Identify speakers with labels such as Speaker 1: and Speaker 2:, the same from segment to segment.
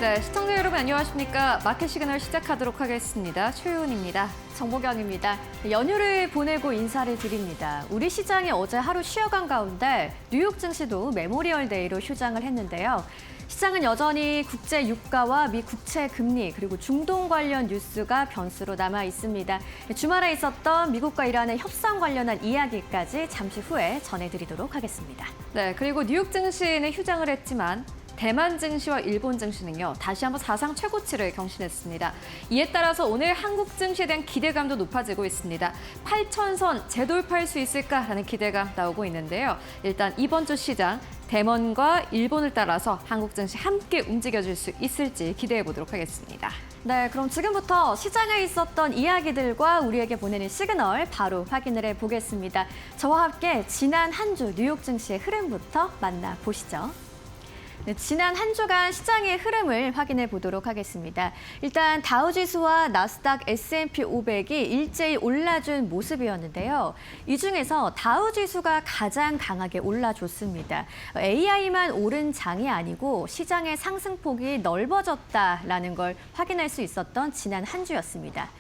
Speaker 1: 네, 시청자 여러분 안녕하십니까. 마켓 시그널 시작하도록 하겠습니다. 최윤입니다.
Speaker 2: 정보경입니다. 연휴를 보내고 인사를 드립니다. 우리 시장이 어제 하루 쉬어간 가운데 뉴욕 증시도 메모리얼 데이로 휴장을 했는데요. 시장은 여전히 국제 유가와 미 국채 금리 그리고 중동 관련 뉴스가 변수로 남아 있습니다. 주말에 있었던 미국과 이란의 협상 관련한 이야기까지 잠시 후에 전해드리도록 하겠습니다.
Speaker 1: 네, 그리고 뉴욕 증시는 휴장을 했지만 대만 증시와 일본 증시는요, 다시 한번 사상 최고치를 경신했습니다. 이에 따라서 오늘 한국 증시에 대한 기대감도 높아지고 있습니다. 8,000선 재돌파할 수 있을까라는 기대가 나오고 있는데요. 일단 이번 주 시장, 대만과 일본을 따라서 한국 증시 함께 움직여줄 수 있을지 기대해 보도록 하겠습니다.
Speaker 2: 네, 그럼 지금부터 시장에 있었던 이야기들과 우리에게 보내는 시그널 바로 확인을 해보겠습니다. 저와 함께 지난 한 주 뉴욕 증시의 흐름부터 만나보시죠. 네, 지난 한 주간 시장의 흐름을 확인해 보도록 하겠습니다. 일단 다우지수와 나스닥, S&P 500이 일제히 올라준 모습이었는데요. 이 중에서 다우지수가 가장 강하게 올라줬습니다. AI만 오른 장이 아니고 시장의 상승폭이 넓어졌다라는 걸 확인할 수 있었던 지난 한 주였습니다.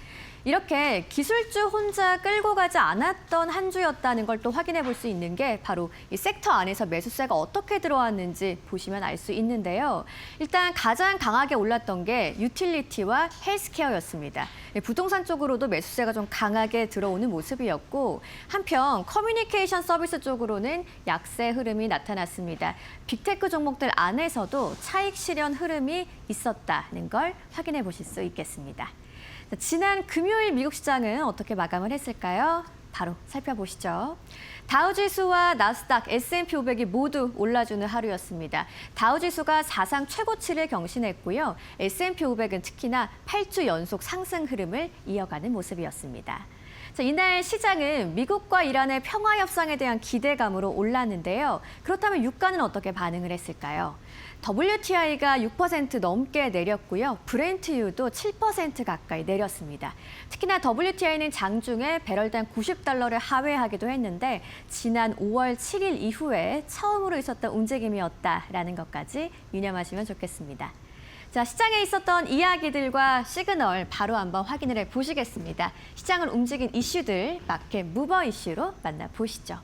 Speaker 2: 이렇게 기술주 혼자 끌고 가지 않았던 한 주였다는 걸 또 확인해 볼 수 있는 게 바로 이 섹터 안에서 매수세가 어떻게 들어왔는지 보시면 알 수 있는데요. 일단 가장 강하게 올랐던 게 유틸리티와 헬스케어였습니다. 부동산 쪽으로도 매수세가 좀 강하게 들어오는 모습이었고 한편 커뮤니케이션 서비스 쪽으로는 약세 흐름이 나타났습니다. 빅테크 종목들 안에서도 차익 실현 흐름이 있었다는 걸 확인해 보실 수 있겠습니다. 지난 금요일 미국 시장은 어떻게 마감을 했을까요? 바로 살펴보시죠. 다우지수와 나스닥, S&P 500이 모두 올라주는 하루였습니다. 다우지수가 사상 최고치를 경신했고요. S&P 500은 특히나 8주 연속 상승 흐름을 이어가는 모습이었습니다. 자, 이날 시장은 미국과 이란의 평화 협상에 대한 기대감으로 올랐는데요. 그렇다면 유가는 어떻게 반응을 했을까요? WTI가 6% 넘게 내렸고요. 브렌트유도 7% 가까이 내렸습니다. 특히나 WTI는 장중에 배럴당 90달러를 하회하기도 했는데 지난 5월 7일 이후에 처음으로 있었던 움직임이었다라는 것까지 유념하시면 좋겠습니다. 자, 시장에 있었던 이야기들과 시그널 바로 한번 확인을 해보시겠습니다. 시장을 움직인 이슈들 마켓 무버 이슈로 만나보시죠.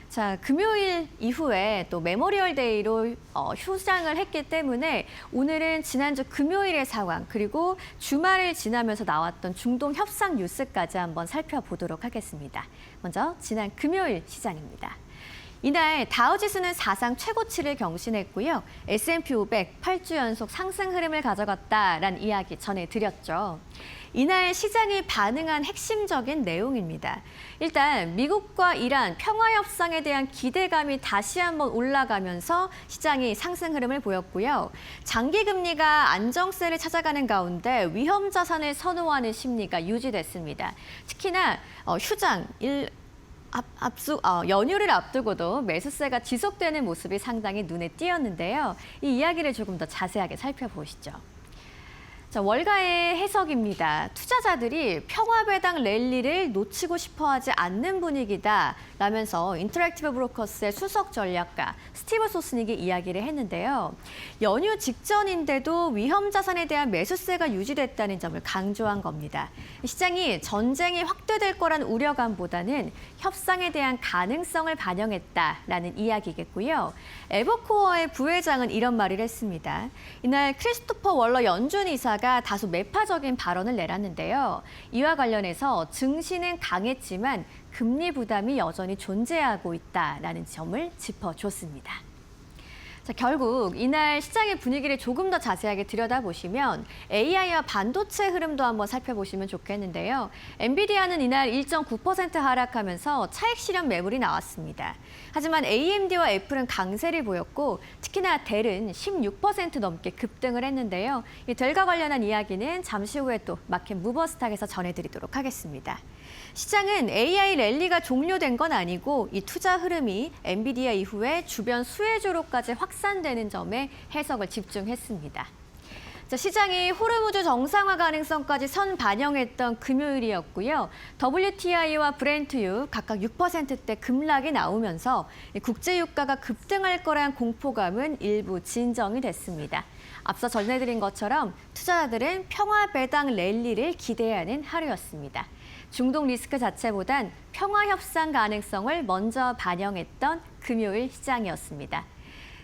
Speaker 2: 자, 금요일 이후에 또 메모리얼 데이로 휴장을 했기 때문에 오늘은 지난주 금요일의 상황 그리고 주말을 지나면서 나왔던 중동 협상 뉴스까지 한번 살펴보도록 하겠습니다. 먼저 지난 금요일 시장입니다. 이날 다우지수는 사상 최고치를 경신했고요. S&P 500 8주 연속 상승 흐름을 가져갔다라는 이야기 전해드렸죠. 이날 시장이 반응한 핵심적인 내용입니다. 일단 미국과 이란 평화 협상에 대한 기대감이 다시 한번 올라가면서 시장이 상승 흐름을 보였고요. 장기 금리가 안정세를 찾아가는 가운데 위험 자산을 선호하는 심리가 유지됐습니다. 특히나 휴장 연휴를 앞두고도 매수세가 지속되는 모습이 상당히 눈에 띄었는데요. 이 이야기를 조금 더 자세하게 살펴보시죠. 자, 월가의 해석입니다. 투자자들이 평화배당 랠리를 놓치고 싶어하지 않는 분위기다 라면서 인터랙티브 브로커스의 수석 전략가 스티브 소스닉이 이야기를 했는데요. 연휴 직전인데도 위험 자산에 대한 매수세가 유지됐다는 점을 강조한 겁니다. 시장이 전쟁이 확대될 거란 우려감보다는 협상에 대한 가능성을 반영했다라는 이야기겠고요. 에버코어의 부회장은 이런 말을 했습니다. 이날 크리스토퍼 월러 연준 이사가 다소 매파적인 발언을 내놨는데요. 이와 관련해서 증시는 강했지만 금리 부담이 여전히 존재하고 있다라는 점을 짚어줬습니다. 자, 결국 이날 시장의 분위기를 조금 더 자세하게 들여다보시면 AI와 반도체 흐름도 한번 살펴보시면 좋겠는데요. 엔비디아는 이날 1.9% 하락하면서 차익 실현 매물이 나왔습니다. 하지만 AMD와 애플은 강세를 보였고 특히나 델은 16% 넘게 급등을 했는데요. 이 델과 관련한 이야기는 잠시 후에 또 마켓 무버스탁에서 전해드리도록 하겠습니다. 시장은 AI 랠리가 종료된 건 아니고 이 투자 흐름이 엔비디아 이후에 주변 수혜주로까지 확산되는 점에 해석을 집중했습니다. 자, 시장이 호르무즈 정상화 가능성까지 선반영했던 금요일이었고요. WTI와 브렌트유 각각 6%대 급락이 나오면서 국제유가가 급등할 거란 공포감은 일부 진정이 됐습니다. 앞서 전해드린 것처럼 투자자들은 평화배당 랠리를 기대하는 하루였습니다. 중동 리스크 자체보단 평화협상 가능성을 먼저 반영했던 금요일 시장이었습니다.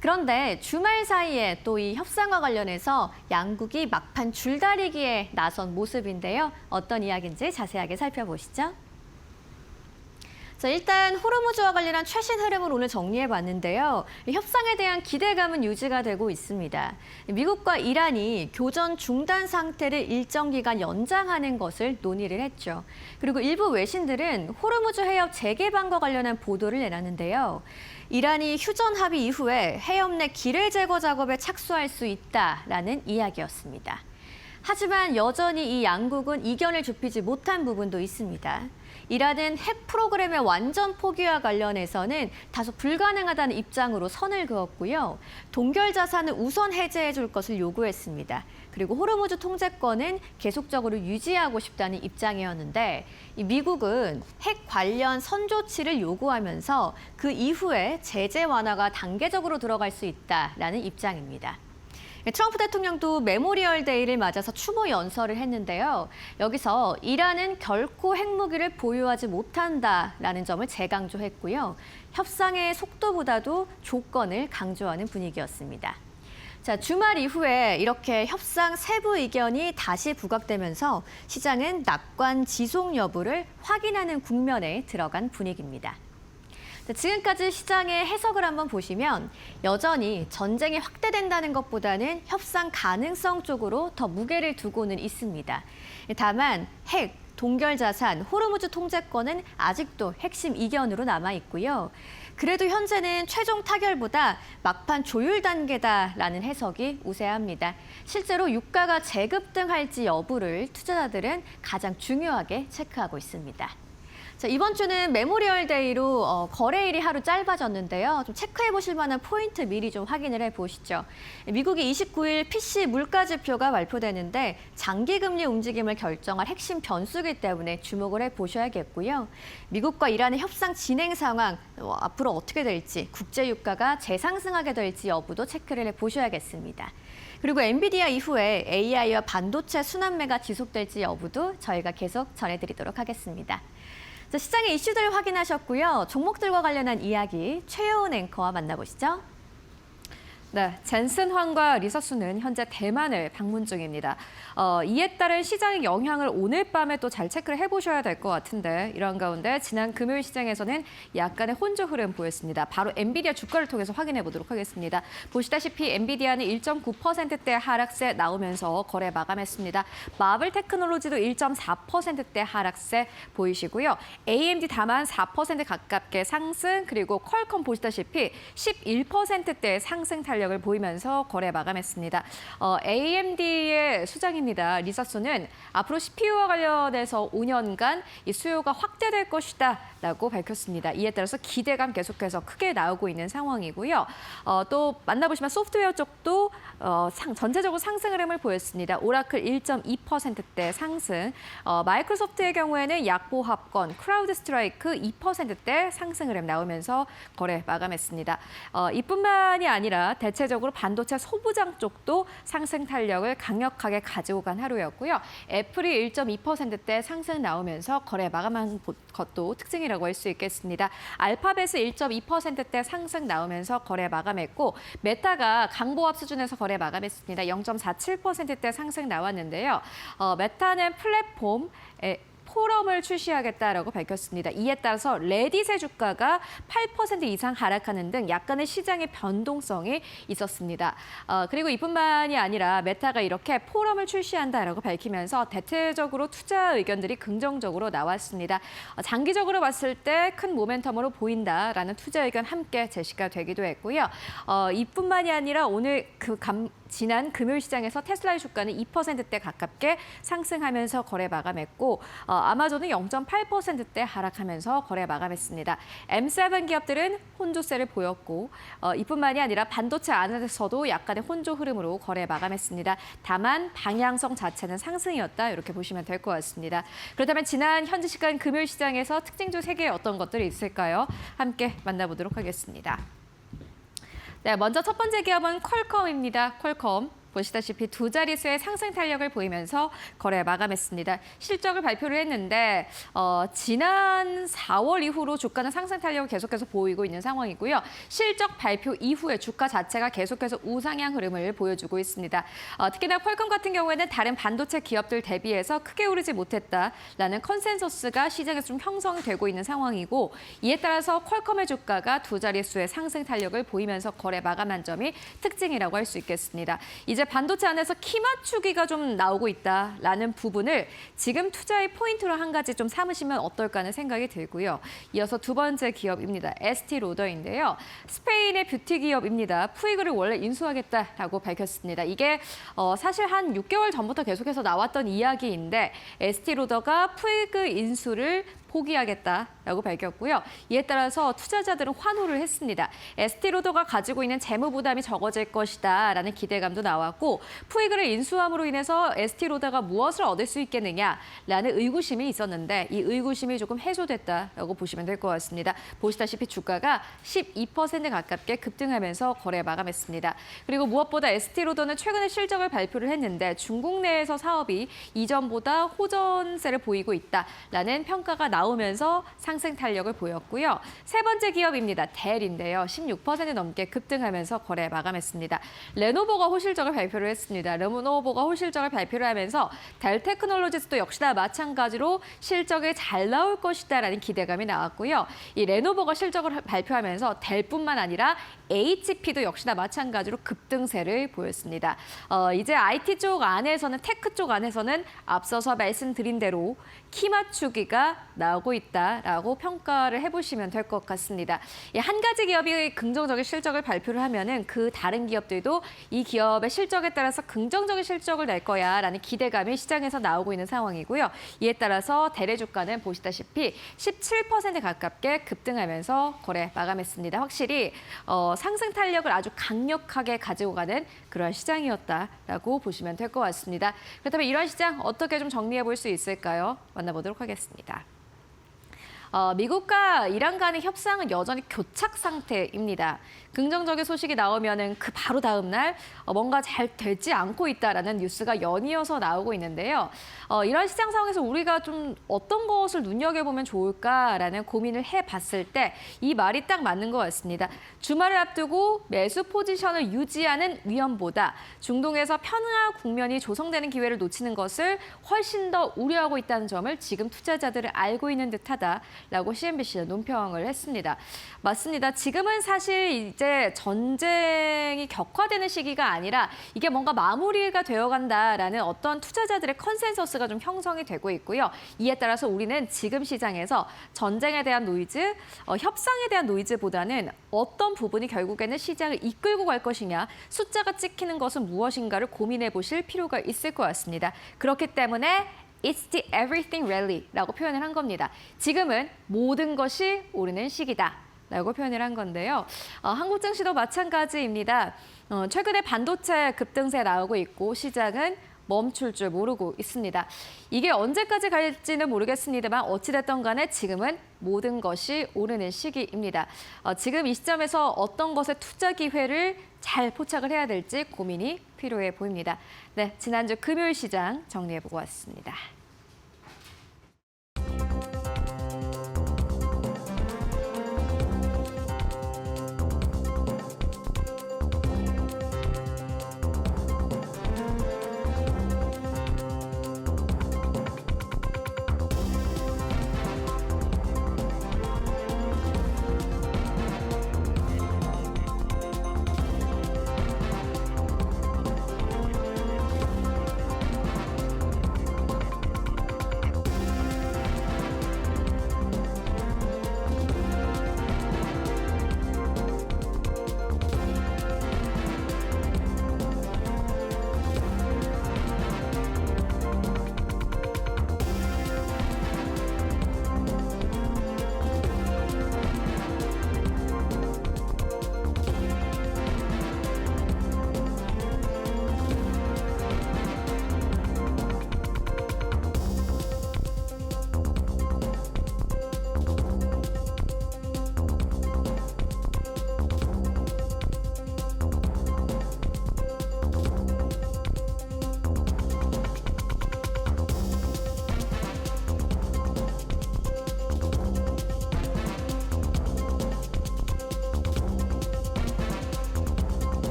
Speaker 2: 그런데 주말 사이에 또 이 협상과 관련해서 양국이 막판 줄다리기에 나선 모습인데요. 어떤 이야기인지 자세하게 살펴보시죠. 자, 일단 호르무즈와 관련한 최신 흐름을 오늘 정리해봤는데요. 협상에 대한 기대감은 유지가 되고 있습니다. 미국과 이란이 교전 중단 상태를 일정 기간 연장하는 것을 논의를 했죠. 그리고 일부 외신들은 호르무즈 해협 재개방과 관련한 보도를 내놨는데요. 이란이 휴전 합의 이후에 해협 내 기뢰 제거 작업에 착수할 수 있다라는 이야기였습니다. 하지만 여전히 이 양국은 이견을 좁히지 못한 부분도 있습니다. 이란은 핵 프로그램의 완전 포기와 관련해서는 다소 불가능하다는 입장으로 선을 그었고요. 동결 자산을 우선 해제해 줄 것을 요구했습니다. 그리고 호르무즈 통제권은 계속적으로 유지하고 싶다는 입장이었는데 미국은 핵 관련 선조치를 요구하면서 그 이후에 제재 완화가 단계적으로 들어갈 수 있다라는 입장입니다. 트럼프 대통령도 메모리얼 데이를 맞아서 추모 연설을 했는데요. 여기서 이란은 결코 핵무기를 보유하지 못한다라는 점을 재강조했고요. 협상의 속도보다도 조건을 강조하는 분위기였습니다. 자, 주말 이후에 이렇게 협상 세부 의견이 다시 부각되면서 시장은 낙관 지속 여부를 확인하는 국면에 들어간 분위기입니다. 지금까지 시장의 해석을 한번 보시면 여전히 전쟁이 확대된다는 것보다는 협상 가능성 쪽으로 더 무게를 두고는 있습니다. 다만 핵, 동결 자산, 호르무즈 통제권은 아직도 핵심 이견으로 남아 있고요. 그래도 현재는 최종 타결보다 막판 조율 단계다라는 해석이 우세합니다. 실제로 유가가 재급등할지 여부를 투자자들은 가장 중요하게 체크하고 있습니다. 자, 이번 주는 메모리얼 데이로 거래일이 하루 짧아졌는데요. 좀 체크해 보실 만한 포인트 미리 좀 확인을 해 보시죠. 미국이 29일 PC 물가 지표가 발표되는데 장기 금리 움직임을 결정할 핵심 변수이기 때문에 주목을 해 보셔야겠고요. 미국과 이란의 협상 진행 상황, 앞으로 어떻게 될지, 국제 유가가 재상승하게 될지 여부도 체크를 해 보셔야겠습니다. 그리고 엔비디아 이후에 AI와 반도체 순환매가 지속될지 여부도 저희가 계속 전해드리도록 하겠습니다. 자, 시장의 이슈들 확인하셨고요. 종목들과 관련한 이야기 최효은 앵커와 만나보시죠.
Speaker 1: 네, 젠슨 황과 리서수는 현재 대만을 방문 중입니다. 이에 따른 시장의 영향을 오늘 밤에 또 잘 체크를 해보셔야 될 것 같은데 이런 가운데 지난 금요일 시장에서는 약간의 혼조 흐름 보였습니다. 바로 엔비디아 주가를 통해서 확인해 보도록 하겠습니다. 보시다시피 엔비디아는 1.9%대 하락세 나오면서 거래 마감했습니다. 마블 테크놀로지도 1.4%대 하락세 보이시고요. AMD 다만 4% 가깝게 상승, 그리고 퀄컴 보시다시피 11%대 상승 탄력을 보이면서 거래 마감했습니다. AMD의 수장입니다. 리서수는 앞으로 CPU와 관련해서 5년간 이 수요가 확대될 것이다라고 밝혔습니다. 이에 따라서 기대감 계속해서 크게 나오고 있는 상황이고요. 또 만나보시면 소프트웨어 쪽도 전체적으로 상승 흐름을 보였습니다. 오라클 1.2%대 상승, 마이크로소프트의 경우에는 약보합권, 크라우드 스트라이크 2%대 상승 흐름 나오면서 거래 마감했습니다. 이뿐만이 아니라 대체적으로 반도체 소부장 쪽도 상승 탄력을 강력하게 가지고 간 하루였고요. 애플이 1.2%대 상승 나오면서 거래 마감한 것도 특징이라고 할 수 있겠습니다. 알파벳이 1.2%대 상승 나오면서 거래 마감했고 메타가 강보합 수준에서 거래 마감했습니다. 0.47%대 상승 나왔는데요. 메타는 플랫폼 포럼을 출시하겠다라고 밝혔습니다. 이에 따라서 레딧의 주가가 8% 이상 하락하는 등 약간의 시장의 변동성이 있었습니다. 그리고 이뿐만이 아니라 메타가 이렇게 포럼을 출시한다라고 밝히면서 대체적으로 투자 의견들이 긍정적으로 나왔습니다. 장기적으로 봤을 때 큰 모멘텀으로 보인다라는 투자 의견 함께 제시가 되기도 했고요. 이뿐만이 아니라 오늘 지난 금요일 시장에서 테슬라의 주가는 2%대 가깝게 상승하면서 거래 마감했고 아마존은 0.8%대 하락하면서 거래 마감했습니다. M7 기업들은 혼조세를 보였고 이뿐만이 아니라 반도체 안에서도 약간의 혼조 흐름으로 거래 마감했습니다. 다만 방향성 자체는 상승이었다 이렇게 보시면 될 것 같습니다. 그렇다면 지난 현지 시간 금요일 시장에서 특징주 3개 어떤 것들이 있을까요? 함께 만나보도록 하겠습니다. 네, 먼저 첫 번째 기업은 퀄컴입니다. 퀄컴. 보시다시피 두 자릿수의 상승 탄력을 보이면서 거래 마감했습니다. 실적을 발표를 했는데 지난 4월 이후로 주가는 상승 탄력을 계속해서 보이고 있는 상황이고요. 실적 발표 이후에 주가 자체가 계속해서 우상향 흐름을 보여주고 있습니다. 특히나 퀄컴 같은 경우에는 다른 반도체 기업들 대비해서 크게 오르지 못했다라는 컨센서스가 시장에서 좀 형성되고 있는 상황이고 이에 따라서 퀄컴의 주가가 두 자릿수의 상승 탄력을 보이면서 거래 마감한 점이 특징이라고 할 수 있겠습니다. 이제 반도체 안에서 키 맞추기가 좀 나오고 있다라는 부분을 지금 투자의 포인트로 한 가지 좀 삼으시면 어떨까 하는 생각이 들고요. 이어서 두 번째 기업입니다. 에스티로더인데요. 스페인의 뷰티 기업입니다. 푸이그를 원래 인수하겠다라고 밝혔습니다. 이게 사실 한 6개월 전부터 계속해서 나왔던 이야기인데 에스티로더가 푸이그 인수를 포기하겠다라고 밝혔고요. 이에 따라서 투자자들은 환호를 했습니다. 에스티로더가 가지고 있는 재무 부담이 적어질 것이다라는 기대감도 나왔고 푸이그를 인수함으로 인해서 에스티로더가 무엇을 얻을 수 있겠느냐라는 의구심이 있었는데 이 의구심이 조금 해소됐다라고 보시면 될 것 같습니다. 보시다시피 주가가 12% 가깝게 급등하면서 거래 마감했습니다. 그리고 무엇보다 에스티로더는 최근에 실적을 발표를 했는데 중국 내에서 사업이 이전보다 호전세를 보이고 있다라는 평가가 나오면서 상승 탄력을 보였고요. 세 번째 기업입니다. 델인데요. 16% 넘게 급등하면서 거래 마감했습니다. 레노버가 호실적을 발표를 했습니다. 레노버가 호실적을 발표를 하면서 델 테크놀로지스도 역시나 마찬가지로 실적이 잘 나올 것이다라는 기대감이 나왔고요. 이 레노버가 실적을 발표하면서 델뿐만 아니라 HP도 역시나 마찬가지로 급등세를 보였습니다. 이제 IT 쪽 안에서는 테크 쪽 안에서는 앞서서 말씀드린 대로 키 맞추기가 나오고 있다라고 평가를 해보시면 될 것 같습니다. 한 가지 기업이 긍정적인 실적을 발표를 하면은 그 다른 기업들도 이 기업의 실적에 따라서 긍정적인 실적을 낼 거야라는 기대감이 시장에서 나오고 있는 상황이고요. 이에 따라서 델의 주가는 보시다시피 17% 가깝게 급등하면서 거래 마감했습니다. 확실히 상승 탄력을 아주 강력하게 가지고 가는 그런 시장이었다라고 보시면 될 것 같습니다. 그렇다면 이런 시장 어떻게 좀 정리해 볼 수 있을까요? 만나보도록 하겠습니다. 미국과 이란 간의 협상은 여전히 교착 상태입니다. 긍정적인 소식이 나오면은 그 바로 다음 날 뭔가 잘 되지 않고 있다라는 뉴스가 연이어서 나오고 있는데요. 이런 시장 상황에서 우리가 좀 어떤 것을 눈여겨보면 좋을까라는 고민을 해봤을 때 이 말이 딱 맞는 것 같습니다. 주말을 앞두고 매수 포지션을 유지하는 위험보다 중동에서 평화 국면이 조성되는 기회를 놓치는 것을 훨씬 더 우려하고 있다는 점을 지금 투자자들은 알고 있는 듯하다라고 CNBC는 논평을 했습니다. 맞습니다. 지금은 사실 이제 전쟁이 격화되는 시기가 아니라 이게 뭔가 마무리가 되어간다라는 어떤 투자자들의 컨센서스가 좀 형성이 되고 있고요. 이에 따라서 우리는 지금 시장에서 전쟁에 대한 노이즈, 협상에 대한 노이즈보다는 어떤 부분이 결국에는 시장을 이끌고 갈 것이냐, 숫자가 찍히는 것은 무엇인가를 고민해 보실 필요가 있을 것 같습니다. 그렇기 때문에 It's the everything rally라고 표현을 한 겁니다. 지금은 모든 것이 오르는 시기다. 라고 표현을 한 건데요. 한국 증시도 마찬가지입니다. 최근에 반도체 급등세 나오고 있고 시장은 멈출 줄 모르고 있습니다. 이게 언제까지 갈지는 모르겠습니다만 어찌됐든 간에 지금은 모든 것이 오르는 시기입니다. 지금 이 시점에서 어떤 것에 투자 기회를 잘 포착을 해야 될지 고민이 필요해 보입니다. 네, 지난주 금요일 시장 정리해보고 왔습니다.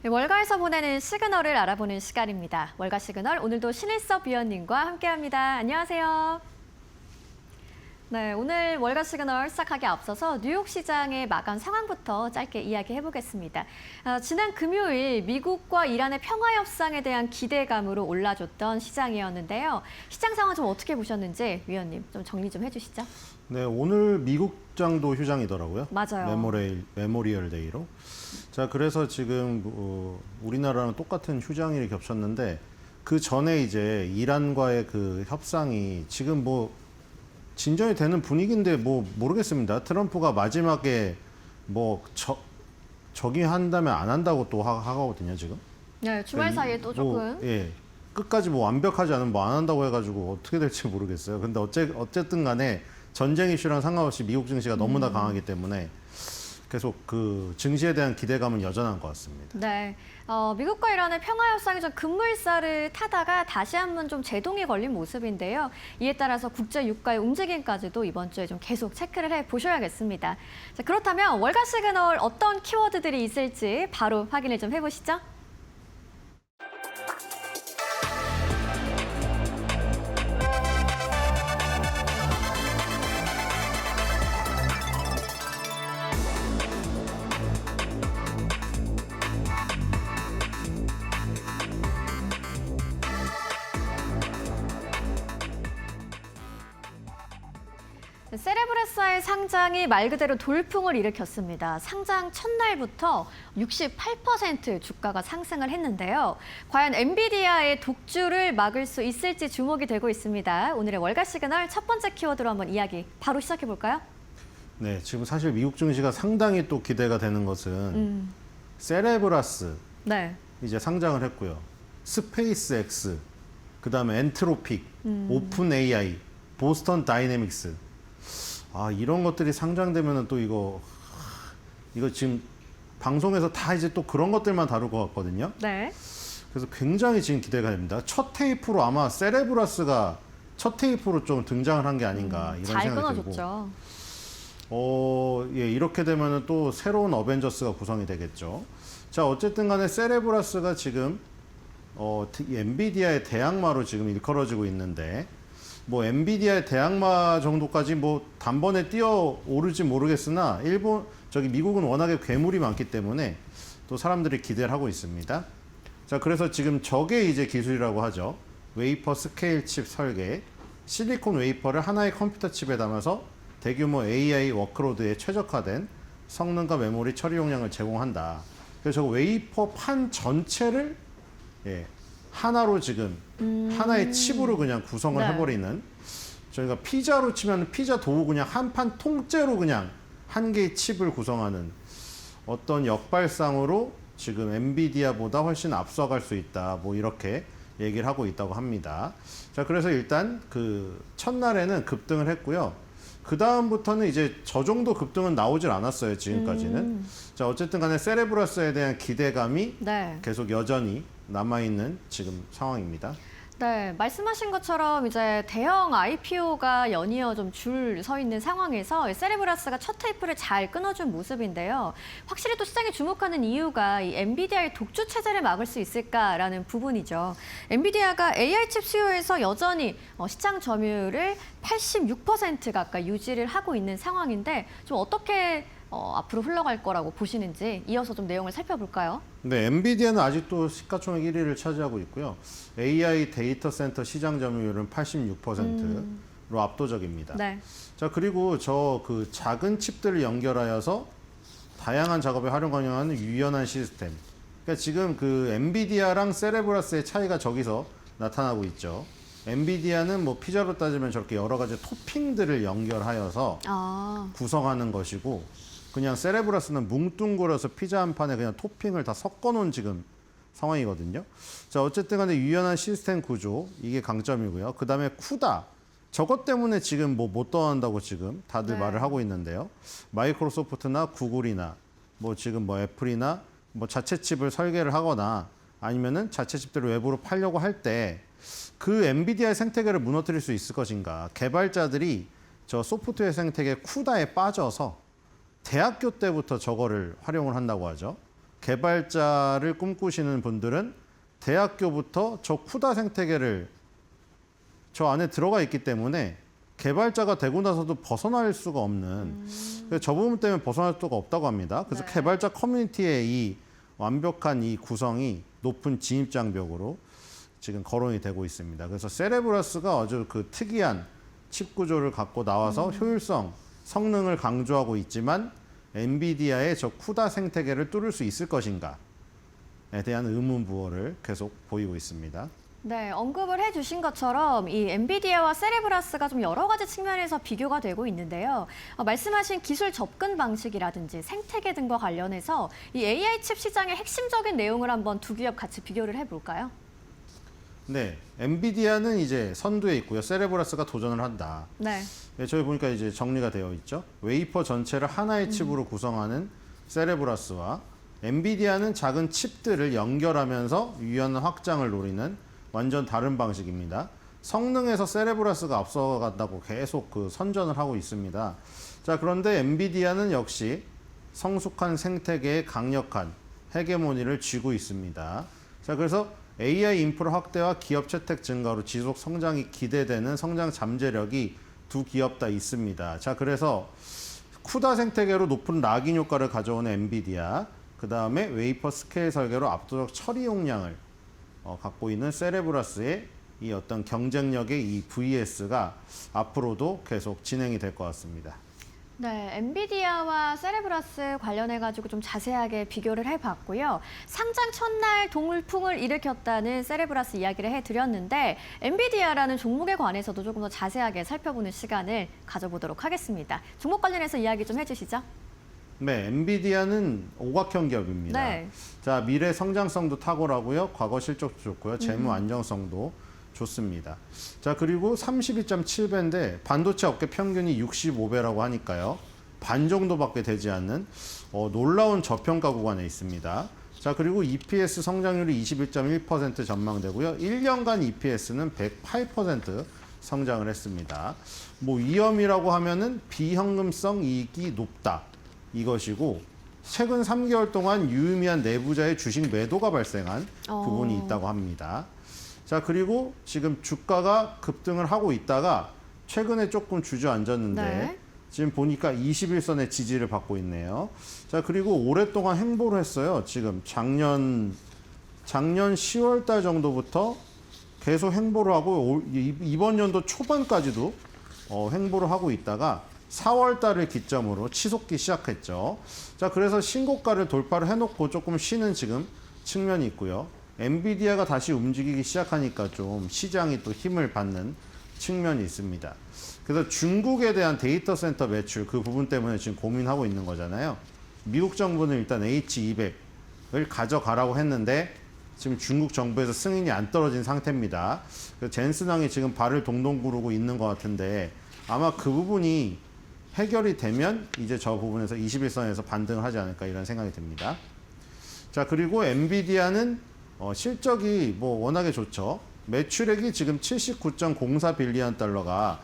Speaker 2: 네, 월가에서 보내는 시그널을 알아보는 시간입니다. 월가 시그널 오늘도 신일섭 위원님과 함께합니다. 안녕하세요. 네, 오늘 월가 시그널 시작하기 앞서서 뉴욕 시장의 마감 상황부터 짧게 이야기해 보겠습니다. 지난 금요일 미국과 이란의 평화 협상에 대한 기대감으로 올라줬던 시장이었는데요. 시장 상황 좀 어떻게 보셨는지 위원님 좀 정리 좀 해주시죠.
Speaker 3: 네, 오늘 미국장도 휴장이더라고요.
Speaker 2: 맞아요.
Speaker 3: 메모리얼 데이로. 자, 그래서 지금 우리나라랑 똑같은 휴장일이 겹쳤는데 그 전에 이제 이란과의 그 협상이 지금 뭐 진전이 되는 분위기인데 뭐 모르겠습니다. 트럼프가 마지막에 뭐 적용한다면 안 한다고 또 하거든요, 지금.
Speaker 2: 네, 주말 사이에 또 조금.
Speaker 3: 예. 끝까지 뭐 완벽하지 않으면 뭐 안 한다고 해가지고 어떻게 될지 모르겠어요. 근데 어쨌든 간에 전쟁 이슈랑 상관없이 미국 증시가 너무나 강하기 때문에 계속 그 증시에 대한 기대감은 여전한 것 같습니다.
Speaker 2: 네, 미국과 이란의 평화 협상이 좀 급물살을 타다가 다시 한번 좀 제동이 걸린 모습인데요. 이에 따라서 국제 유가의 움직임까지도 이번 주에 좀 계속 체크를 해 보셔야겠습니다. 자, 그렇다면 월가 시그널 어떤 키워드들이 있을지 바로 확인을 좀 해보시죠. 세레브레사의 상장이 말 그대로 돌풍을 일으켰습니다. 상장 첫날부터 68% 주가가 상승을 했는데요. 과연 엔비디아의 독주를 막을 수 있을지 주목이 되고 있습니다. 오늘의 월가 시그널 첫 번째 키워드로 한번 이야기 바로 시작해 볼까요?
Speaker 3: 네, 지금 사실 미국 증시가 상당히 또 기대가 되는 것은 세레브라스
Speaker 2: 네.
Speaker 3: 이제 상장을 했고요. 스페이스 X, 그다음에 엔트로픽, 오픈 AI, 보스턴 다이내믹스. 아, 이런 것들이 상장되면은 또 이거 지금 방송에서 다 이제 또 그런 것들만 다룰 것 같거든요.
Speaker 2: 네.
Speaker 3: 그래서 굉장히 지금 기대가 됩니다. 첫 테이프로 아마 세레브라스가 첫 테이프로 좀 등장을 한 게 아닌가 이런
Speaker 2: 잘
Speaker 3: 생각이 들고.
Speaker 2: 끊어줬죠.
Speaker 3: 예, 이렇게 되면은 또 새로운 어벤져스가 구성이 되겠죠. 자, 어쨌든 간에 세레브라스가 지금 엔비디아의 대항마로 지금 일컬어지고 있는데 뭐 엔비디아의 대항마 정도까지 뭐 단번에 뛰어오르지 모르겠으나 미국은 워낙에 괴물이 많기 때문에 또 사람들이 기대를 하고 있습니다. 자, 그래서 지금 저게 이제 기술이라고 하죠. 웨이퍼 스케일 칩 설계, 실리콘 웨이퍼를 하나의 컴퓨터 칩에 담아서 대규모 AI 워크로드에 최적화된 성능과 메모리 처리 용량을 제공한다. 그래서 저 웨이퍼 판 전체를 하나로 지금 하나의 칩으로 그냥 구성을
Speaker 2: 네.
Speaker 3: 해버리는, 저희가 피자로 치면 피자 도우 그냥 한 판 통째로 그냥 한 개의 칩을 구성하는 어떤 역발상으로 지금 엔비디아보다 훨씬 앞서갈 수 있다. 뭐 이렇게 얘기를 하고 있다고 합니다. 자, 그래서 일단 그 첫날에는 급등을 했고요. 그 다음부터는 이제 저 정도 급등은 나오질 않았어요, 지금까지는. 자, 어쨌든 간에 세레브라스에 대한 기대감이
Speaker 2: 네.
Speaker 3: 계속 여전히 남아있는 지금 상황입니다.
Speaker 2: 네, 말씀하신 것처럼 이제 대형 IPO가 연이어 좀 줄 서 있는 상황에서 세레브라스가 첫 테이프를 잘 끊어준 모습인데요. 확실히 또 시장이 주목하는 이유가 이 엔비디아의 독주 체제를 막을 수 있을까라는 부분이죠. 엔비디아가 AI 칩 수요에서 여전히 시장 점유율을 86% 가까이 유지를 하고 있는 상황인데 좀 어떻게 앞으로 흘러갈 거라고 보시는지 이어서 좀 내용을 살펴볼까요?
Speaker 3: 네, 엔비디아는 아직도 시가총액 1위를 차지하고 있고요. AI 데이터 센터 시장 점유율은 86%로 압도적입니다.
Speaker 2: 네.
Speaker 3: 자, 그리고 그 작은 칩들을 연결하여서 다양한 작업에 활용 가능한 유연한 시스템. 그러니까 지금 그 엔비디아랑 세레브라스의 차이가 저기서 나타나고 있죠. 엔비디아는 뭐 피자로 따지면 저렇게 여러 가지 토핑들을 연결하여서 구성하는 것이고, 그냥 세레브라스는 뭉뚱그려서 피자 한 판에 그냥 토핑을 다 섞어놓은 지금 상황이거든요. 자, 어쨌든 간에 유연한 시스템 구조, 이게 강점이고요. 그 다음에 쿠다. 저것 때문에 지금 뭐 못 떠난다고 지금 다들 말을 하고 있는데요. 마이크로소프트나 구글이나 뭐 지금 뭐 애플이나 뭐 자체 칩을 설계를 하거나 아니면은 자체 칩들을 외부로 팔려고 할 때 그 엔비디아의 생태계를 무너뜨릴 수 있을 것인가. 개발자들이 저 소프트웨어 생태계 쿠다에 빠져서 대학교 때부터 저거를 활용을 한다고 하죠. 개발자를 꿈꾸시는 분들은 대학교부터 저 쿠다 생태계를 저 안에 들어가 있기 때문에 개발자가 되고 나서도 벗어날 수가 없는 그래서 저 부분 때문에 벗어날 수가 없다고 합니다. 그래서
Speaker 1: 네.
Speaker 3: 개발자 커뮤니티의 이 완벽한 이 구성이 높은 진입 장벽으로 지금 거론이 되고 있습니다. 그래서 세레브러스가 아주 그 특이한 칩 구조를 갖고 나와서 효율성, 성능을 강조하고 있지만 엔비디아의 저 쿠다 생태계를 뚫을 수 있을 것인가에 대한 의문부호를 계속 보이고 있습니다.
Speaker 2: 네, 언급을 해주신 것처럼 이 엔비디아와 세레브러스가 좀 여러 가지 측면에서 비교가 되고 있는데요. 말씀하신 기술 접근 방식이라든지 생태계 등과 관련해서 이 AI 칩 시장의 핵심적인 내용을 한번 두 기업 같이 비교를 해볼까요?
Speaker 3: 네, 엔비디아는 이제 선두에 있고요. 세레브러스가 도전을 한다.
Speaker 2: 네.
Speaker 3: 네, 저희 보니까 이제 정리가 되어 있죠. 웨이퍼 전체를 하나의 칩으로 구성하는 세레브러스와 엔비디아는 작은 칩들을 연결하면서 유연한 확장을 노리는 완전 다른 방식입니다. 성능에서 세레브러스가 앞서간다고 계속 그 선전을 하고 있습니다. 자, 그런데 엔비디아는 역시 성숙한 생태계의 강력한 헤게모니를 쥐고 있습니다. 자, 그래서 AI 인프라 확대와 기업 채택 증가로 지속 성장이 기대되는 성장 잠재력이 두 기업 다 있습니다. 자, 그래서 쿠다 생태계로 높은 락인 효과를 가져오는 엔비디아, 그 다음에 웨이퍼 스케일 설계로 압도적 처리 용량을 갖고 있는 세레브러스의 이 어떤 경쟁력의 이 VS가 앞으로도 계속 진행이 될 것 같습니다.
Speaker 2: 네, 엔비디아와 세레브러스 관련해가지고 좀 자세하게 비교를 해봤고요. 상장 첫날 동물풍을 일으켰다는 세레브러스 이야기를 해드렸는데 엔비디아라는 종목에 관해서도 조금 더 자세하게 살펴보는 시간을 가져보도록 하겠습니다. 종목 관련해서 이야기 좀 해주시죠.
Speaker 3: 네, 엔비디아는 오각형 기업입니다.
Speaker 2: 네.
Speaker 3: 자, 미래 성장성도 탁월하고요. 과거 실적도 좋고요. 재무 안정성도 좋습니다. 자, 그리고 32.7배인데 반도체 업계 평균이 65배라고 하니까요. 반 정도밖에 되지 않는 놀라운 저평가 구간에 있습니다. 자, 그리고 EPS 성장률이 21.1% 전망되고요. 1년간 EPS는 108% 성장을 했습니다. 뭐 위험이라고 하면은 비현금성 이익이 높다. 이것이고 최근 3개월 동안 유의미한 내부자의 주식 매도가 발생한 부분이 있다고 합니다. 자, 그리고 지금 주가가 급등을 하고 있다가 최근에 조금 주저앉았는데
Speaker 2: 네.
Speaker 3: 지금 보니까 21선의 지지를 받고 있네요. 자, 그리고 오랫동안 횡보를 했어요. 지금 작년 10월 달 정도부터 계속 횡보를 하고 이번 연도 초반까지도 횡보를 하고 있다가 4월 달을 기점으로 치솟기 시작했죠. 자, 그래서 신고가를 돌파를 해놓고 조금 쉬는 지금 측면이 있고요. 엔비디아가 다시 움직이기 시작하니까 좀 시장이 또 힘을 받는 측면이 있습니다. 그래서 중국에 대한 데이터 센터 매출 그 부분 때문에 지금 고민하고 있는 거잖아요. 미국 정부는 일단 H200을 가져가라고 했는데 지금 중국 정부에서 승인이 안 떨어진 상태입니다. 그래서 젠슨왕이 지금 발을 동동 구르고 있는 것 같은데 아마 그 부분이 해결이 되면 이제 저 부분에서 21선에서 반등을 하지 않을까 이런 생각이 듭니다. 자, 그리고 엔비디아는 실적이 뭐 워낙에 좋죠. 매출액이 지금 79.04 빌리언 달러가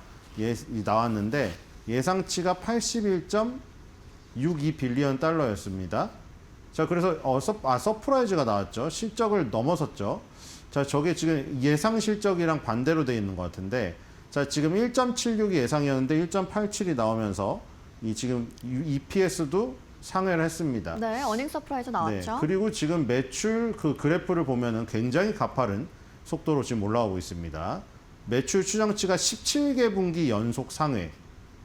Speaker 3: 나왔는데 예상치가 81.62 빌리언 달러였습니다. 자, 그래서 서프라이즈가 나왔죠. 실적을 넘어섰죠. 자, 저게 지금 예상 실적이랑 반대로 돼 있는 것 같은데 자, 지금 1.76이 예상이었는데 1.87이 나오면서 이 지금 EPS도 상회를 했습니다.
Speaker 2: 네, 어닝 서프라이즈 나왔죠.
Speaker 3: 네, 그리고 지금 매출 그 그래프를 보면은 굉장히 가파른 속도로 지금 올라오고 있습니다. 매출 추정치가 17개 분기 연속 상회.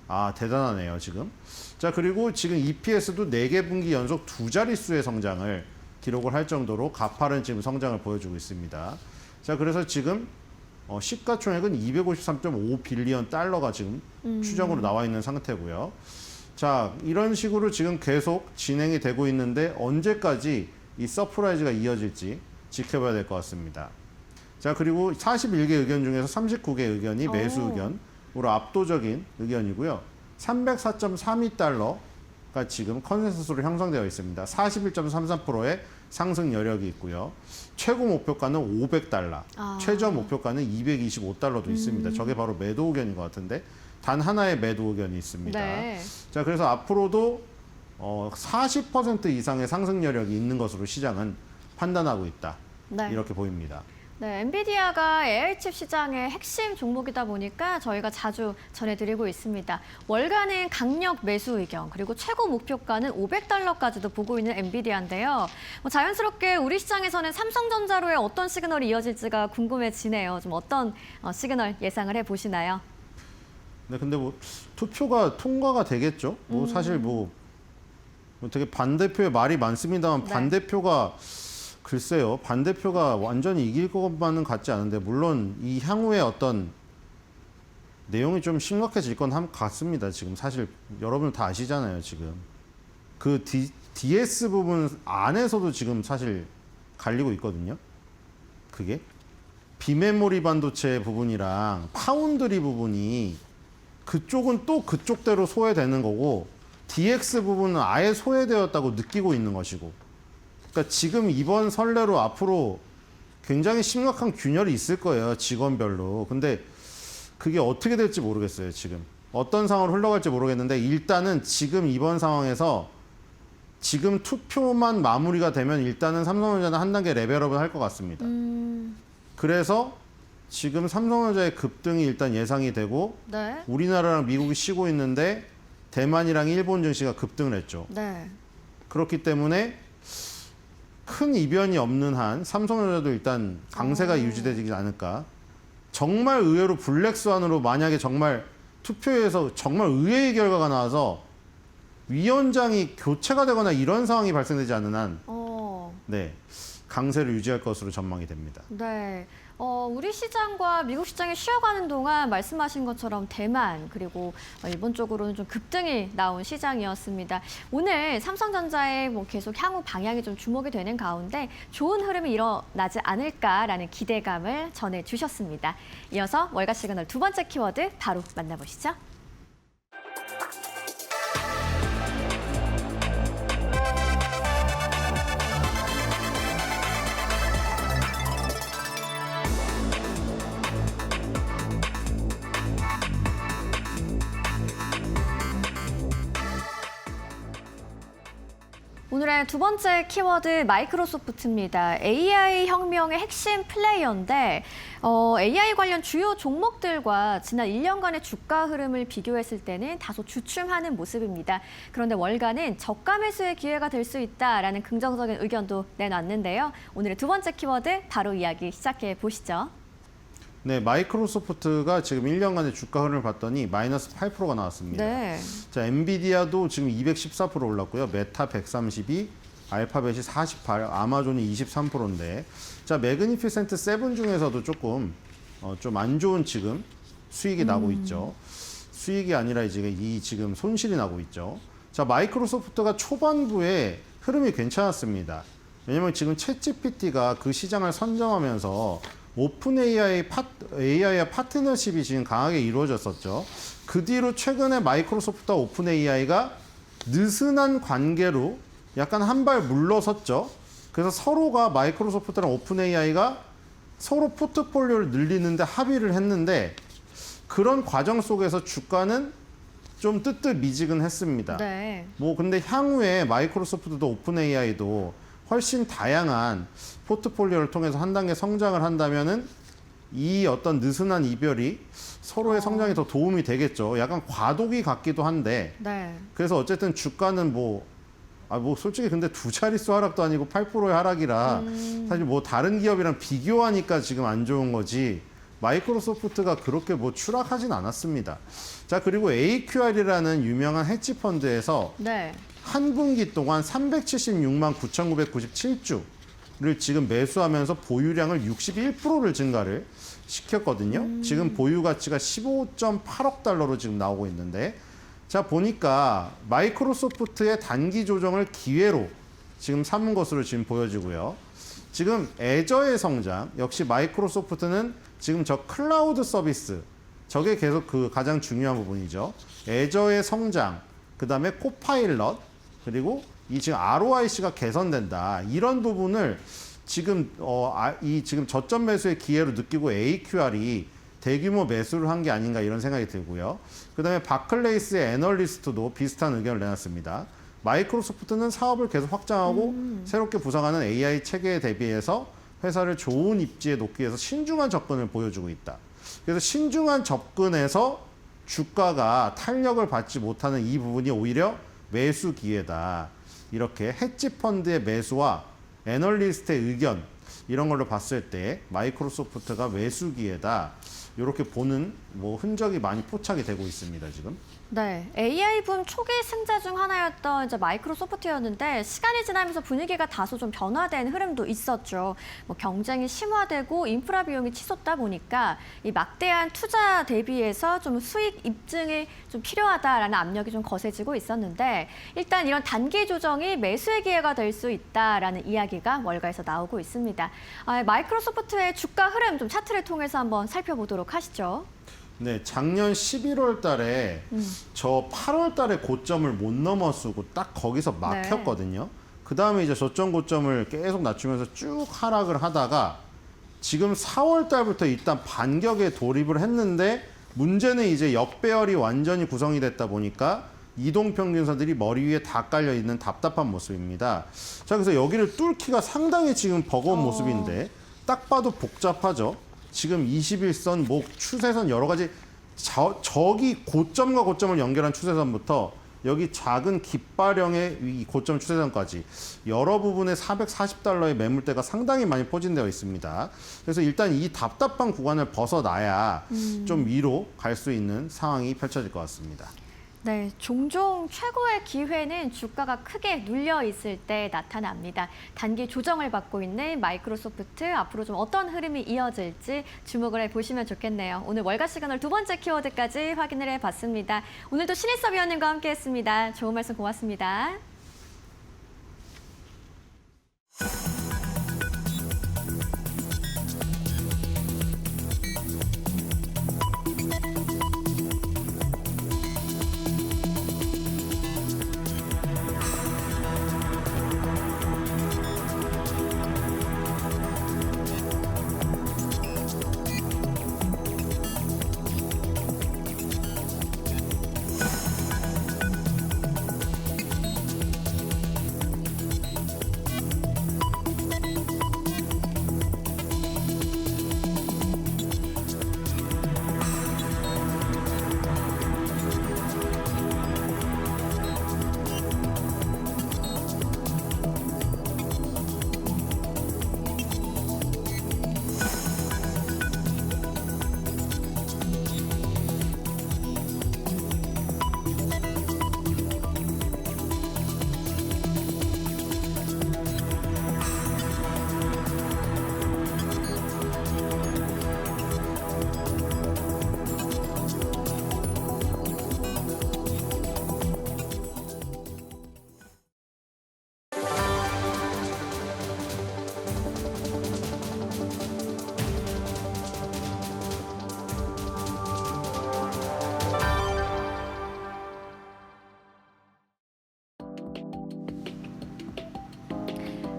Speaker 3: 아, 대단하네요, 지금. 자, 그리고 지금 EPS도 4개 분기 연속 두 자릿수의 성장을 기록을 할 정도로 가파른 지금 성장을 보여주고 있습니다. 자, 그래서 지금 시가총액은 253.5 빌리언 달러가 지금 추정으로 나와 있는 상태고요. 자, 이런 식으로 지금 계속 진행이 되고 있는데 언제까지 이 서프라이즈가 이어질지 지켜봐야 될 것 같습니다. 자, 그리고 41개 의견 중에서 39개 의견이 매수 의견으로 압도적인 의견이고요. 304.32달러가 지금 컨센서스로 형성되어 있습니다. 41.33%의 상승 여력이 있고요. 최고 목표가는 500달러, 최저 목표가는 225달러도 있습니다. 저게 바로 매도 의견인 것 같은데 단 하나의 매도 의견이 있습니다.
Speaker 2: 네.
Speaker 3: 자, 그래서 앞으로도 40% 이상의 상승 여력이 있는 것으로 시장은 판단하고 있다.
Speaker 2: 네.
Speaker 3: 이렇게 보입니다.
Speaker 2: 네, 엔비디아가 AI 칩 시장의 핵심 종목이다 보니까 저희가 자주 전해드리고 있습니다. 월간은 강력 매수 의견, 그리고 최고 목표가는 $500까지도 보고 있는 엔비디아인데요. 자연스럽게 우리 시장에서는 삼성전자로의 어떤 시그널이 이어질지가 궁금해지네요. 좀 어떤 시그널 예상을 해보시나요?
Speaker 3: 네, 근데 뭐 투표가 통과가 되겠죠. 뭐 사실 뭐 되게 반대표의 말이 많습니다만
Speaker 2: 네.
Speaker 3: 반대표가 글쎄요, 반대표가 완전히 이길 것만은 같지 않은데 물론 이 향후에 어떤 내용이 좀 심각해질 건 같습니다. 지금 사실 여러분 다 아시잖아요. 지금 그 DS 부분 안에서도 지금 사실 갈리고 있거든요. 그게 비메모리 반도체 부분이랑 파운드리 부분이 그쪽은 또 그쪽대로 소외되는 거고 DX 부분은 아예 소외되었다고 느끼고 있는 것이고, 그러니까 지금 이번 선례로 앞으로 굉장히 심각한 균열이 있을 거예요, 직원별로. 근데 그게 어떻게 될지 모르겠어요. 지금 어떤 상황으로 흘러갈지 모르겠는데 일단은 지금 이번 상황에서 지금 투표만 마무리가 되면 일단은 삼성전자는 한 단계 레벨업을 할 것 같습니다. 그래서 지금 삼성전자의 급등이 일단 예상이 되고
Speaker 2: 네.
Speaker 3: 우리나라랑 미국이 쉬고 있는데 대만이랑 일본 증시가 급등을 했죠.
Speaker 2: 네.
Speaker 3: 그렇기 때문에 큰 이변이 없는 한 삼성전자도 일단 강세가 유지되지 않을까. 정말 의외로 블랙스완으로 만약에 정말 투표에서 정말 의외의 결과가 나와서 위원장이 교체가 되거나 이런 상황이 발생되지 않는 한 네, 강세를 유지할 것으로 전망이 됩니다.
Speaker 2: 네. 우리 시장과 미국 시장이 쉬어가는 동안 말씀하신 것처럼 대만 그리고 일본 쪽으로는 좀 급등이 나온 시장이었습니다. 오늘 삼성전자의 뭐 계속 향후 방향이 좀 주목이 되는 가운데 좋은 흐름이 일어나지 않을까라는 기대감을 전해주셨습니다. 이어서 월가 시그널 두 번째 키워드 바로 만나보시죠. 오늘의 두 번째 키워드 마이크로소프트입니다. AI 혁명의 핵심 플레이어인데 AI 관련 주요 종목들과 지난 1년간의 주가 흐름을 비교했을 때는 다소 주춤하는 모습입니다. 그런데 월가는 저가 매수의 기회가 될 수 있다라는 긍정적인 의견도 내놨는데요. 오늘의 두 번째 키워드 바로 이야기 시작해 보시죠.
Speaker 3: 네, 마이크로소프트가 지금 1년간의 주가 흐름을 봤더니 마이너스 8%가 나왔습니다.
Speaker 2: 네.
Speaker 3: 자, 엔비디아도 지금 214% 올랐고요. 메타 132, 알파벳이 48, 아마존이 23%인데, 자, 매그니피센트 7 중에서도 조금 좀 안 좋은 지금 수익이 나고 있죠. 수익이 아니라 이제 지금 손실이 나고 있죠. 자, 마이크로소프트가 초반부에 흐름이 괜찮았습니다. 왜냐면 지금 챗GPT가 그 시장을 선점하면서 오픈 AI와 파트너십이 지금 강하게 이루어졌었죠. 그 뒤로 최근에 마이크로소프트와 오픈 AI가 느슨한 관계로 약간 한 발 물러섰죠. 그래서 서로가 마이크로소프트랑 오픈 AI가 서로 포트폴리오를 늘리는데 합의를 했는데 그런 과정 속에서 주가는 좀 뜨뜻미지근했습니다.
Speaker 2: 네.
Speaker 3: 뭐 근데 향후에 마이크로소프트도 오픈 AI도 훨씬 다양한 포트폴리오를 통해서 한 단계 성장을 한다면은 이 어떤 느슨한 이별이 서로의 성장에 더 도움이 되겠죠. 약간 과도기 같기도 한데.
Speaker 2: 네.
Speaker 3: 그래서 어쨌든 주가는 뭐 솔직히 근데 두 자릿수 하락도 아니고 8%의 하락이라 사실 뭐 다른 기업이랑 비교하니까 지금 안 좋은 거지. 마이크로소프트가 그렇게 뭐 추락하진 않았습니다. 자, 그리고 AQR이라는 유명한 헤지 펀드에서
Speaker 2: 네.
Speaker 3: 한 분기 동안 376만 9,997주를 지금 매수하면서 보유량을 61%를 증가를 시켰거든요. 지금 보유 가치가 15.8억 달러로 지금 나오고 있는데, 자, 보니까 마이크로소프트의 단기 조정을 기회로 지금 삼은 것으로 지금 보여지고요. 지금 애저의 성장, 역시 마이크로소프트는 지금 저 클라우드 서비스, 저게 계속 그 가장 중요한 부분이죠. 애저의 성장, 그 다음에 코파일럿, 그리고 이 지금 ROIC가 개선된다. 이런 부분을 지금 지금 저점 매수의 기회로 느끼고 AQR이 대규모 매수를 한 게 아닌가 이런 생각이 들고요. 그다음에 바클레이스의 애널리스트도 비슷한 의견을 내놨습니다. 마이크로소프트는 사업을 계속 확장하고 새롭게 부상하는 AI 체계에 대비해서 회사를 좋은 입지에 놓기 위해서 신중한 접근을 보여주고 있다. 그래서 신중한 접근에서 주가가 탄력을 받지 못하는 이 부분이 오히려 매수 기회다. 이렇게 헤지 펀드의 매수와 애널리스트의 의견 이런 걸로 봤을 때 마이크로소프트가 매수 기회다. 이렇게 보는 흔적이 많이 포착이 되고 있습니다, 지금.
Speaker 2: 네, AI 붐 초기 승자 중 하나였던 이제 마이크로소프트였는데 시간이 지나면서 분위기가 다소 좀 변화된 흐름도 있었죠. 경쟁이 심화되고 인프라 비용이 치솟다 보니까 이 막대한 투자 대비해서 좀 수익 입증이 좀 필요하다라는 압력이 좀 거세지고 있었는데 일단 이런 단기 조정이 매수의 기회가 될 수 있다라는 이야기가 월가에서 나오고 있습니다. 마이크로소프트의 주가 흐름 좀 차트를 통해서 한번 살펴보도록 하시죠.
Speaker 3: 네, 작년 11월 달에 저 8월 달에 고점을 못 넘어서고 딱 거기서 막혔거든요. 그 다음에 이제 저점 고점을 계속 낮추면서 쭉 하락을 하다가 지금 4월 달부터 일단 반격에 돌입을 했는데 문제는 이제 역배열이 완전히 구성이 됐다 보니까 이동평균선들이 머리 위에 다 깔려 있는 답답한 모습입니다. 자, 그래서 여기를 뚫기가 상당히 지금 버거운 모습인데 딱 봐도 복잡하죠. 지금 21선, 추세선 여러 가지 저기 고점과 고점을 연결한 추세선부터 여기 작은 깃발형의 이 고점 추세선까지 여러 부분에 440달러의 매물대가 상당히 많이 포진되어 있습니다. 그래서 일단 이 답답한 구간을 벗어나야 좀 위로 갈 수 있는 상황이 펼쳐질 것 같습니다.
Speaker 2: 네, 종종 최고의 기회는 주가가 크게 눌려 있을 때 나타납니다. 단기 조정을 받고 있는 마이크로소프트 앞으로 좀 어떤 흐름이 이어질지 주목을 해보시면 좋겠네요. 오늘 월가 시그널 두 번째 키워드까지 확인을 해봤습니다. 오늘도 신일섭 위원님과 함께했습니다. 좋은 말씀 고맙습니다.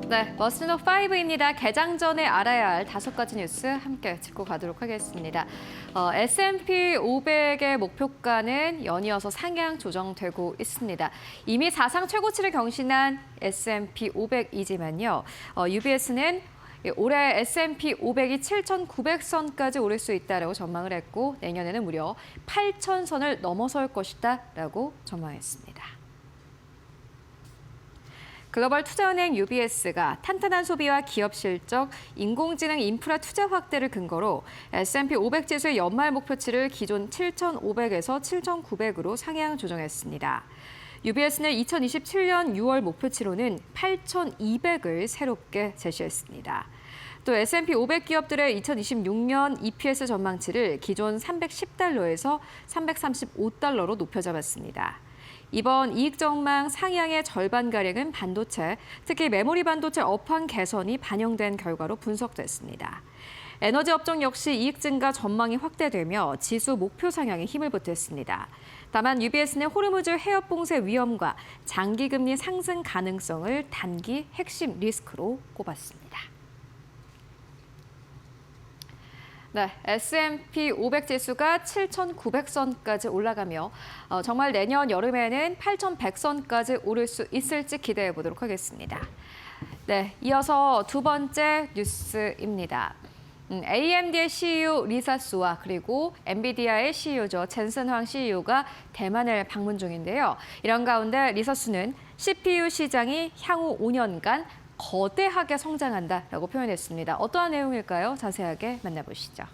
Speaker 1: 네, 머스노 5입니다. 개장 전에 알아야 할 5가지 뉴스 함께 짚고 가도록 하겠습니다. S&P 500의 목표가는 연이어서 상향 조정되고 있습니다. 이미 사상 최고치를 경신한 S&P 500이지만요. UBS는 올해 S&P 500이 7,900선까지 오를 수 있다라고 전망을 했고 내년에는 무려 8,000선을 넘어설 것이다라고 전망했습니다. 글로벌 투자은행 UBS가 탄탄한 소비와 기업 실적, 인공지능 인프라 투자 확대를 근거로 S&P 500 지수의 연말 목표치를 기존 7,500에서 7,900으로 상향 조정했습니다. UBS는 2027년 6월 목표치로는 8,200을 새롭게 제시했습니다. 또 S&P 500 기업들의 2026년 EPS 전망치를 기존 310달러에서 335달러로 높여 잡았습니다. 이번 이익 전망 상향의 절반가량은 반도체, 특히 메모리 반도체 업황 개선이 반영된 결과로 분석됐습니다. 에너지 업종 역시 이익 증가 전망이 확대되며 지수 목표 상향에 힘을 보탰습니다. 다만 UBS는 호르무즈 해협 봉쇄 위험과 장기 금리 상승 가능성을 단기 핵심 리스크로 꼽았습니다. 네, S&P 500 지수가 7,900선까지 올라가며 정말 내년 여름에는 8,100선까지 오를 수 있을지 기대해 보도록 하겠습니다. 네, 이어서 두 번째 뉴스입니다. AMD의 CEO 리사 수와 그리고 엔비디아의 CEO죠. 젠슨 황 CEO가 대만을 방문 중인데요. 이런 가운데 리사 수는 CPU 시장이 향후 5년간 거대하게 성장한다라고 표현했습니다. 어떠한 내용일까요? 자세하게 만나보시죠.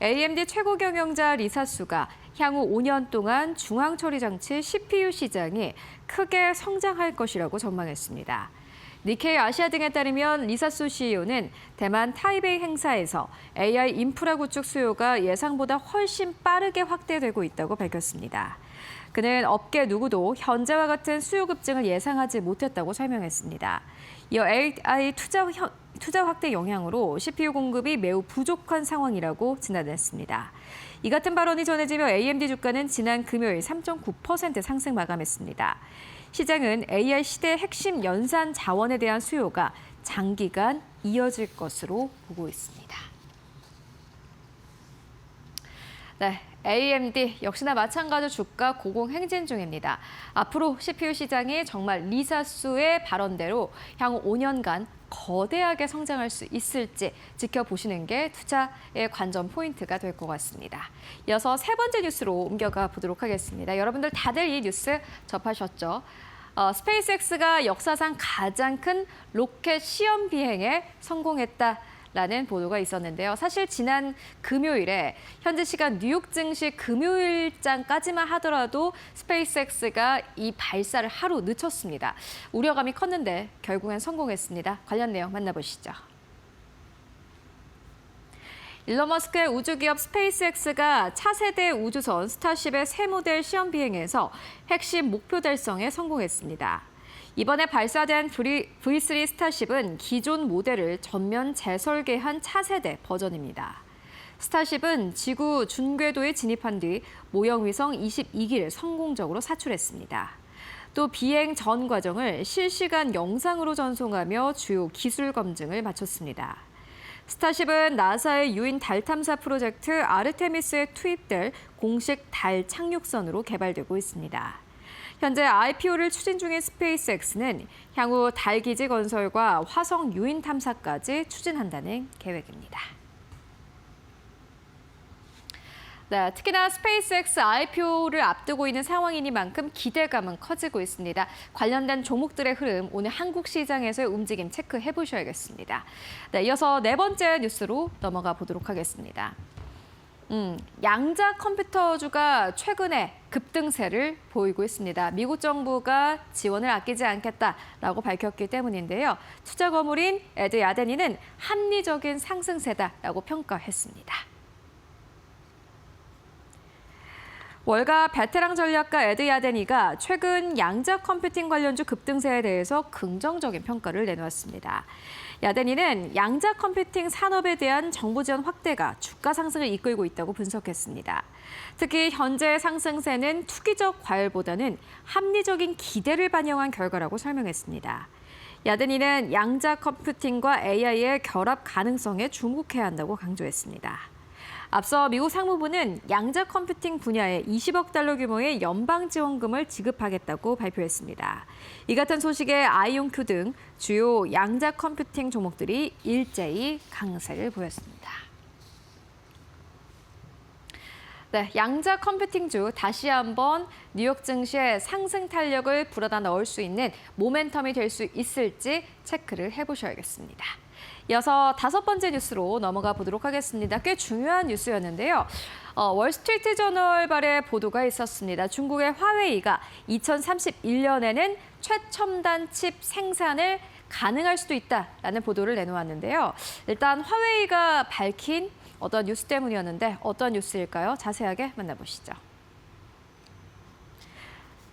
Speaker 1: AMD 최고 경영자 리사 수가 향후 5년 동안 중앙처리 장치 CPU 시장이 크게 성장할 것이라고 전망했습니다. 니케이 아시아 등에 따르면 리사 수 CEO는 대만 타이베이 행사에서 AI 인프라 구축 수요가 예상보다 훨씬 빠르게 확대되고 있다고 밝혔습니다. 그는 업계 누구도 현재와 같은 수요 급증을 예상하지 못했다고 설명했습니다. 이어 AI 투자 확대 영향으로 CPU 공급이 매우 부족한 상황이라고 진단했습니다. 이 같은 발언이 전해지며 AMD 주가는 지난 금요일 3.9% 상승 마감했습니다. 시장은 AI 시대의 핵심 연산 자원에 대한 수요가 장기간 이어질 것으로 보고 있습니다. 네, AMD 역시나 마찬가지로 주가 고공행진 중입니다. 앞으로 CPU 시장이 정말 리사 수의 발언대로 향후 5년간 거대하게 성장할 수 있을지 지켜보시는 게 투자의 관전 포인트가 될 것 같습니다. 이어서 세 번째 뉴스로 옮겨가 보도록 하겠습니다. 여러분들 다들 이 뉴스 접하셨죠? 스페이스X가 역사상 가장 큰 로켓 시험 비행에 성공했다라는 보도가 있었는데요. 사실 지난 금요일에 현지 시간 뉴욕 증시 금요일장까지만 하더라도 스페이스X가 이 발사를 하루 늦췄습니다. 우려감이 컸는데 결국엔 성공했습니다. 관련 내용 만나보시죠. 일론 머스크의 우주기업 스페이스X가 차세대 우주선 스타쉽의 새 모델 시험 비행에서 핵심 목표 달성에 성공했습니다. 이번에 발사된 V3 스타쉽은 기존 모델을 전면 재설계한 차세대 버전입니다. 스타쉽은 지구 준궤도에 진입한 뒤 모형 위성 22기를 성공적으로 사출했습니다. 또 비행 전 과정을 실시간 영상으로 전송하며 주요 기술 검증을 마쳤습니다. 스타쉽은 나사의 유인 달 탐사 프로젝트 아르테미스에 투입될 공식 달 착륙선으로 개발되고 있습니다. 현재 IPO를 추진 중인 스페이스X는 향후 달 기지 건설과 화성 유인 탐사까지 추진한다는 계획입니다. 네, 특히나 스페이스X IPO를 앞두고 있는 상황이니만큼 기대감은 커지고 있습니다. 관련된 종목들의 흐름, 오늘 한국 시장에서의 움직임 체크해 보셔야겠습니다. 네, 이어서 네 번째 뉴스로 넘어가 보도록 하겠습니다. 양자 컴퓨터주가 최근에 급등세를 보이고 있습니다. 미국 정부가 지원을 아끼지 않겠다라고 밝혔기 때문인데요. 투자 거물인 에드 야데니는 합리적인 상승세다라고 평가했습니다. 월가 베테랑 전략가 에드 야데니가 최근 양자 컴퓨팅 관련주 급등세에 대해서 긍정적인 평가를 내놓았습니다. 야데니는 양자 컴퓨팅 산업에 대한 정부 지원 확대가 주가 상승을 이끌고 있다고 분석했습니다. 특히 현재의 상승세는 투기적 과열보다는 합리적인 기대를 반영한 결과라고 설명했습니다. 야데니는 양자 컴퓨팅과 AI의 결합 가능성에 주목해야 한다고 강조했습니다. 앞서 미국 상무부는 양자 컴퓨팅 분야에 20억 달러 규모의 연방 지원금을 지급하겠다고 발표했습니다. 이 같은 소식에 아이온큐 등 주요 양자 컴퓨팅 종목들이 일제히 강세를 보였습니다. 네, 양자 컴퓨팅주 다시 한번 뉴욕 증시의 상승 탄력을 불어다 넣을 수 있는 모멘텀이 될 수 있을지 체크를 해보셔야겠습니다. 이어서 다섯 번째 뉴스로 넘어가 보도록 하겠습니다. 꽤 중요한 뉴스였는데요. 월스트리트 저널 발의 보도가 있었습니다. 중국의 화웨이가 2031년에는 최첨단 칩 생산을 가능할 수도 있다라는 보도를 내놓았는데요. 일단 화웨이가 밝힌 어떤 뉴스 때문이었는데 어떤 뉴스일까요? 자세하게 만나보시죠.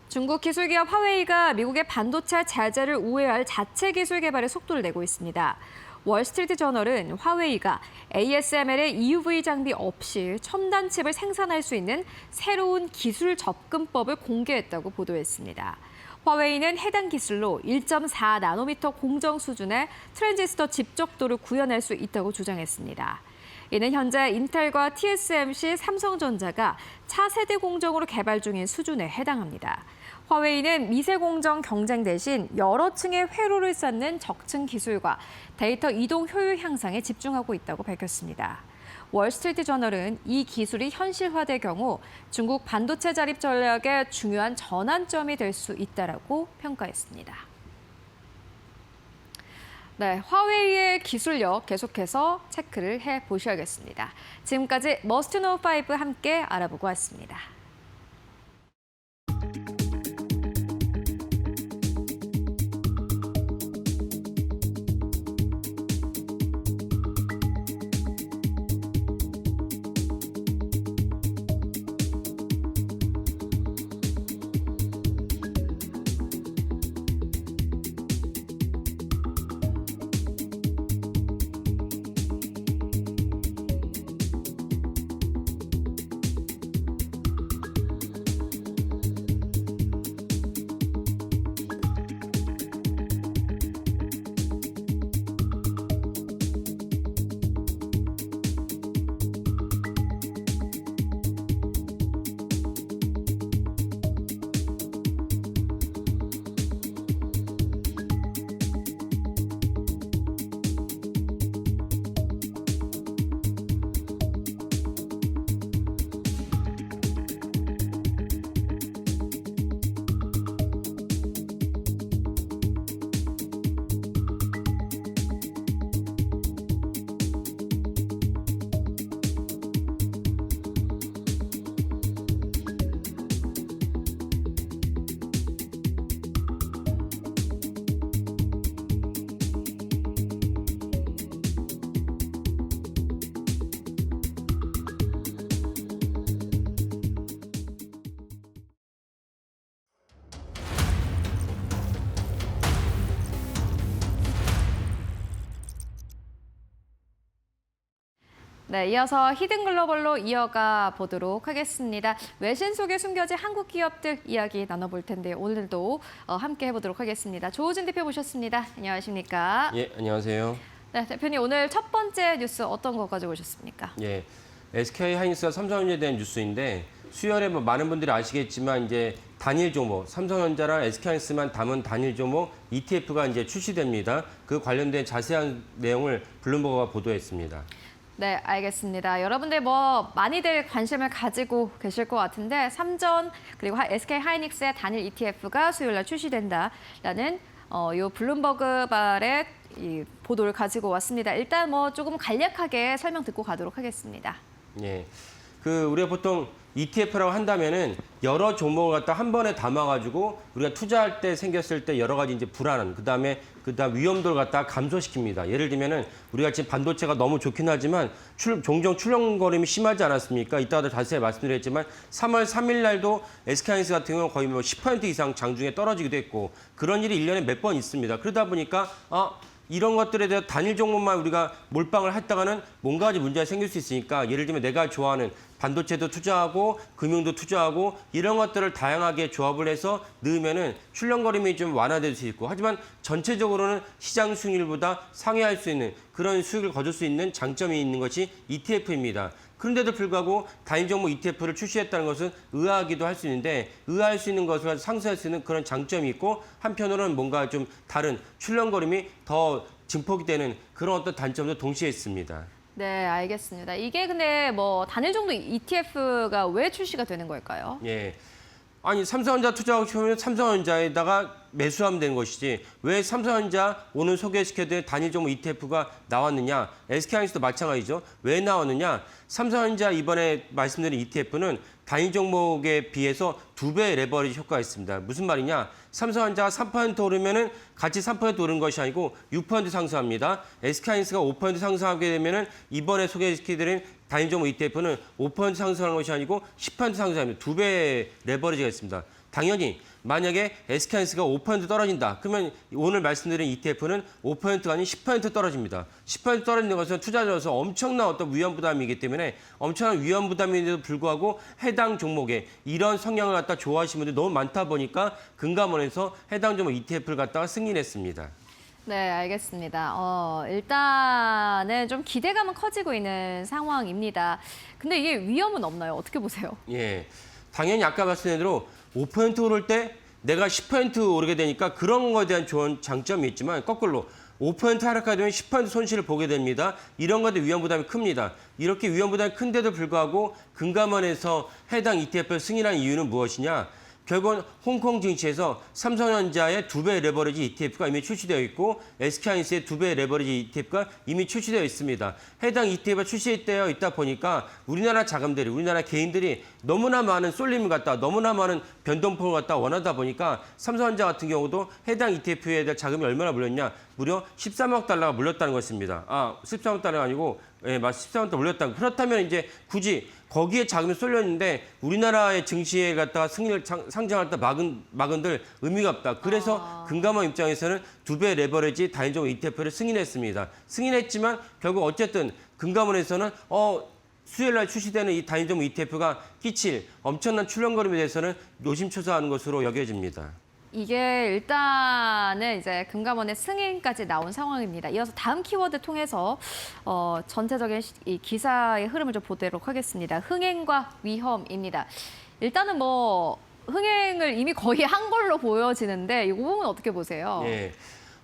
Speaker 1: 중국 기술기업 화웨이가 미국의 반도체 자재를 우회할 자체 기술 개발에 속도를 내고 있습니다. 월스트리트 저널은 화웨이가 ASML의 EUV 장비 없이 첨단 칩을 생산할 수 있는 새로운 기술 접근법을 공개했다고 보도했습니다. 화웨이는 해당 기술로 1.4 나노미터 공정 수준의 트랜지스터 집적도를 구현할 수 있다고 주장했습니다. 이는 현재 인텔과 TSMC, 삼성전자가 차세대 공정으로 개발 중인 수준에 해당합니다. 화웨이는 미세 공정 경쟁 대신 여러 층의 회로를 쌓는 적층 기술과 데이터 이동 효율 향상에 집중하고 있다고 밝혔습니다. 월스트리트 저널은 이 기술이 현실화될 경우 중국 반도체 자립 전략의 중요한 전환점이 될 수 있다라고 평가했습니다. 네, 화웨이의 기술력 계속해서 체크를 해보셔야겠습니다. 지금까지 머스트 노우 5 함께 알아보고 왔습니다. 네, 이어서 히든글로벌로 이어가 보도록 하겠습니다. 외신 속에 숨겨진 한국 기업들 이야기 나눠볼 텐데 오늘도 함께 해보도록 하겠습니다. 조우진 대표 모셨습니다. 안녕하십니까?
Speaker 4: 예, 안녕하세요.
Speaker 1: 네, 대표님 오늘 첫 번째 뉴스 어떤 거 가지고 오셨습니까?
Speaker 4: 예, SK 하이닉스와 삼성전자에 대한 뉴스인데 수요일에 뭐 많은 분들이 아시겠지만 이제 단일 종목, 삼성전자랑 SK 하이닉스만 담은 단일 종목 ETF가 이제 출시됩니다. 그 관련된 자세한 내용을 블룸버그가 보도했습니다.
Speaker 1: 네, 알겠습니다. 여러분들 뭐 많이들 관심을 가지고 계실 것 같은데 삼전 그리고 SK 하이닉스의 단일 ETF가 수요일 날 출시된다라는 요 블룸버그 발의 이 보도를 가지고 왔습니다. 일단 뭐 조금 간략하게 설명 듣고 가도록 하겠습니다.
Speaker 4: 예, 우리가 보통 ETF라고 한다면은 여러 종목을 갖다 한 번에 담아가지고 우리가 투자할 때 생겼을 때 여러 가지 이제 불안한 그다음 위험도를 갖다 감소시킵니다. 예를 들면은 우리가 지금 반도체가 너무 좋긴 하지만 종종 출렁거림이 심하지 않았습니까? 이따가도 자세히 말씀드렸지만 3월 3일 날도 SK하이닉스 같은 경우는 거의 뭐 10% 이상 장중에 떨어지기도 했고 그런 일이 1년에 몇 번 있습니다. 그러다 보니까 이런 것들에 대해 단일 종목만 우리가 몰빵을 했다가는 뭔가 문제가 생길 수 있으니까 예를 들면 내가 좋아하는 반도체도 투자하고 금융도 투자하고 이런 것들을 다양하게 조합을 해서 넣으면은 출렁거림이 좀 완화될 수 있고 하지만 전체적으로는 시장 수익률보다 상회할 수 있는 그런 수익을 거둘 수 있는 장점이 있는 것이 ETF입니다. 그런데도 불구하고 단일 종목 ETF를 출시했다는 것은 의아하기도 할 수 있는데 의아할 수 있는 것을 상쇄할 수 있는 그런 장점이 있고 한편으로는 뭔가 좀 다른 출렁거림이 더 증폭이 되는 그런 어떤 단점도 동시에 있습니다.
Speaker 1: 네, 알겠습니다. 이게 근데 뭐 단일 종목 ETF가 왜 출시가 되는 걸까요?
Speaker 4: 예. 아니 삼성전자 투자하고 싶으면 삼성전자에다가 매수하면 되는 것이지 왜 삼성전자 오늘 소개시켜드린 단일 종목 ETF가 나왔느냐. SK하이닉스도 마찬가지죠. 왜 나왔느냐. 삼성전자 이번에 말씀드린 ETF는 단일 종목에 비해서 2배의 레버리지 효과가 있습니다. 무슨 말이냐. 삼성전자가 3% 오르면은 같이 3% 오른 것이 아니고 6% 상승합니다. SK하이닉스가 5% 상승하게 되면은 이번에 소개시켜드린 단일 종목 ETF는 5% 상승하는 것이 아니고 10% 상승합니다. 2배의 레버리지가 있습니다. 당연히 만약에 SK하이닉스가 5% 떨어진다. 그러면 오늘 말씀드린 ETF는 5%가 아닌 10% 떨어집니다. 10% 떨어지는 것은 투자자로서 엄청난 어떤 위험 부담이기 때문에 엄청난 위험 부담인데도 불구하고 해당 종목에 이런 성향을 갖다 좋아하시는 분들이 너무 많다 보니까 금감원에서 해당 종목 ETF를 갖다가 승인했습니다.
Speaker 1: 네, 알겠습니다. 일단은 좀 기대감은 커지고 있는 상황입니다. 근데 이게 위험은 없나요? 어떻게 보세요?
Speaker 4: 예, 당연히 아까 말씀드린 대로 5% 오를 때 내가 10% 오르게 되니까 그런 거에 대한 좋은 장점이 있지만 거꾸로 5% 하락하게 되면 10% 손실을 보게 됩니다. 이런 것들 위험 부담이 큽니다. 이렇게 위험 부담이 큰데도 불구하고 금감원에서 해당 ETF를 승인한 이유는 무엇이냐? 결국은 홍콩 증시에서 삼성전자의 2배 레버리지 ETF가 이미 출시되어 있고 SK하이닉스의 2배 레버리지 ETF가 이미 출시되어 있습니다. 해당 ETF가 출시되어 있다 보니까 우리나라 자금들이, 우리나라 개인들이 너무나 많은 쏠림을 갖다, 너무나 많은 변동폭을 갖다 원하다 보니까 삼성전자 같은 경우도 해당 ETF에 대한 자금이 얼마나 물렸냐? 무려 13억 달러가 물렸다는 것입니다. 13억 달러가 아니고, 예, 13억 달러 물렸다. 그렇다면 이제 굳이 거기에 자금이 쏠렸는데 우리나라의 증시에 갖다가 승인을 상장할 때 막은들 의미가 없다. 그래서 금감원 입장에서는 2배 레버리지 단위종 ETF를 승인했습니다. 승인했지만 결국 어쨌든 금감원에서는 수요일 날 출시되는 이 단위종 ETF가 끼칠 엄청난 출렁거림에 대해서는 노심초사하는 것으로 여겨집니다.
Speaker 1: 이게 일단은 이제 금감원의 승인까지 나온 상황입니다. 이어서 다음 키워드 통해서 전체적인 이 기사의 흐름을 좀 보도록 하겠습니다. 흥행과 위험입니다. 일단은 뭐 흥행을 이미 거의 한 걸로 보여지는데 이 부분은 어떻게 보세요?
Speaker 4: 예.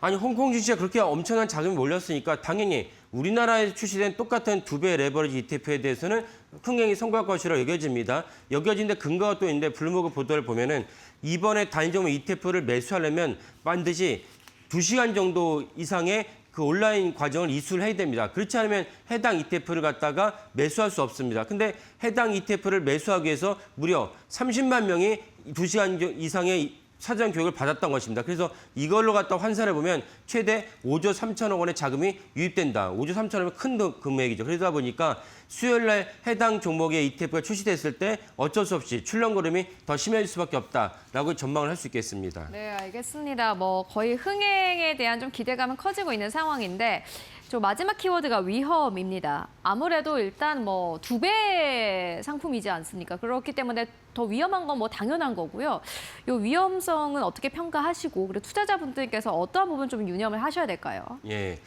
Speaker 4: 아니 홍콩 증시가 그렇게 엄청난 자금이 몰렸으니까 당연히 우리나라에 출시된 똑같은 2배 레버리지 ETF에 대해서는 흥행이 성공할 것이라 여겨집니다. 여겨지는데 근거가 또 있는데 블룸버그 보도를 보면은 이번에 단위종목 ETF를 매수하려면 반드시 2시간 정도 이상의 그 온라인 과정을 이수를 해야 됩니다. 그렇지 않으면 해당 ETF를 갖다가 매수할 수 없습니다. 근데 해당 ETF를 매수하기 위해서 무려 30만 명이 2시간 이상의 사전 교육을 받았던 것입니다. 그래서 이걸로 갖다 환산해 보면 최대 5조 3천억 원의 자금이 유입된다. 5조 3천억이면 큰 금액이죠. 그러다 보니까 수요일 날 해당 종목의 ETF가 출시됐을 때 어쩔 수 없이 출렁거림이 더 심해질 수밖에 없다라고 전망을 할 수 있겠습니다.
Speaker 1: 네, 알겠습니다. 뭐 거의 흥행에 대한 좀 기대감은 커지고 있는 상황인데 좀 마지막 키워드가 위험입니다. 아무래도 일단 뭐 2배 상품이지 않습니까? 그렇기 때문에 더 위험한 건 뭐 당연한 거고요. 이 위험성은 어떻게 평가하시고 그리고 투자자분들께서 어떠한 부분 좀 유념을 하셔야 될까요?
Speaker 4: 예.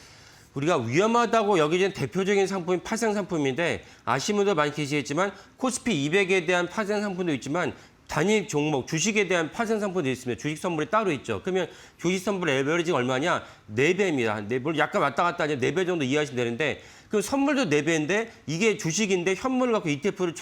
Speaker 4: 우리가 위험하다고 여기는 대표적인 상품이 파생 상품인데 아시는 분들 많이 계시겠지만 코스피 200에 대한 파생 상품도 있지만 단일 종목, 주식에 대한 파생 상품도 있습니다. 주식 선물이 따로 있죠. 그러면 주식 선물 레버리지가 얼마냐? 4배입니다. 물론 약간 왔다 갔다 하면 4배 정도 이해하시면 되는데 그 선물도 4배인데 이게 주식인데 현물을 갖고 ETF를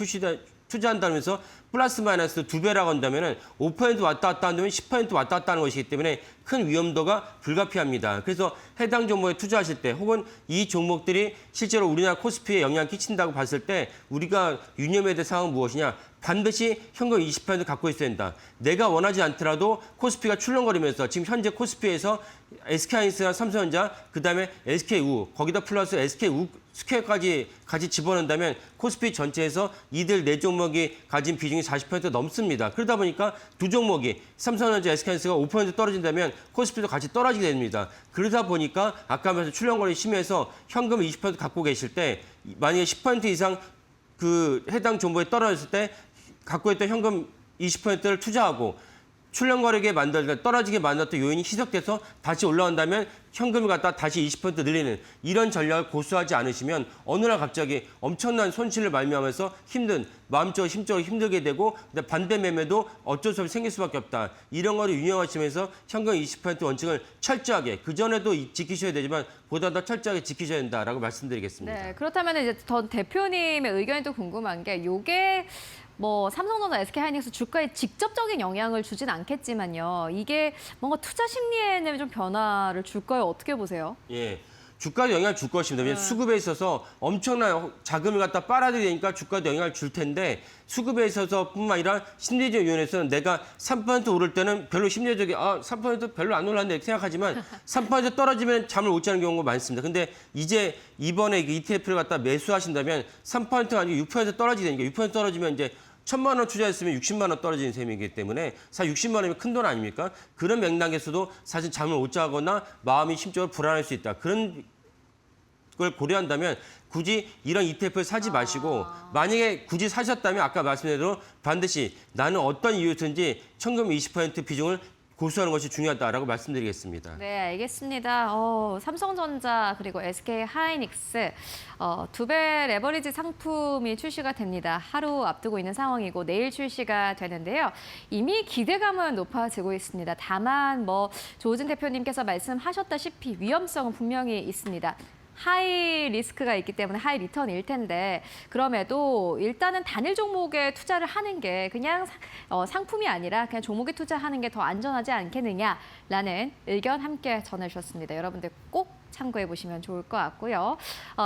Speaker 4: 투자한다면서 플러스 마이너스 2배라고 한다면 5% 왔다 갔다 한다면 10% 왔다 갔다 하는 것이기 때문에 큰 위험도가 불가피합니다. 그래서 해당 종목에 투자하실 때 혹은 이 종목들이 실제로 우리나라 코스피에 영향을 끼친다고 봤을 때 우리가 유념해야 될 사항은 무엇이냐? 반드시 현금 20% 갖고 있어야 된다. 내가 원하지 않더라도 코스피가 출렁거리면서 지금 현재 코스피에서 SK하이닉스나 삼성전자, 그다음에 SK우, 거기다 플러스 SK우 스퀘어까지 같이 집어넣는다면 코스피 전체에서 이들 4종목이 가진 비중이 40% 넘습니다. 그러다 보니까 두 종목이 삼성전자, SK하이닉스가 5% 떨어진다면 코스피도 같이 떨어지게 됩니다. 그러다 보니까 아까 말씀 출렁거림이 심해서 현금 20% 갖고 계실 때 만약에 10% 이상 그 해당 종목에 떨어졌을 때 갖고 있던 현금 20%를 투자하고 출렁거리게 만들다 떨어지게 만들었던 요인이 희석돼서 다시 올라온다면 현금을 갖다 다시 20% 늘리는 이런 전략을 고수하지 않으시면 어느 날 갑자기 엄청난 손실을 말미암아서 마음적으로 심적으로 힘들게 되고 반대 매매도 어쩔 수 없이 생길 수밖에 없다. 이런 거를 유념하시면서 현금 20% 원칙을 철저하게 그전에도 지키셔야 되지만 보다 더 철저하게 지키셔야 된다라고 말씀드리겠습니다.
Speaker 1: 네, 그렇다면 이제 전 대표님의 의견이 또 궁금한 게 이게 뭐 삼성전자, SK하이닉스 주가에 직접적인 영향을 주진 않겠지만요. 이게 뭔가 투자 심리에는 좀 변화를 줄까요? 어떻게 보세요?
Speaker 4: 예. 주가도 영향을 줄 것입니다. 왜냐하면 수급에 있어서 엄청난 자금을 갖다 빨아들이니까 주가도 영향을 줄 텐데 수급에 있어서뿐만 아니라 심리적 요인에서는 내가 3% 오를 때는 별로 심리적이 3% 별로 안 올랐네 이렇게 생각하지만 3% 떨어지면 잠을 못 자는 경우가 많습니다. 근데 이제 이번에 ETF를 갖다 매수하신다면 3%가 아니고 6% 떨어지게 되니까 6% 떨어지면 이제 1,000만 원 투자했으면 60만 원 떨어지는 셈이기 때문에 사실 60만 원이면 큰 돈 아닙니까? 그런 맥락에서도 사실 잠을 못 자거나 마음이 심적으로 불안할 수 있다. 그런 걸 고려한다면 굳이 이런 ETF를 사지 마시고 만약에 굳이 사셨다면 아까 말씀드린 대로 반드시 나는 어떤 이유든지 천금 20% 비중을 고수하는 것이 중요하다라고 말씀드리겠습니다.
Speaker 1: 네, 알겠습니다. 삼성전자 그리고 SK 하이닉스 두 배 레버리지 상품이 출시가 됩니다. 하루 앞두고 있는 상황이고 내일 출시가 되는데요. 이미 기대감은 높아지고 있습니다. 다만 조진 대표님께서 말씀하셨다시피 위험성은 분명히 있습니다. 하이 리스크가 있기 때문에 하이 리턴일 텐데 그럼에도 일단은 단일 종목에 투자를 하는 게 그냥 상품이 아니라 그냥 종목에 투자하는 게 더 안전하지 않겠느냐라는 의견 함께 전해주셨습니다. 여러분들 꼭 참고해 보시면 좋을 것 같고요.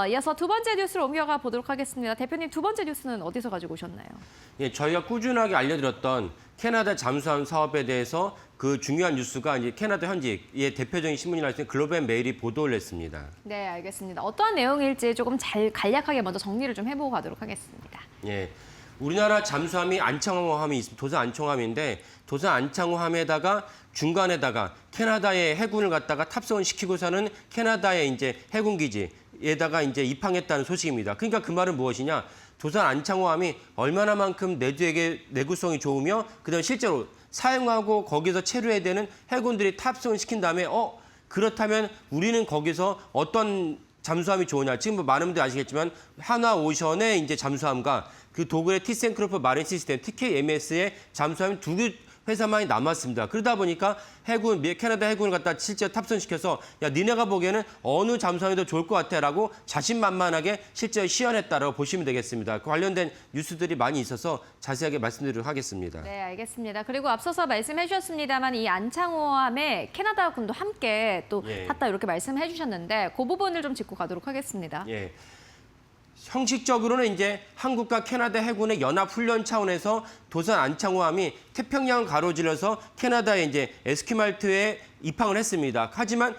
Speaker 1: 이어서 두 번째 뉴스로 옮겨가 보도록 하겠습니다. 대표님 두 번째 뉴스는 어디서 가지고 오셨나요?
Speaker 4: 예, 저희가 꾸준하게 알려드렸던 캐나다 잠수함 사업에 대해서 그 중요한 뉴스가 이제 캐나다 현지의 대표적인 신문이라 할 때 글로벌 메일이 보도를 했습니다.
Speaker 1: 네, 알겠습니다. 어떠한 내용일지 조금 간략하게 먼저 정리를 좀 해보고 가도록 하겠습니다.
Speaker 4: 예, 우리나라 잠수함이 안창호함이 있습니다. 도산 안창호함인데 도산 안창호함에다가 중간에다가 캐나다의 해군을 갖다가 탑승을 시키고서는 캐나다의 이제 해군 기지에다가 이제 입항했다는 소식입니다. 그러니까 그 말은 무엇이냐? 도산 안창호함이 얼마나만큼 내구성이 좋으며 그다음에 실제로 사용하고 거기서 체류해야 되는 해군들이 탑승을 시킨 다음에 그렇다면 우리는 거기서 어떤 잠수함이 좋으냐? 지금 많은 분들이 아시겠지만 하나오션의 이제 잠수함과 그 도굴의 티센크로프 마린 시스템 TKMS의 잠수함이 두 회사만이 남았습니다. 그러다 보니까 캐나다 해군을 갖다 실제 탑승시켜서 야 니네가 보기에는 어느 잠수함이 더 좋을 것 같아라고 자신만만하게 실제 시연했다라고 보시면 되겠습니다. 그 관련된 뉴스들이 많이 있어서 자세하게 말씀드리도록 하겠습니다.
Speaker 1: 네, 알겠습니다. 그리고 앞서서 말씀해 주셨습니다만 이 안창호함에 캐나다군도 함께 또 탔다 이렇게 말씀해 주셨는데 그 부분을 좀 짚고 가도록 하겠습니다.
Speaker 4: 예. 형식적으로는 이제 한국과 캐나다 해군의 연합 훈련 차원에서 도산 안창호함이 태평양을 가로질러서 캐나다의 이제 에스키말트에 입항을 했습니다. 하지만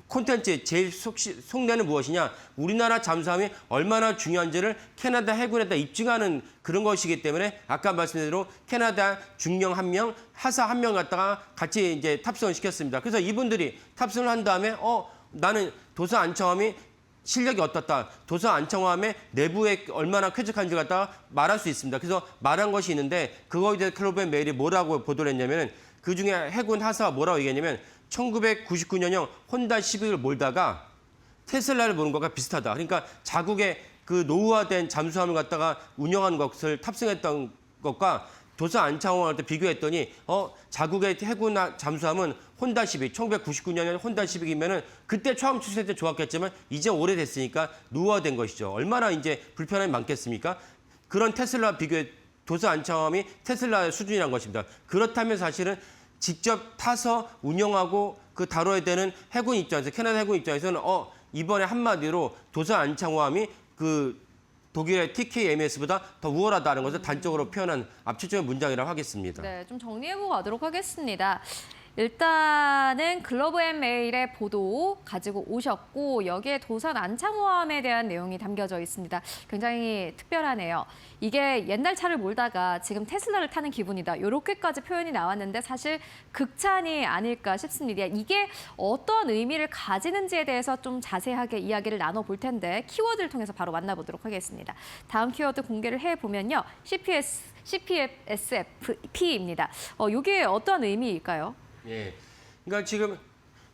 Speaker 4: 콘텐츠 제일 속내는 무엇이냐? 우리나라 잠수함이 얼마나 중요한지를 캐나다 해군에다 입증하는 그런 것이기 때문에 아까 말씀드린 대로 캐나다 중령 1명, 하사 1명 갖다가 같이 이제 탑승을 시켰습니다. 그래서 이분들이 탑승을 한 다음에 나는 도산 안창호함이 실력이 어떻다. 도산 안창호함의 내부에 얼마나 쾌적한지 갖다가 말할 수 있습니다. 그래서 말한 것이 있는데 그거에 대해 글로벌 메일이 뭐라고 보도를 했냐면 그중에 해군 하사가 뭐라고 얘기했냐면 1999년형 혼다 시빅을 몰다가 테슬라를 보는 것과 비슷하다. 그러니까 자국의 그 노후화된 잠수함을 갖다가 운영하는 것을 탑승했던 것과 도산 안창호함을 비교했더니 자국의 해군 잠수함은 혼다 시빅, 1999년에 혼다 시빅이면은 그때 처음 출시할 때 좋았겠지만 이제 오래됐으니까 노후화된 것이죠. 얼마나 이제 불편함이 많겠습니까? 그런 테슬라와 비교해 도산 안창호함이 테슬라의 수준이란 것입니다. 그렇다면 사실은 직접 타서 운영하고 그 다뤄야 되는 해군 입장에서 캐나다 해군 입장에서는 이번에 한마디로 도산 안창호함이 그 독일의 TKMS보다 더 우월하다는 것을 단적으로 표현한 압축적인 문장이라고 하겠습니다.
Speaker 1: 네, 좀 정리해보고 가도록 하겠습니다. 일단은 글로브앤메일의 보도 가지고 오셨고 여기에 도산 안창호함에 대한 내용이 담겨져 있습니다. 굉장히 특별하네요. 이게 옛날 차를 몰다가 지금 테슬라를 타는 기분이다. 이렇게까지 표현이 나왔는데 사실 극찬이 아닐까 싶습니다. 이게 어떤 의미를 가지는지에 대해서 좀 자세하게 이야기를 나눠볼 텐데 키워드를 통해서 바로 만나보도록 하겠습니다. 다음 키워드 공개를 해보면요. CPSFP입니다. 이게 어떤 의미일까요?
Speaker 4: 예. 그러니까 지금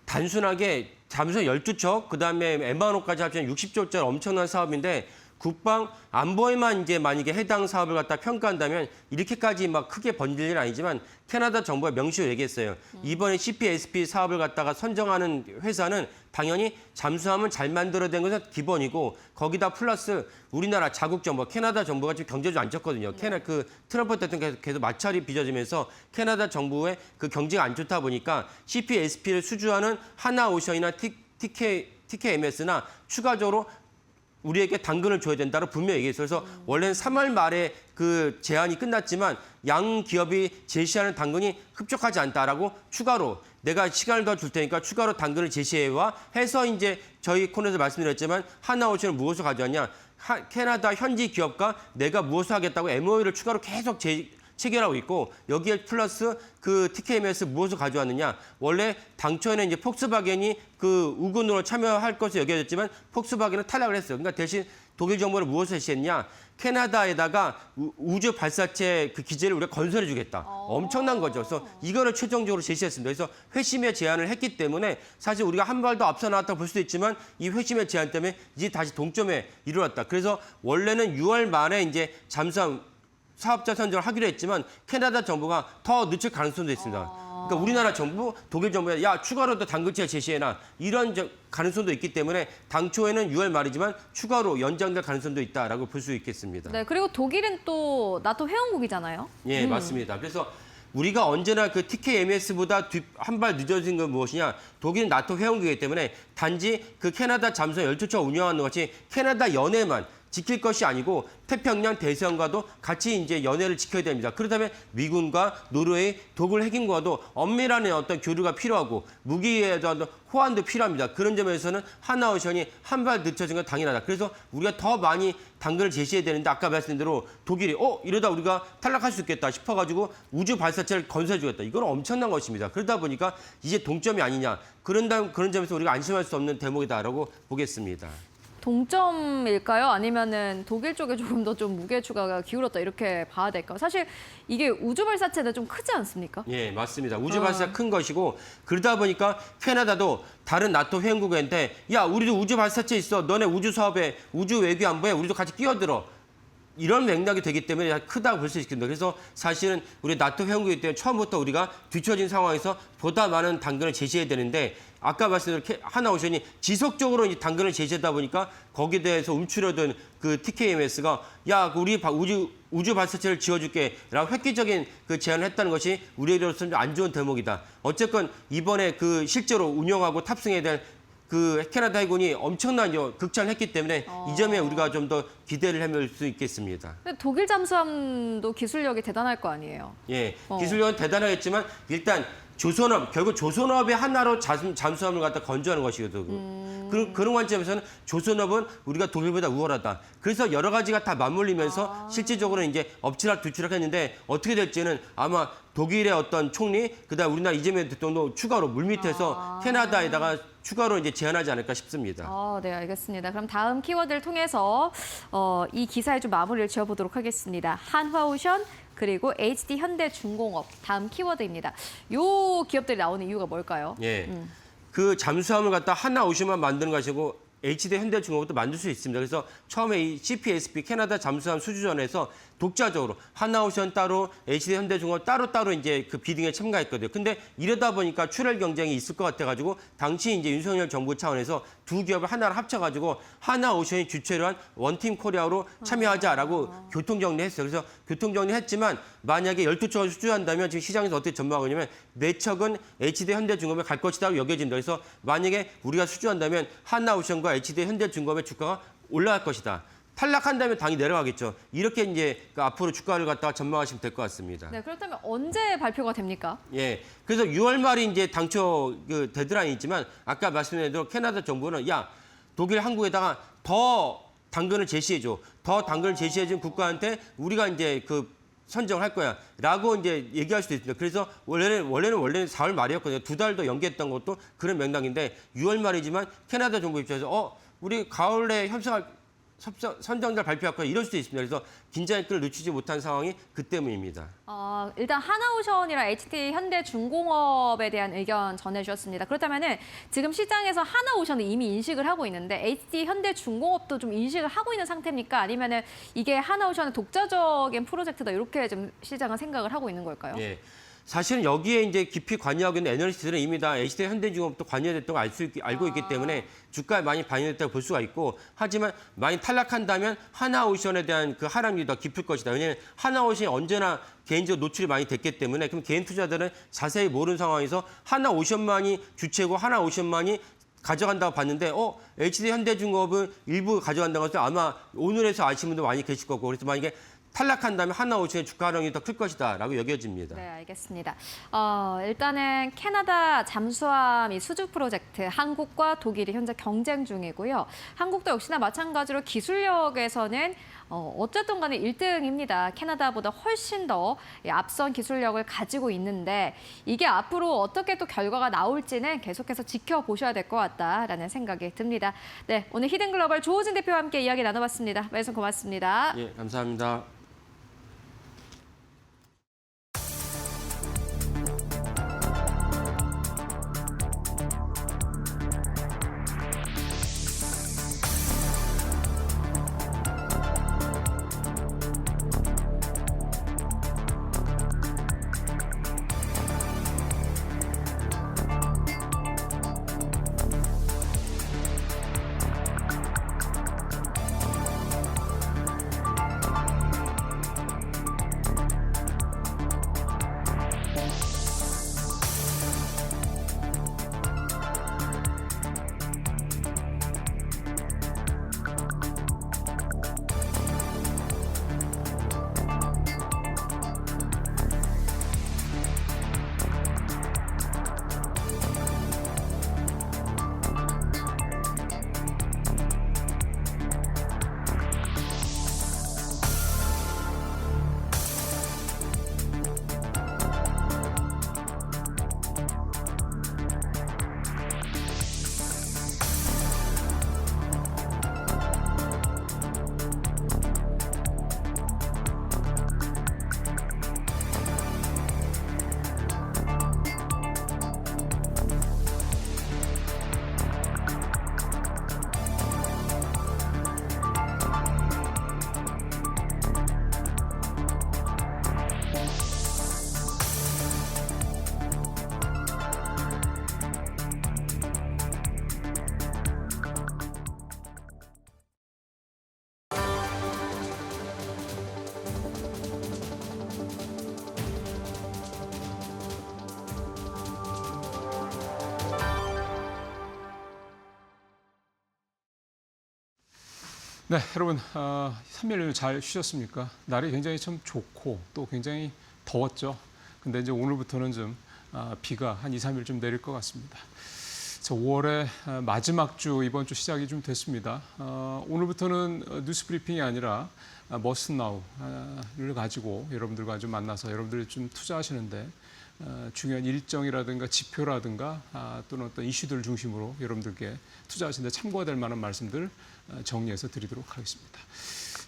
Speaker 4: 단순하게 잠수함 12척, 그다음에 M1호까지 합치면 60조짜리 엄청난 사업인데 국방 안보에만 이제 만약에 해당 사업을 갖다 평가한다면 이렇게까지 막 크게 번질 일은 아니지만 캐나다 정부가 명시로 얘기했어요. 이번에 CPSP 사업을 갖다가 선정하는 회사는 당연히 잠수함은 잘 만들어낸 것은 기본이고 거기다 플러스 우리나라 자국 정부, 캐나다 정부가 지금 경제적으로 안 좋거든요. 그 트럼프 대통령께서 계속 마찰이 빚어지면서 캐나다 정부의 그 경제가 안 좋다 보니까 CPSP를 수주하는 하나오션이나 TKMS나 추가적으로 우리에게 당근을 줘야 된다고 분명히 얘기했어요. 그래서 원래는 3월 말에 그 제한이 끝났지만 양 기업이 제시하는 당근이 흡족하지 않다라고 추가로 내가 시간을 더 줄 테니까 추가로 당근을 제시해와 해서 이제 저희 코너에서 말씀드렸지만 하나오션을 무엇으로 가져왔냐. 캐나다 현지 기업과 내가 무엇을 하겠다고 MOU를 추가로 계속 체결하고 있고 여기에 플러스 그 TKMS 무엇을 가져왔느냐. 원래 당초에는 이제 폭스바겐이 그 우군으로 참여할 것으로 여겨졌지만 폭스바겐은 탈락을 했어요. 그러니까 대신 독일 정부는 무엇을 제시했냐. 캐나다에다가 우주 발사체 그 기지를 우리가 건설해 주겠다. 엄청난 거죠. 그래서 이거를 최종적으로 제시했습니다. 그래서 회심의 제안을 했기 때문에 사실 우리가 한 발 더 앞서 나왔다고 볼 수도 있지만 이 회심의 제안 때문에 이제 다시 동점에 이르렀다. 그래서 원래는 6월 말에 이제 잠수함 사업자 선정을 하기로 했지만 캐나다 정부가 더 늦출 가능성도 있습니다. 그러니까 우리나라 정부, 독일 정부에 야 추가로 또 당근치를 제시해라 이런 가능성도 있기 때문에 당초에는 6월 말이지만 추가로 연장될 가능성도 있다라고 볼 수 있겠습니다.
Speaker 1: 네, 그리고 독일은 또 나토 회원국이잖아요.
Speaker 4: 예, 맞습니다. 그래서 우리가 언제나 그 TKMS보다 한 발 늦어진 건 무엇이냐? 독일은 나토 회원국이기 때문에 단지 그 캐나다 잠수함 12척 운영하는 것 같이 캐나다 연해만 지킬 것이 아니고 태평양 대서양과도 같이 이제 연해를 지켜야 됩니다. 그렇다면 미군과 노르웨이, 독일 해군과도 엄밀한 어떤 교류가 필요하고 무기에 대한 호환도 필요합니다. 그런 점에서는 하나오션이 한 발 늦춰진 건 당연하다. 그래서 우리가 더 많이 당근을 제시해야 되는데 아까 말씀드린 대로 독일이 이러다 우리가 탈락할 수 있겠다 싶어가지고 우주 발사체를 건설해주겠다. 이건 엄청난 것입니다. 그러다 보니까 이제 동점이 아니냐. 그런 점에서 우리가 안심할 수 없는 대목이다라고 보겠습니다.
Speaker 1: 동점일까요? 아니면은 독일 쪽에 조금 더 좀 무게 추가가 기울었다 이렇게 봐야 될까요? 사실 이게 우주 발사체는 좀 크지 않습니까?
Speaker 4: 예, 맞습니다. 우주 발사체가 큰 것이고 그러다 보니까 캐나다도 다른 나토 회원국한테 야, 우리도 우주 발사체 있어. 너네 우주 사업에 우주 외교 안보에 우리도 같이 끼어들어. 이런 맥락이 되기 때문에 크다고 볼 수 있습니다. 그래서 사실은 우리 나토 회원국이기 때문에 처음부터 우리가 뒤처진 상황에서 보다 많은 당근을 제시해야 되는데 아까 말씀드린 하나오션이 지속적으로 이 당근을 제시하다 보니까 거기에 대해서 움츠려든 그 TKMS가 야, 우리 우주 발사체를 지어줄게 라고 획기적인 그 제안을 했다는 것이 우리로서는 안 좋은 대목이다. 어쨌건 이번에 그 실제로 운영하고 탑승해야 될 그 캐나다 해군이 엄청난 극찬을 했기 때문에 이 점에 우리가 좀 더 기대를 해볼 수 있겠습니다.
Speaker 1: 독일 잠수함도 기술력이 대단할 거 아니에요?
Speaker 4: 예, 기술력은 대단하겠지만 일단 결국 조선업의 하나로 잠수함을 갖다 건조하는 것이거든요. 그런 관점에서는 조선업은 우리가 독일보다 우월하다. 그래서 여러 가지가 다 맞물리면서 실질적으로 이제 엎치락뒤치락 했는데 어떻게 될지는 아마 독일의 어떤 총리, 그다음 우리나라 이재명 대통령도 추가로 물밑에서 캐나다에다가 추가로 이제 제안하지 않을까 싶습니다.
Speaker 1: 네, 알겠습니다. 그럼 다음 키워드를 통해서 이 기사에 좀 마무리를 지어보도록 하겠습니다. 한화오션 그리고 HD 현대중공업 다음 키워드입니다. 요 기업들이 나오는 이유가 뭘까요?
Speaker 4: 예, 그 잠수함을 갖다 하나오션만 만드는 것이고 HD 현대중공업도 만들 수 있습니다. 그래서 처음에 이 CPSP 캐나다 잠수함 수주전에서 독자적으로 하나오션 따로 HD 현대중공업 따로 이제 그 비딩에 참가했거든요. 근데 이러다 보니까 출혈 경쟁이 있을 것 같아가지고 당시 이제 윤석열 정부 차원에서 두 기업을 하나로 합쳐가지고 하나오션이 주최로 한 원팀 코리아로 참여하자라고 교통정리했어요. 그래서 교통정리했지만 만약에 12척을 수주한다면 지금 시장에서 어떻게 전망하고 있냐면 4척은 HD 현대중공업에 갈 것이라고 여겨진다. 그래서 만약에 우리가 수주한다면 하나오션과 HD 현대중공업의 주가가 올라갈 것이다. 탈락한다면 당이 내려가겠죠. 이렇게 이제 앞으로 주가를 갖다가 전망하시면 될 것 같습니다.
Speaker 1: 네, 그렇다면 언제 발표가 됩니까?
Speaker 4: 예, 그래서 6월 말이 이제 당초 그 데드라인이 있지만 아까 말씀드린 대로 캐나다 정부는 야, 독일, 한국에다가 더 당근을 제시해줘. 더 당근을 제시해준 국가한테 우리가 이제 그 선정을 할 거야. 라고 이제 얘기할 수도 있습니다. 그래서 원래는 4월 말이었거든요. 2달 더 연기했던 것도 그런 맥락인데 6월 말이지만 캐나다 정부 입장에서 우리 가을에 선정자를 발표할 거야 이럴 수도 있습니다. 그래서 긴장의 끈을 늦추지 못한 상황이 그 때문입니다.
Speaker 1: 일단 하나오션이랑 HD 현대중공업에 대한 의견 전해주셨습니다. 그렇다면은 지금 시장에서 하나오션은 이미 인식을 하고 있는데 HD 현대중공업도 좀 인식을 하고 있는 상태입니까? 아니면은 이게 하나오션의 독자적인 프로젝트다 이렇게 좀 시장은 생각을 하고 있는 걸까요?
Speaker 4: 예. 사실은 여기에 이제 깊이 관여하고 있는 애널리스트들은 이미 다 HD 현대중공업도 관여됐던 걸 알고 있기 때문에 주가에 많이 반영됐다고 볼 수가 있고 하지만 많이 탈락한다면 하나오션에 대한 그 하락률이 더 깊을 것이다. 왜냐하면 하나오션이 언제나 개인적으로 노출이 많이 됐기 때문에 그럼 개인 투자들은 자세히 모르는 상황에서 하나오션만이 주체고 하나오션만이 가져간다고 봤는데 HD 현대중공업은 일부 가져간다고 해서 아마 오늘에서 아시는 분들 많이 계실 거고 그래서 만약에 탈락한 다음에 하나 오션의 주가 하락이 더 클 것이다라고 여겨집니다.
Speaker 1: 네, 알겠습니다. 일단은 캐나다 잠수함 이 수주 프로젝트 한국과 독일이 현재 경쟁 중이고요. 한국도 역시나 마찬가지로 기술력에서는 어쨌든 간에 1등입니다. 캐나다보다 훨씬 더 앞선 기술력을 가지고 있는데 이게 앞으로 어떻게 또 결과가 나올지는 계속해서 지켜보셔야 될 것 같다라는 생각이 듭니다. 네, 오늘 히든글로벌 조호진 대표와 함께 이야기 나눠봤습니다. 말씀 고맙습니다.
Speaker 4: 예, 감사합니다.
Speaker 5: 네, 여러분 3일 연휴 잘 쉬셨습니까? 날이 굉장히 참 좋고 또 굉장히 더웠죠. 근데 이제 오늘부터는 좀 비가 한 2, 3일 좀 내릴 것 같습니다. 5월의 마지막 주 이번 주 시작이 좀 됐습니다. 오늘부터는 뉴스 브리핑이 아니라 머스나우를 가지고 여러분들과 좀 만나서 여러분들이 좀 투자하시는데 중요한 일정이라든가 지표라든가 또는 어떤 이슈들을 중심으로 여러분들께 투자하시는데 참고가 될 만한 말씀들 정리해서 드리도록 하겠습니다.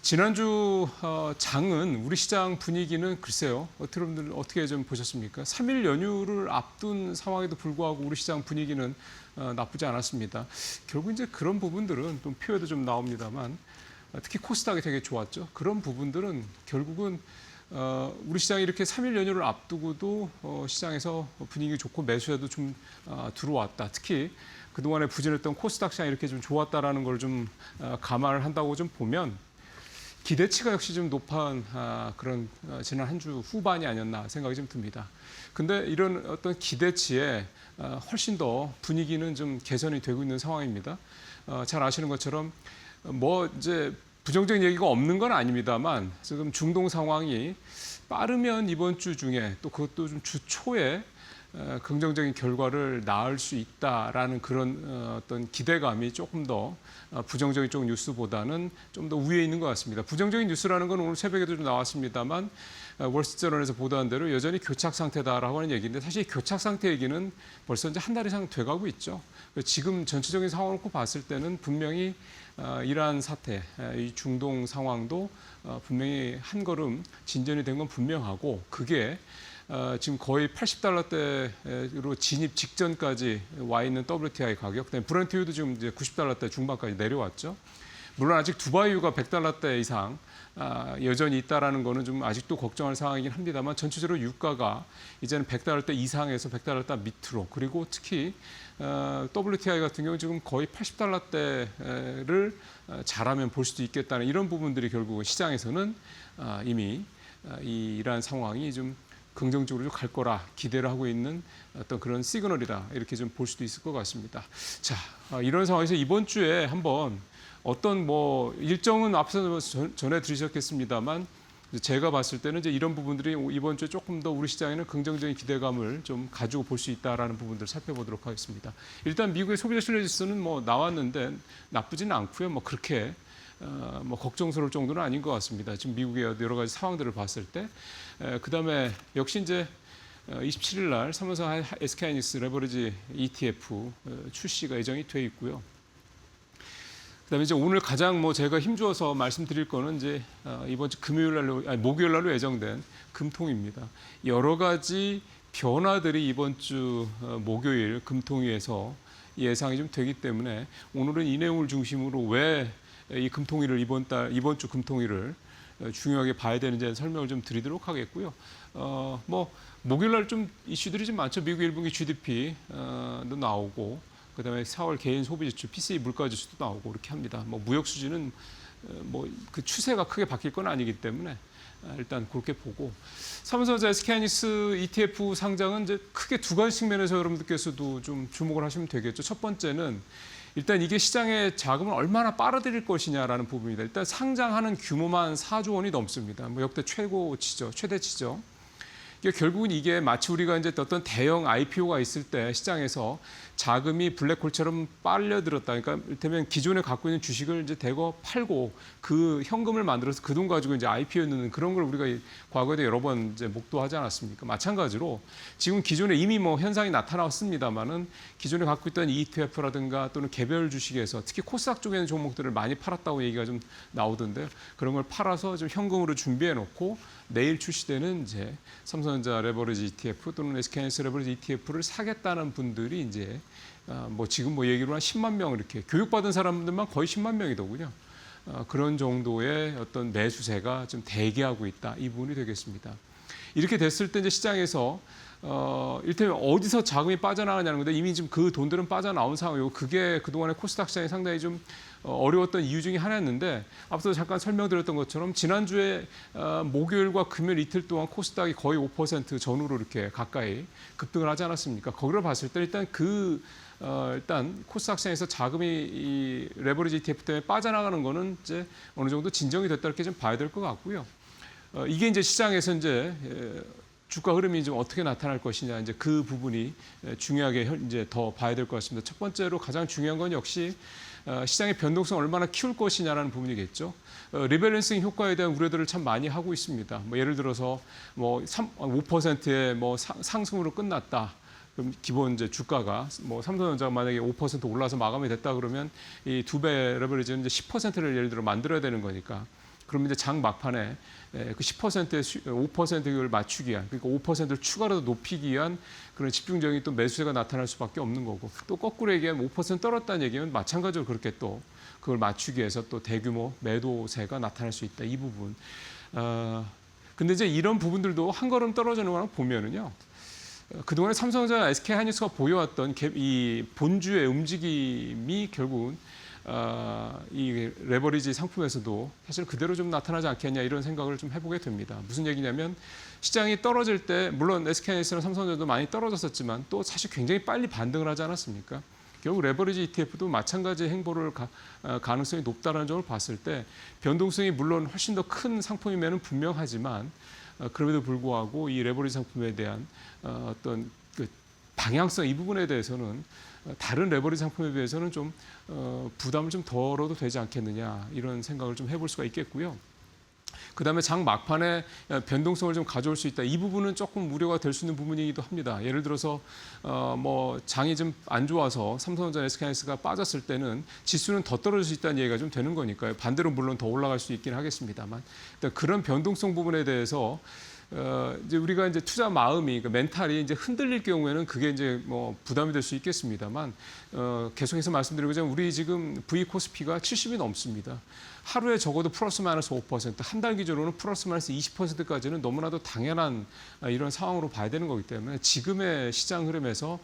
Speaker 5: 지난주 장은 우리 시장 분위기는 글쎄요. 여러분들 어떻게 좀 보셨습니까? 3일 연휴를 앞둔 상황에도 불구하고 우리 시장 분위기는 나쁘지 않았습니다. 결국 이제 그런 부분들은 또 표에도 좀 나옵니다만 특히 코스닥이 되게 좋았죠. 그런 부분들은 결국은 우리 시장이 이렇게 3일 연휴를 앞두고도 시장에서 분위기 좋고 매수에도 좀 들어왔다. 특히 그동안에 부진했던 코스닥 시장이 이렇게 좀 좋았다라는 걸 좀 감안을 한다고 좀 보면 기대치가 역시 좀 높은 그런 지난 한 주 후반이 아니었나 생각이 좀 듭니다. 근데 이런 어떤 기대치에 훨씬 더 분위기는 좀 개선이 되고 있는 상황입니다. 잘 아시는 것처럼 뭐 이제 부정적인 얘기가 없는 건 아닙니다만 지금 중동 상황이 빠르면 이번 주 중에 또 그것도 좀 주 초에 긍정적인 결과를 낳을 수 있다라는 그런 어떤 기대감이 조금 더 부정적인 쪽 뉴스보다는 좀 더 우위에 있는 것 같습니다. 부정적인 뉴스라는 건 오늘 새벽에도 좀 나왔습니다만 월스트리트저널에서 보도한 대로 여전히 교착 상태다라고 하는 얘기인데 사실 교착 상태 얘기는 벌써 이제 한 달 이상 돼가고 있죠. 지금 전체적인 상황을 놓고 봤을 때는 분명히 이러한 사태, 이 중동 상황도 분명히 한 걸음 진전이 된 건 분명하고 그게 지금 거의 80달러대로 진입 직전까지 와 있는 WTI 가격, 그다음에 브렌트유도 지금 이제 90달러대 중반까지 내려왔죠. 물론 아직 두바이유가 100달러대 이상 여전히 있다라는 거는 좀 아직도 걱정할 상황이긴 합니다만 전체적으로 유가가 이제는 100달러대 이상에서 100달러대 밑으로 그리고 특히 WTI 같은 경우 지금 거의 80달러대를 잘하면 볼 수도 있겠다는 이런 부분들이 결국은 시장에서는 이미 이러한 상황이 좀 긍정적으로 갈 거라 기대를 하고 있는 어떤 그런 시그널이다 이렇게 좀 볼 수도 있을 것 같습니다. 자, 이런 상황에서 이번 주에 한번 어떤 뭐 일정은 앞서 전해 드리셨겠습니다만 제가 봤을 때는 이제 이런 부분들이 이번 주에 조금 더 우리 시장에는 긍정적인 기대감을 좀 가지고 볼 수 있다라는 부분들을 살펴보도록 하겠습니다. 일단 미국의 소비자 신뢰 지수는 뭐 나왔는데 나쁘지는 않고요. 뭐 그렇게 뭐 걱정스러울 정도는 아닌 것 같습니다. 지금 미국의 여러 가지 상황들을 봤을 때, 그다음에 역시 이제 27일 날 삼성전자 SK하이닉스 레버리지 ETF 출시가 예정이 돼 있고요. 그다음에 이제 오늘 가장 뭐 제가 힘주어서 말씀드릴 거는 이제 이번 주 목요일 날로 예정된 금통입니다. 여러 가지 변화들이 이번 주 목요일 금통위에서 예상이 좀 되기 때문에 오늘은 이 내용을 중심으로 왜 이 금통위를 이번 주 금통위를 중요하게 봐야 되는지 설명을 좀 드리도록 하겠고요. 뭐 목요일 날 좀 이슈들이 좀 많죠. 미국 1분기 GDP도 나오고, 그다음에 4월 개인 소비 지수, PCE 물가 지수도 나오고 이렇게 합니다. 뭐 무역 수지는 뭐 그 추세가 크게 바뀔 건 아니기 때문에 일단 그렇게 보고, 삼성전자 SK하이닉스 ETF 상장은 이제 크게 두 가지 측면에서 여러분들께서도 좀 주목을 하시면 되겠죠. 첫 번째는 일단 이게 시장의 자금을 얼마나 빨아들일 것이냐라는 부분입니다. 일단 상장하는 규모만 4조 원이 넘습니다. 뭐 역대 최대치죠. 결국은 이게 마치 우리가 이제 어떤 대형 IPO가 있을 때 시장에서 자금이 블랙홀처럼 빨려들었다. 그러니까 이를테면 기존에 갖고 있는 주식을 이제 대거 팔고 그 현금을 만들어서 그 돈 가지고 이제 IPO에 넣는 그런 걸 우리가 과거에도 여러 번 이제 목도하지 않았습니까? 마찬가지로 지금 기존에 이미 뭐 현상이 나타났습니다만은 기존에 갖고 있던 ETF라든가 또는 개별 주식에서 특히 코스닥 쪽에 있는 종목들을 많이 팔았다고 얘기가 좀 나오던데요. 그런 걸 팔아서 좀 현금으로 준비해 놓고 내일 출시되는 이제 삼성전자 레버리지 ETF 또는 SK하이닉스 레버리지 ETF를 사겠다는 분들이 이제 뭐 지금 뭐 얘기로 한 10만 명 이렇게 교육받은 사람들만 거의 10만 명이더군요. 그런 정도의 어떤 매수세가 좀 대기하고 있다. 이 부분이 되겠습니다. 이렇게 됐을 때 이제 시장에서 이를테면 어디서 자금이 빠져나가냐는 건데 이미 지금 그 돈들은 빠져나온 상황이고 그게 그동안에 코스닥 시장이 상당히 좀 어려웠던 이유 중에 하나였는데 앞서 잠깐 설명드렸던 것처럼 지난주에 목요일과 금요일 이틀 동안 코스닥이 거의 5% 전후로 이렇게 가까이 급등을 하지 않았습니까? 거기를 봤을 때 일단 일단 코스닥 시장에서 자금이 이 레버리지 ETF 때문에 빠져나가는 거는 이제 어느 정도 진정이 됐다 이렇게 좀 봐야 될 것 같고요. 이게 이제 시장에서 이제 주가 흐름이 좀 어떻게 나타날 것이냐 이제 그 부분이 중요하게 이제 더 봐야 될 것 같습니다. 첫 번째로 가장 중요한 건 역시 시장의 변동성을 얼마나 키울 것이냐라는 부분이겠죠. 리밸런싱 효과에 대한 우려들을 참 많이 하고 있습니다. 뭐 예를 들어서 뭐 5%의 뭐 상승으로 끝났다. 그럼 기본 이제 주가가 뭐 삼성전자가 만약에 5% 올라서 마감이 됐다 그러면 이 2배 레버리지는 이제 10%를 예를 들어 만들어야 되는 거니까. 그럼 이제 장 막판에 그 10%의 5%를 맞추기 위한, 그러니까 5%를 추가로 높이기 위한 그런 집중적인 또 매수세가 나타날 수밖에 없는 거고, 또 거꾸로 얘기하면 5% 떨었다는 얘기는 마찬가지로 그렇게 또 그걸 맞추기 위해서 또 대규모 매도세가 나타날 수 있다. 이 부분. 근데 이제 이런 부분들도 한 걸음 떨어지는 거랑 보면은요. 그동안에 삼성전자, SK하이닉스가 보여왔던 이 본주의 움직임이 결국은 이 레버리지 상품에서도 사실 그대로 좀 나타나지 않겠냐 이런 생각을 좀 해보게 됩니다. 무슨 얘기냐면 시장이 떨어질 때 물론 SK하이닉스나 삼성전자도 많이 떨어졌었지만 또 사실 굉장히 빨리 반등을 하지 않았습니까? 결국 레버리지 ETF도 마찬가지의 행보를 가능성이 높다는 점을 봤을 때 변동성이 물론 훨씬 더 큰 상품이면 분명하지만 그럼에도 불구하고 이 레버리지 상품에 대한 어떤 그 방향성 이 부분에 대해서는 다른 레버리지 상품에 비해서는 좀 부담을 좀 덜어도 되지 않겠느냐 이런 생각을 좀 해볼 수가 있겠고요. 그다음에 장 막판에 변동성을 좀 가져올 수 있다. 이 부분은 조금 우려가 될 수 있는 부분이기도 합니다. 예를 들어서 뭐 장이 좀 안 좋아서 삼성전자, SK하이닉스가 빠졌을 때는 지수는 더 떨어질 수 있다는 얘기가 좀 되는 거니까요. 반대로 물론 더 올라갈 수 있긴 하겠습니다만 일단 그런 변동성 부분에 대해서 이제 우리가 이제 투자 마음이, 그 멘탈이 이제 흔들릴 경우에는 그게 이제 뭐 부담이 될 수 있겠습니다만, 계속해서 말씀드리자면 우리 지금 V 코스피가 70이 넘습니다. 하루에 적어도 플러스 마이너스 5%, 한 달 기준으로는 플러스 마이너스 20%까지는 너무나도 당연한 이런 상황으로 봐야 되는 거기 때문에 지금의 시장 흐름에서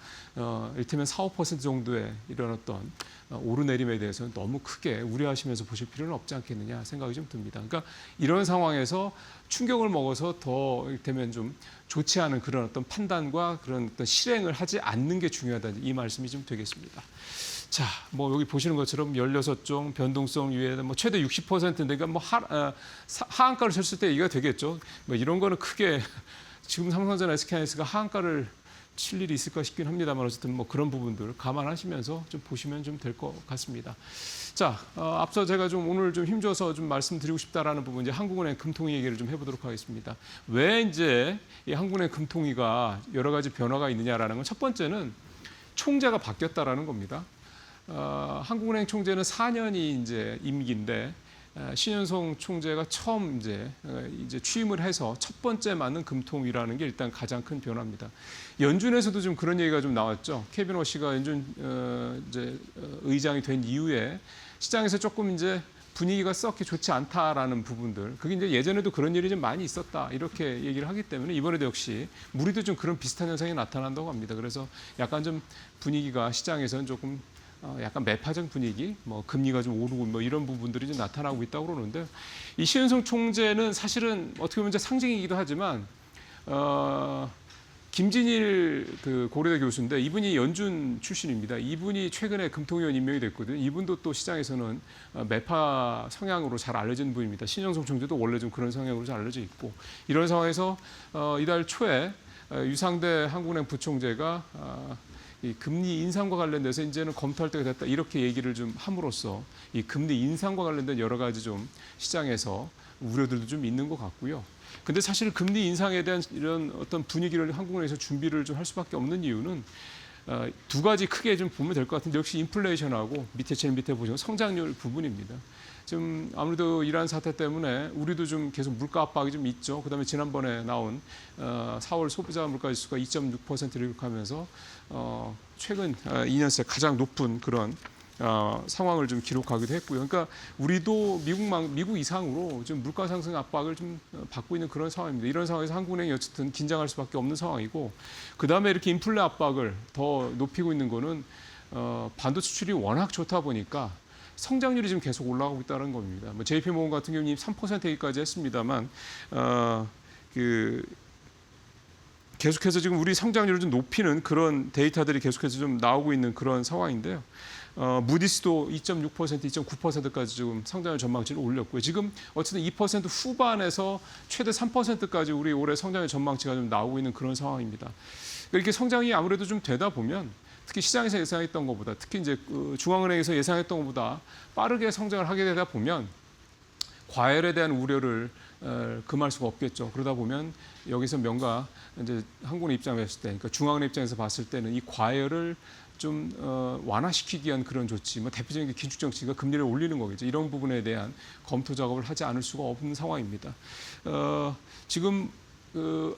Speaker 5: 이를테면 4~5% 정도의 이런 어떤 오르내림에 대해서는 너무 크게 우려하시면서 보실 필요는 없지 않겠느냐 생각이 좀 듭니다. 그러니까 이런 상황에서 충격을 먹어서 더 이를테면 좀 좋지 않은 그런 어떤 판단과 그런 어떤 실행을 하지 않는 게 중요하다. 이 말씀이 좀 되겠습니다. 자, 뭐 여기 보시는 것처럼 16종 변동성 유예 뭐 최대 60%인데 그러니까 뭐 하한가를 쳤을 때 이해가 되겠죠. 뭐 이런 거는 크게 지금 삼성전자 SK하이닉스가 하한가를 칠 일이 있을까 싶긴 합니다만 어쨌든 뭐 그런 부분들 감안하시면서 좀 보시면 좀 될 것 같습니다. 자, 앞서 제가 좀 오늘 좀 힘줘서 좀 말씀드리고 싶다라는 부분 이제 한국은행 금통위 얘기를 좀 해보도록 하겠습니다. 왜 이제 이 한국은행 금통위가 여러 가지 변화가 있느냐라는 건 첫 번째는 총재가 바뀌었다라는 겁니다. 한국은행 총재는 4년이 이제 임기인데 신현성 총재가 처음 이제 취임을 해서 첫 번째 맡는 금통위라는 게 일단 가장 큰 변화입니다. 연준에서도 좀 그런 얘기가 좀 나왔죠. 케빈 워시가 연준 의장이 된 이후에 시장에서 조금 이제 분위기가 썩히 좋지 않다라는 부분들. 그게 이제 예전에도 그런 일이 좀 많이 있었다 이렇게 얘기를 하기 때문에 이번에도 역시 우리도 좀 그런 비슷한 현상이 나타난다고 합니다. 그래서 약간 좀 분위기가 시장에서는 조금 약간 매파적 분위기, 뭐 금리가 좀 오르고 뭐 이런 부분들이 좀 나타나고 있다고 그러는데 이 신현성 총재는 사실은 어떻게 보면 이제 상징이기도 하지만 김진일 그 고려대 교수인데 이분이 연준 출신입니다. 이분이 최근에 금통위원 임명이 됐거든요. 이분도 또 시장에서는 매파 성향으로 잘 알려진 분입니다. 신현성 총재도 원래 좀 그런 성향으로 잘 알려져 있고 이런 상황에서 이달 초에 유상대 한국은행 부총재가 이 금리 인상과 관련돼서 이제는 검토할 때가 됐다 이렇게 얘기를 좀 함으로써 이 금리 인상과 관련된 여러 가지 좀 시장에서 우려들도 좀 있는 것 같고요. 근데 사실 금리 인상에 대한 이런 어떤 분위기를 한국은행에서 준비를 좀 할 수밖에 없는 이유는 두 가지 크게 좀 보면 될 것 같은데 역시 인플레이션하고 제일 밑에 보시면 성장률 부분입니다. 좀 아무래도 이러한 사태 때문에 우리도 좀 계속 물가 압박이 좀 있죠. 그다음에 지난번에 나온 4월 소비자 물가 지수가 2.6%를 기록하면서 최근 2년 새 가장 높은 그런 상황을 좀 기록하기도 했고요. 그러니까 우리도 미국 이상으로 좀 물가 상승 압박을 좀 받고 있는 그런 상황입니다. 이런 상황에서 한국은행이 어쨌든 긴장할 수밖에 없는 상황이고, 그 다음에 이렇게 인플레 압박을 더 높이고 있는 거는 반도체 수출이 워낙 좋다 보니까 성장률이 지금 계속 올라가고 있다는 겁니다. 뭐 JP모건 같은 경우는 3%까지 했습니다만 계속해서 지금 우리 성장률을 좀 높이는 그런 데이터들이 계속해서 좀 나오고 있는 그런 상황인데요. 무디스도 2.6%, 2.9%까지 지금 성장률 전망치를 올렸고요. 지금 어쨌든 2% 후반에서 최대 3%까지 우리 올해 성장률 전망치가 좀 나오고 있는 그런 상황입니다. 이렇게 성장이 아무래도 좀 되다 보면 특히 시장에서 예상했던 것보다, 특히 이제 중앙은행에서 예상했던 것보다 빠르게 성장을 하게 되다 보면 과열에 대한 우려를 금할 수가 없겠죠. 그러다 보면 여기서 뭔가 이제 한국의 입장에서 봤을 때, 그러니까 중앙은행 입장에서 봤을 때는 이 과열을 좀 완화시키기 위한 그런 조치, 뭐 대표적인 게 긴축 정책과 금리를 올리는 거겠죠. 이런 부분에 대한 검토 작업을 하지 않을 수가 없는 상황입니다. 지금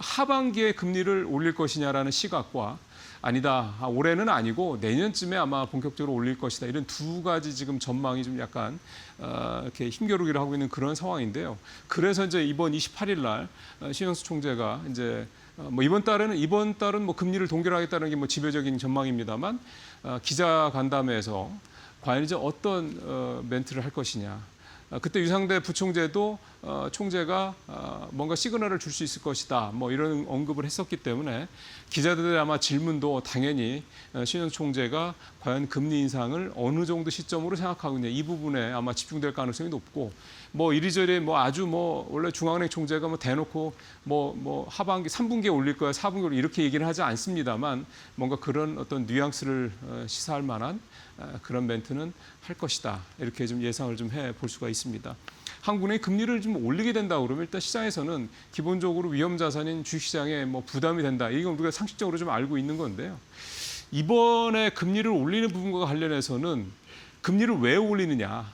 Speaker 5: 하반기에 금리를 올릴 것이냐라는 시각과 아니다, 올해는 아니고 내년쯤에 아마 본격적으로 올릴 것이다, 이런 두 가지 지금 전망이 좀 약간 이렇게 힘겨루기를 하고 있는 그런 상황인데요. 그래서 이제 이번 28일 날 신현수 총재가 이제 뭐 이번 달은 뭐 금리를 동결하겠다는 게 뭐 지배적인 전망입니다만 기자 간담회에서 과연 이제 어떤 멘트를 할 것이냐. 그때 유상대 부총재도 총재가 뭔가 시그널을 줄 수 있을 것이다, 뭐 이런 언급을 했었기 때문에 기자들의 아마 질문도 당연히 신현수 총재가 과연 금리 인상을 어느 정도 시점으로 생각하고 있냐, 이 부분에 아마 집중될 가능성이 높고, 뭐 이리저리 뭐 아주 뭐 원래 중앙은행 총재가 뭐 대놓고 뭐 하반기 3분기에 올릴 거야, 4분기에 이렇게 얘기를 하지 않습니다만 뭔가 그런 어떤 뉘앙스를 시사할 만한 그런 멘트는 할 것이다, 이렇게 좀 예상을 좀 해 볼 수가 있습니다. 한국은행이 금리를 좀 올리게 된다 그러면 일단 시장에서는 기본적으로 위험 자산인 주식시장에 뭐 부담이 된다, 이건 우리가 상식적으로 좀 알고 있는 건데요. 이번에 금리를 올리는 부분과 관련해서는 금리를 왜 올리느냐,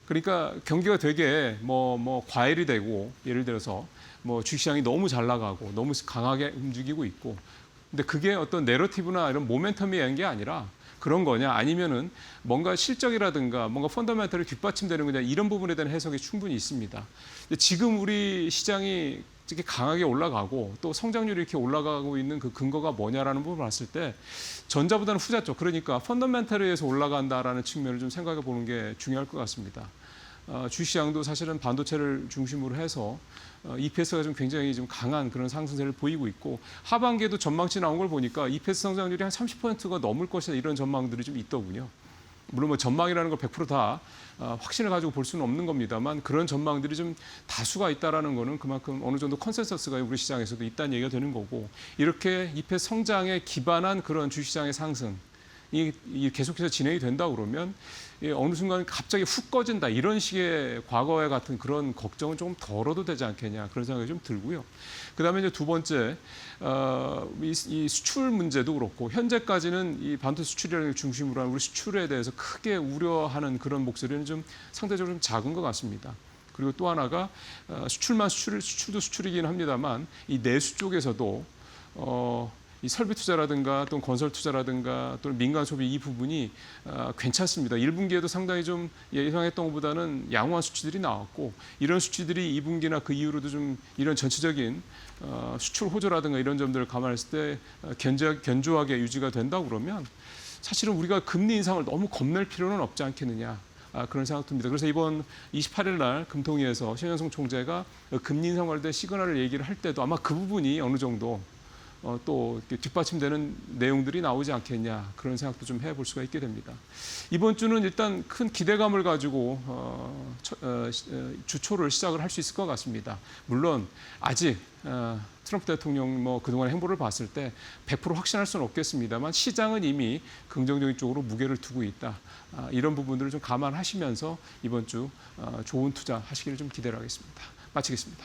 Speaker 5: 그러니까 경기가 되게 뭐 과열이 되고, 예를 들어서 뭐 주식시장이 너무 잘 나가고 너무 강하게 움직이고 있고, 근데 그게 어떤 내러티브나 이런 모멘텀이 있는 게 아니라 그런 거냐, 아니면은 뭔가 실적이라든가 뭔가 펀더멘털이 뒷받침되는 거냐, 이런 부분에 대한 해석이 충분히 있습니다. 근데 지금 우리 시장이 이렇게 강하게 올라가고 또 성장률이 이렇게 올라가고 있는 그 근거가 뭐냐라는 부분을 봤을 때 전자보다는 후자 쪽, 그러니까 펀더멘털에 의해서 올라간다라는 측면을 좀 생각해 보는 게 중요할 것 같습니다. 주시장도 사실은 반도체를 중심으로 해서 EPS가 좀 굉장히 좀 강한 그런 상승세를 보이고 있고, 하반기에도 전망치 나온 걸 보니까 EPS 성장률이 한 30%가 넘을 것이다, 이런 전망들이 좀 있더군요. 물론 뭐 전망이라는 걸 100%다 확신을 가지고 볼 수는 없는 겁니다만 그런 전망들이 좀 다수가 있다라는 거는 그만큼 어느 정도 컨센서스가 우리 시장에서도 있다는 얘기가 되는 거고 이렇게 잎의 성장에 기반한 그런 주시장의 상승 이 계속해서 진행이 된다 그러면 어느 순간 갑자기 훅 꺼진다 이런 식의 과거와 같은 그런 걱정은 조금 덜어도 되지 않겠냐 그런 생각이 좀 들고요. 그다음에 이제 두 번째 이 수출 문제도 그렇고 현재까지는 이 반도체 수출이라는 걸 중심으로 한 우리 수출에 대해서 크게 우려하는 그런 목소리는 좀 상대적으로 좀 작은 것 같습니다. 그리고 또 하나가 수출도 수출이긴 합니다만 이 내수 쪽에서도 이 설비 투자라든가 또는 건설 투자라든가 또는 민간 소비 이 부분이 괜찮습니다. 1분기에도 상당히 좀 예상했던 것보다는 양호한 수치들이 나왔고 이런 수치들이 2분기나 그 이후로도 좀 이런 전체적인 수출 호조라든가 이런 점들을 감안했을 때 견조하게 유지가 된다고 그러면 사실은 우리가 금리 인상을 너무 겁낼 필요는 없지 않겠느냐. 그런 생각 듭니다. 그래서 이번 28일 날 금통위에서 신현성 총재가 금리 인상 관련된 시그널을 얘기를 할 때도 아마 그 부분이 어느 정도 또 뒷받침되는 내용들이 나오지 않겠냐 그런 생각도 좀 해볼 수가 있게 됩니다. 이번 주는 일단 큰 기대감을 가지고 주초를 시작을 할 수 있을 것 같습니다. 물론 아직 트럼프 대통령 뭐 그동안 행보를 봤을 때 100% 확신할 수는 없겠습니다만 시장은 이미 긍정적인 쪽으로 무게를 두고 있다. 이런 부분들을 좀 감안하시면서 이번 주 좋은 투자 하시기를 좀 기대를 하겠습니다. 마치겠습니다.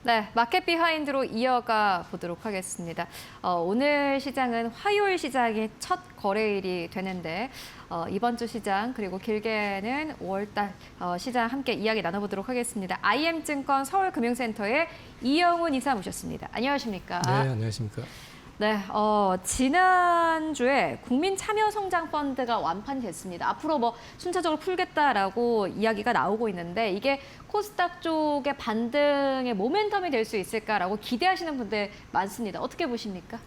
Speaker 1: 네, 마켓 비하인드로 이어가 보도록 하겠습니다. 오늘 시장은 화요일 시장이 첫 거래일이 되는데 이번 주 시장 그리고 길게는 5월달 시장 함께 이야기 나눠보도록 하겠습니다. IM증권 서울금융센터의 이영훈 이사 모셨습니다. 안녕하십니까?
Speaker 6: 네, 안녕하십니까?
Speaker 1: 네, 지난주에 국민참여성장펀드가 완판이 됐습니다. 앞으로 뭐 순차적으로 풀겠다라고 이야기가 나오고 있는데 이게 코스닥 쪽의 반등의 모멘텀이 될 수 있을까라고 기대하시는 분들 많습니다. 어떻게 보십니까?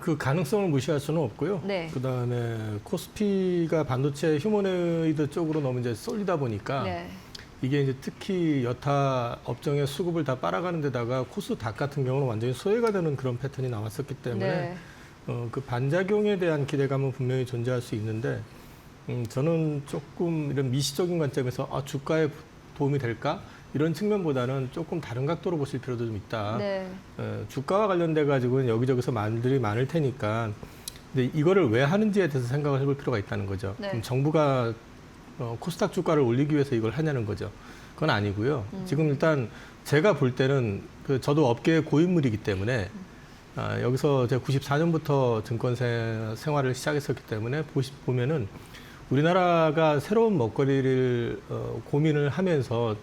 Speaker 6: 그 가능성을 무시할 수는 없고요.
Speaker 1: 네.
Speaker 6: 그다음에 코스피가 반도체 휴머노이드 쪽으로 너무 이제 쏠리다 보니까
Speaker 1: 네.
Speaker 6: 이게 이제 특히 여타 업종의 수급을 다 빨아가는 데다가 코스닥 같은 경우는 완전히 소외가 되는 그런 패턴이 나왔었기 때문에
Speaker 1: 네.
Speaker 6: 그 반작용에 대한 기대감은 분명히 존재할 수 있는데 저는 조금 이런 미시적인 관점에서 주가에 도움이 될까? 이런 측면보다는 조금 다른 각도로 보실 필요도 좀 있다.
Speaker 1: 네.
Speaker 6: 주가와 관련돼 가지고는 여기저기서 말들이 많을 테니까 근데 이거를 왜 하는지에 대해서 생각을 해볼 필요가 있다는 거죠.
Speaker 1: 네.
Speaker 6: 그럼 정부가 코스닥 주가를 올리기 위해서 이걸 하냐는 거죠. 그건 아니고요. 지금 일단 제가 볼 때는 저도 업계의 고인물이기 때문에 여기서 제가 94년부터 증권 생활을 시작했었기 때문에 보면은 우리나라가 새로운 먹거리를 고민을 하면서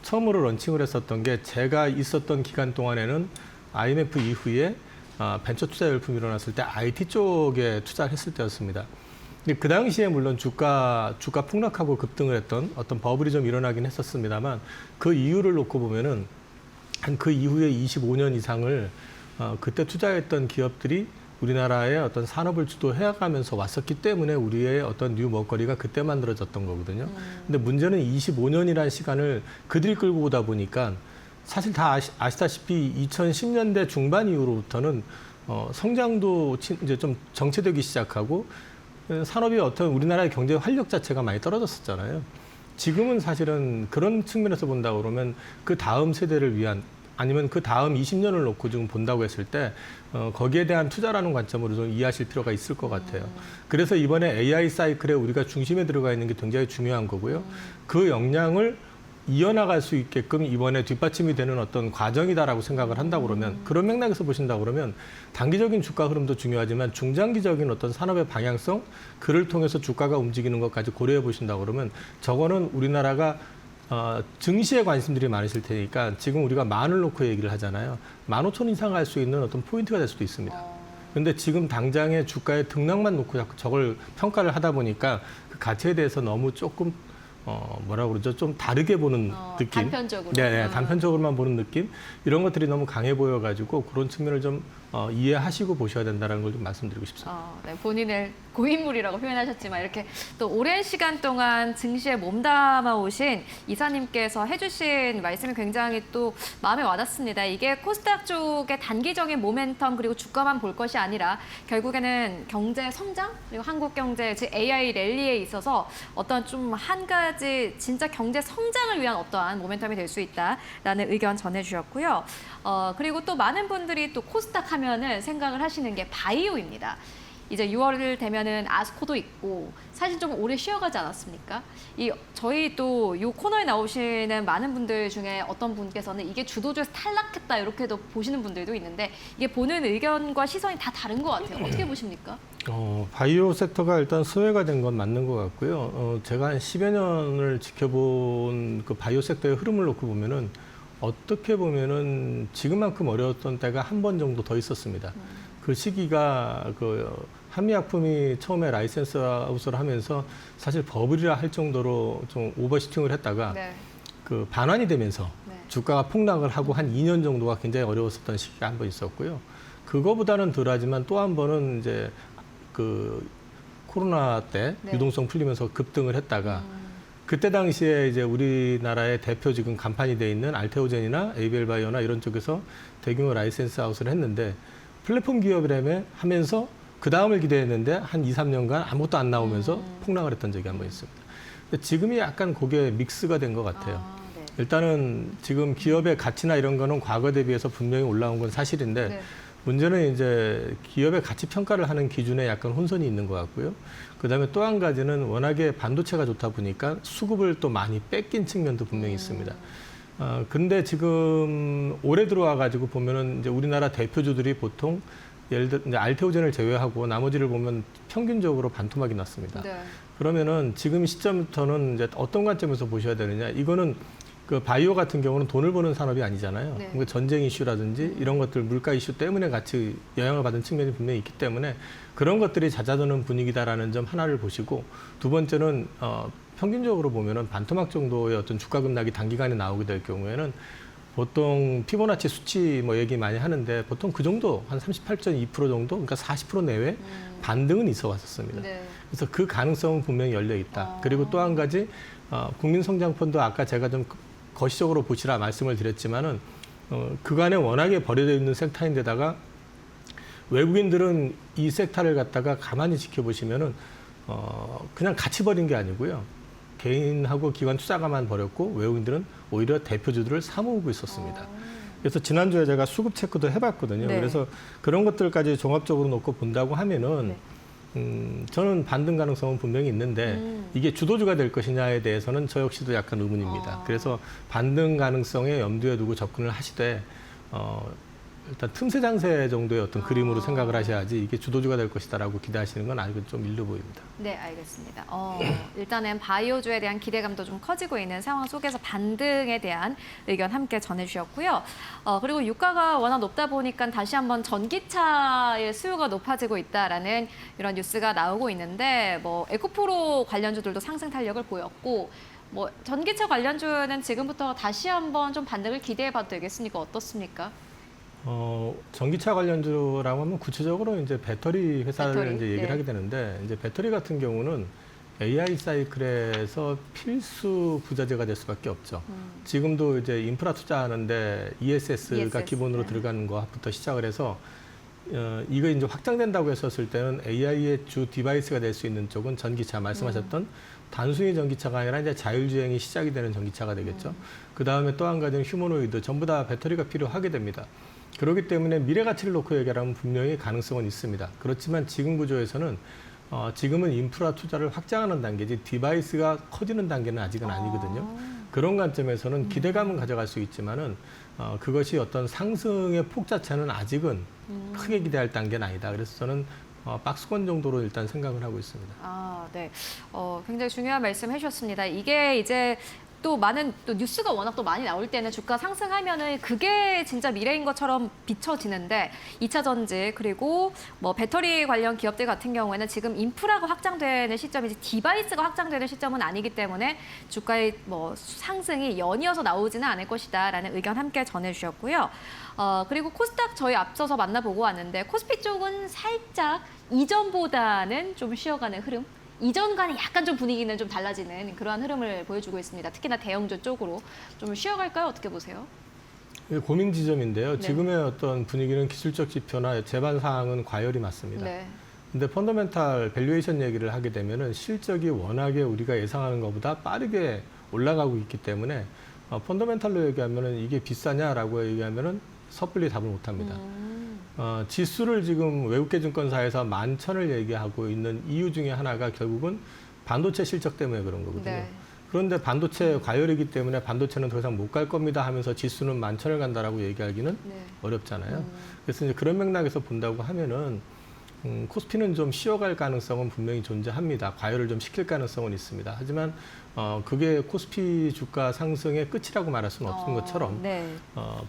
Speaker 6: 처음으로 런칭을 했었던 게 제가 있었던 기간 동안에는 IMF 이후에 벤처 투자 열풍이 일어났을 때 IT 쪽에 투자를 했을 때였습니다. 근데 그 당시에 물론 주가 폭락하고 급등을 했던 어떤 버블이 좀 일어나긴 했었습니다만 그 이유를 놓고 보면은 한 그 이후에 25년 이상을 그때 투자했던 기업들이 우리나라의 어떤 산업을 주도해가면서 왔었기 때문에 우리의 어떤 뉴 먹거리가 그때 만들어졌던 거거든요. 근데 문제는 25년이라는 시간을 그들이 끌고 오다 보니까 사실 다 아시다시피 2010년대 중반 이후로부터는 성장도 이제 좀 정체되기 시작하고 산업이 어떤 우리나라의 경제 활력 자체가 많이 떨어졌었잖아요. 지금은 사실은 그런 측면에서 본다 그러면 그 다음 세대를 위한 아니면 그 다음 20년을 놓고 지금 본다고 했을 때 거기에 대한 투자라는 관점으로 좀 이해하실 필요가 있을 것 같아요. 그래서 이번에 AI 사이클에 우리가 중심에 들어가 있는 게 굉장히 중요한 거고요. 그 역량을 이어나갈 수 있게끔 이번에 뒷받침이 되는 어떤 과정이다라고 생각을 한다고 그러면 그런 맥락에서 보신다고 그러면 단기적인 주가 흐름도 중요하지만 중장기적인 어떤 산업의 방향성 그를 통해서 주가가 움직이는 것까지 고려해 보신다고 그러면 저거는 우리나라가 증시에 관심들이 많으실 테니까 지금 우리가 만을 놓고 얘기를 하잖아요. 15,000 이상 갈 수 있는 어떤 포인트가 될 수도 있습니다. 그런데 지금 당장의 주가의 등락만 놓고 자꾸 저걸 평가를 하다 보니까 그 가치에 대해서 너무 조금 뭐라고 그러죠? 좀 다르게 보는 느낌.
Speaker 1: 단편적으로.
Speaker 6: 네, 단편적으로만 보는 느낌. 이런 것들이 너무 강해 보여가지고 그런 측면을 좀 이해하시고 보셔야 된다는 걸 좀 말씀드리고 싶습니다.
Speaker 1: 네, 본인을 고인물이라고 표현하셨지만 이렇게 또 오랜 시간 동안 증시에 몸담아 오신 이사님께서 해주신 말씀이 굉장히 또 마음에 와닿습니다. 이게 코스닥 쪽의 단기적인 모멘텀 그리고 주가만 볼 것이 아니라 결국에는 경제 성장 그리고 한국 경제 즉 AI 랠리에 있어서 어떤 좀 한 가지 진짜 경제 성장을 위한 어떠한 모멘텀이 될 수 있다라는 의견 전해주셨고요. 그리고 또 많은 분들이 또 코스닥 하면은 생각을 하시는 게 바이오입니다. 이제 6월 되면은 아스코도 있고 사실 좀 오래 쉬어가지 않았습니까? 저희 또 이 코너에 나오시는 많은 분들 중에 어떤 분께서는 이게 주도주에서 탈락했다 이렇게도 보시는 분들도 있는데 이게 보는 의견과 시선이 다 다른 것 같아요. 어떻게 보십니까?
Speaker 6: 바이오 섹터가 일단 소외가 된 건 맞는 것 같고요. 제가 한 10여 년을 지켜본 그 바이오 섹터의 흐름을 놓고 보면은 어떻게 보면은 지금만큼 어려웠던 때가 한 번 정도 더 있었습니다. 그 시기가 그 한미약품이 처음에 라이센스 아웃을 하면서 사실 버블이라 할 정도로 좀 오버슈팅을 했다가
Speaker 1: 네.
Speaker 6: 그 반환이 되면서
Speaker 1: 네.
Speaker 6: 주가가 폭락을 하고 한 2년 정도가 굉장히 어려웠었던 시기가 한 번 있었고요. 그거보다는 덜하지만 또 한 번은 이제 그 코로나 때
Speaker 1: 네.
Speaker 6: 유동성 풀리면서 급등을 했다가 그때 당시에 이제 우리나라의 대표 지금 간판이 돼 있는 알테오젠이나 에이벨 바이오나 이런 쪽에서 대규모 라이센스 아웃을 했는데 플랫폼 기업이라며 하면서 그 다음을 기대했는데 한 2, 3년간 아무것도 안 나오면서 폭락을 했던 적이 한 번 있습니다. 근데 지금이 약간 그게 믹스가 된 것 같아요.
Speaker 1: 네.
Speaker 6: 일단은 지금 기업의 가치나 이런 거는 과거 대비해서 분명히 올라온 건 사실인데
Speaker 1: 네.
Speaker 6: 문제는 이제 기업의 가치 평가를 하는 기준에 약간 혼선이 있는 것 같고요. 그다음에 또 한 가지는 워낙에 반도체가 좋다 보니까 수급을 또 많이 뺏긴 측면도 분명히 있습니다. 근데 지금 올해 들어와 가지고 보면은 이제 우리나라 대표주들이 보통 예를 들어 이제 알테오젠을 제외하고 나머지를 보면 평균적으로 반토막이 났습니다.
Speaker 1: 네.
Speaker 6: 그러면은 지금 시점부터는 이제 어떤 관점에서 보셔야 되느냐? 이거는 그 바이오 같은 경우는 돈을 버는 산업이 아니잖아요.
Speaker 1: 네.
Speaker 6: 그러니까 전쟁 이슈라든지 이런 것들 물가 이슈 때문에 같이 영향을 받은 측면이 분명히 있기 때문에 그런 것들이 잦아드는 분위기다라는 점 하나를 보시고 두 번째는 평균적으로 보면은 반토막 정도의 어떤 주가 급락이 단기간에 나오게 될 경우에는 보통 피보나치 수치 뭐 얘기 많이 하는데 보통 그 정도 한 38.2% 정도 그러니까 40% 내외 반등은 있어 왔었습니다.
Speaker 1: 네.
Speaker 6: 그래서 그 가능성은 분명히 열려 있다. 그리고 또 한 가지 국민성장펀드 아까 제가 좀 거시적으로 보시라 말씀을 드렸지만은 그간에 워낙에 버려져 있는 섹터인데다가 외국인들은 이 섹터를 갖다가 가만히 지켜보시면은 그냥 같이 버린 게 아니고요. 개인하고 기관 투자가만 버렸고 외국인들은 오히려 대표주들을 사모으고 있었습니다. 그래서 지난주에 제가 수급 체크도 해봤거든요.
Speaker 1: 네.
Speaker 6: 그래서 그런 것들까지 종합적으로 놓고 본다고 하면은 저는 반등 가능성은 분명히 있는데 이게 주도주가 될 것이냐에 대해서는 저 역시도 약간 의문입니다. 그래서 반등 가능성에 염두에 두고 접근을 하시되 일단 틈새 장세 정도의 어떤 그림으로 생각을 하셔야지 이게 주도주가 될 것이다라고 기대하시는 건 아직은 좀 일로 보입니다.
Speaker 1: 네, 알겠습니다. 일단은 바이오주에 대한 기대감도 좀 커지고 있는 상황 속에서 반등에 대한 의견 함께 전해주셨고요. 그리고 유가가 워낙 높다 보니까 다시 한번 전기차의 수요가 높아지고 있다라는 이런 뉴스가 나오고 있는데 뭐 에코프로 관련주들도 상승 탄력을 보였고 뭐 전기차 관련주는 지금부터 다시 한번 좀 반등을 기대해봐도 되겠습니까? 어떻습니까?
Speaker 6: 전기차 관련주라고 하면 구체적으로 이제 배터리 회사를
Speaker 1: 배터리?
Speaker 6: 이제 얘기를
Speaker 1: 네.
Speaker 6: 하게 되는데 이제 배터리 같은 경우는 AI 사이클에서 필수 부자재가 될 수밖에 없죠. 지금도 이제 인프라 투자하는데 ESS가
Speaker 1: ESS,
Speaker 6: 기본으로
Speaker 1: 네.
Speaker 6: 들어가는 것부터 시작을 해서 이거 이제 확장된다고 했었을 때는 AI의 주 디바이스가 될 수 있는 쪽은 전기차 말씀하셨던 단순히 전기차가 아니라 이제 자율주행이 시작이 되는 전기차가 되겠죠. 그 다음에 또 한 가지는 휴머노이드 전부 다 배터리가 필요하게 됩니다. 그렇기 때문에 미래 가치를 놓고 얘기하면 분명히 가능성은 있습니다. 그렇지만 지금 구조에서는 지금은 인프라 투자를 확장하는 단계지 디바이스가 커지는 단계는 아직은 아니거든요. 그런 관점에서는 기대감은 가져갈 수 있지만은 그것이 어떤 상승의 폭 자체는 아직은 크게 기대할 단계는 아니다. 그래서 저는 박스권 정도로 일단 생각을 하고 있습니다.
Speaker 1: 아, 네. 굉장히 중요한 말씀 해주셨습니다. 이게 이제 또 많은 또 뉴스가 워낙 또 많이 나올 때는 주가 상승하면은 그게 진짜 미래인 것처럼 비춰지는데 2차 전지 그리고 뭐 배터리 관련 기업들 같은 경우에는 지금 인프라가 확장되는 시점이지 디바이스가 확장되는 시점은 아니기 때문에 주가의 뭐 상승이 연이어서 나오지는 않을 것이다라는 의견 함께 전해주셨고요. 그리고 코스닥 저희 앞서서 만나보고 왔는데 코스피 쪽은 살짝 이전보다는 좀 쉬어가는 흐름. 이전과는 약간 좀 분위기는 좀 달라지는 그러한 흐름을 보여주고 있습니다. 특히나 대형주 쪽으로 좀 쉬어갈까요? 어떻게 보세요?
Speaker 6: 이게 고민 지점인데요.
Speaker 1: 네.
Speaker 6: 지금의 어떤 분위기는 기술적 지표나 재반 사항은 과열이 맞습니다.
Speaker 1: 네.
Speaker 6: 근데 펀더멘탈 밸류에이션 얘기를 하게 되면은 실적이 워낙에 우리가 예상하는 것보다 빠르게 올라가고 있기 때문에 펀더멘탈로 얘기하면은 이게 비싸냐라고 얘기하면은 섣불리 답을 못 합니다. 지수를 지금 외국계 증권사에서 11,000을 얘기하고 있는 이유 중에 하나가 결국은 반도체 실적 때문에 그런 거거든요.
Speaker 1: 네.
Speaker 6: 그런데 반도체 과열이기 때문에 반도체는 더 이상 못 갈 겁니다 하면서 지수는 11,000을 간다라고 얘기하기는
Speaker 1: 네.
Speaker 6: 어렵잖아요. 그래서 이제 그런 맥락에서 본다고 하면은 코스피는 좀 쉬어갈 가능성은 분명히 존재합니다. 과열을 좀 시킬 가능성은 있습니다. 하지만 그게 코스피 주가 상승의 끝이라고 말할 수는 없는 것처럼
Speaker 1: 네.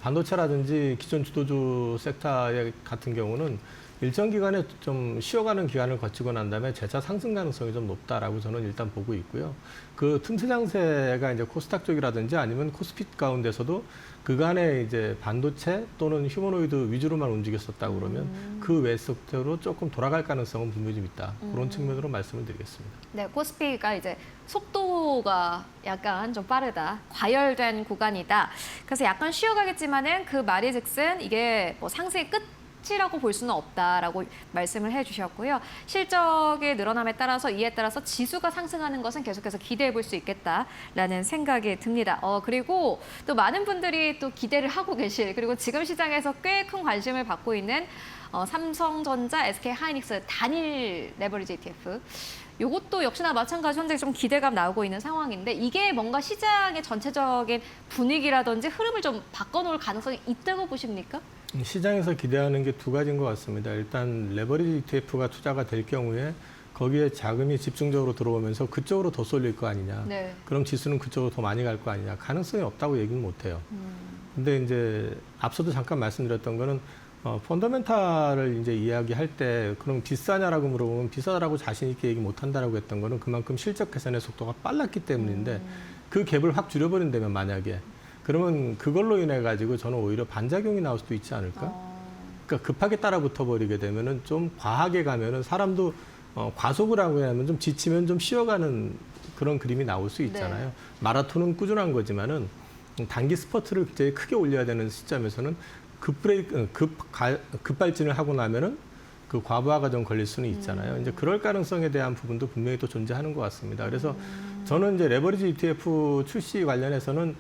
Speaker 6: 반도체라든지 기존 주도주 섹터 같은 경우는 일정 기간에 좀 쉬어가는 기간을 거치고 난 다음에 재차 상승 가능성이 좀 높다라고 저는 일단 보고 있고요. 그 틈새 장세가 이제 코스닥 쪽이라든지 아니면 코스피 가운데서도 그간에 이제 반도체 또는 휴머노이드 위주로만 움직였었다고 그러면 그 외 섹터로 조금 돌아갈 가능성은 분명히 좀 있다. 그런 측면으로 말씀을 드리겠습니다.
Speaker 1: 네, 코스피가 이제 속도가 약간 좀 빠르다, 과열된 구간이다. 그래서 약간 쉬어가겠지만은 그 말이즉슨 이게 뭐 상승의 끝이라고 볼 수는 없다라고 말씀을 해주셨고요. 실적의 늘어남에 따라서 이에 따라서 지수가 상승하는 것은 계속해서 기대해 볼 수 있겠다라는 생각이 듭니다. 그리고 또 많은 분들이 또 기대를 하고 계실 그리고 지금 시장에서 꽤 큰 관심을 받고 있는 삼성전자, SK하이닉스 단일 레버리지 ETF. 이것도 역시나 마찬가지 현재 좀 기대감 나오고 있는 상황인데 이게 뭔가 시장의 전체적인 분위기라든지 흐름을 좀 바꿔놓을 가능성이 있다고 보십니까?
Speaker 6: 시장에서 기대하는 게 두 가지인 것 같습니다. 일단 레버리지 ETF가 투자가 될 경우에 거기에 자금이 집중적으로 들어오면서 그쪽으로 더 쏠릴 거 아니냐.
Speaker 1: 네.
Speaker 6: 그럼 지수는 그쪽으로 더 많이 갈 거 아니냐. 가능성이 없다고 얘기는 못 해요. 근데 이제 앞서도 잠깐 말씀드렸던 거는 펀더멘탈을 이제 이야기할 때 그럼 비싸냐라고 물어보면 비싸다라고 자신 있게 얘기 못 한다라고 했던 거는 그만큼 실적 개선의 속도가 빨랐기 때문인데 그 갭을 확 줄여버린다면 만약에 그러면 그걸로 인해 가지고 저는 오히려 반작용이 나올 수도 있지 않을까? 그러니까 급하게 따라 붙어버리게 되면은 좀 과하게 가면은 사람도 과속을 하고 하면 좀 지치면 좀 쉬어가는 그런 그림이 나올 수 있잖아요.
Speaker 1: 네.
Speaker 6: 마라톤은 꾸준한 거지만은 단기 스퍼트를 굉장히 크게 올려야 되는 시점에서는 급발진을 하고 나면은 그 과부하가 좀 걸릴 수는 있잖아요. 이제 그럴 가능성에 대한 부분도 분명히 또 존재하는 것 같습니다. 그래서 저는 이제 레버리지 ETF 출시 관련해서는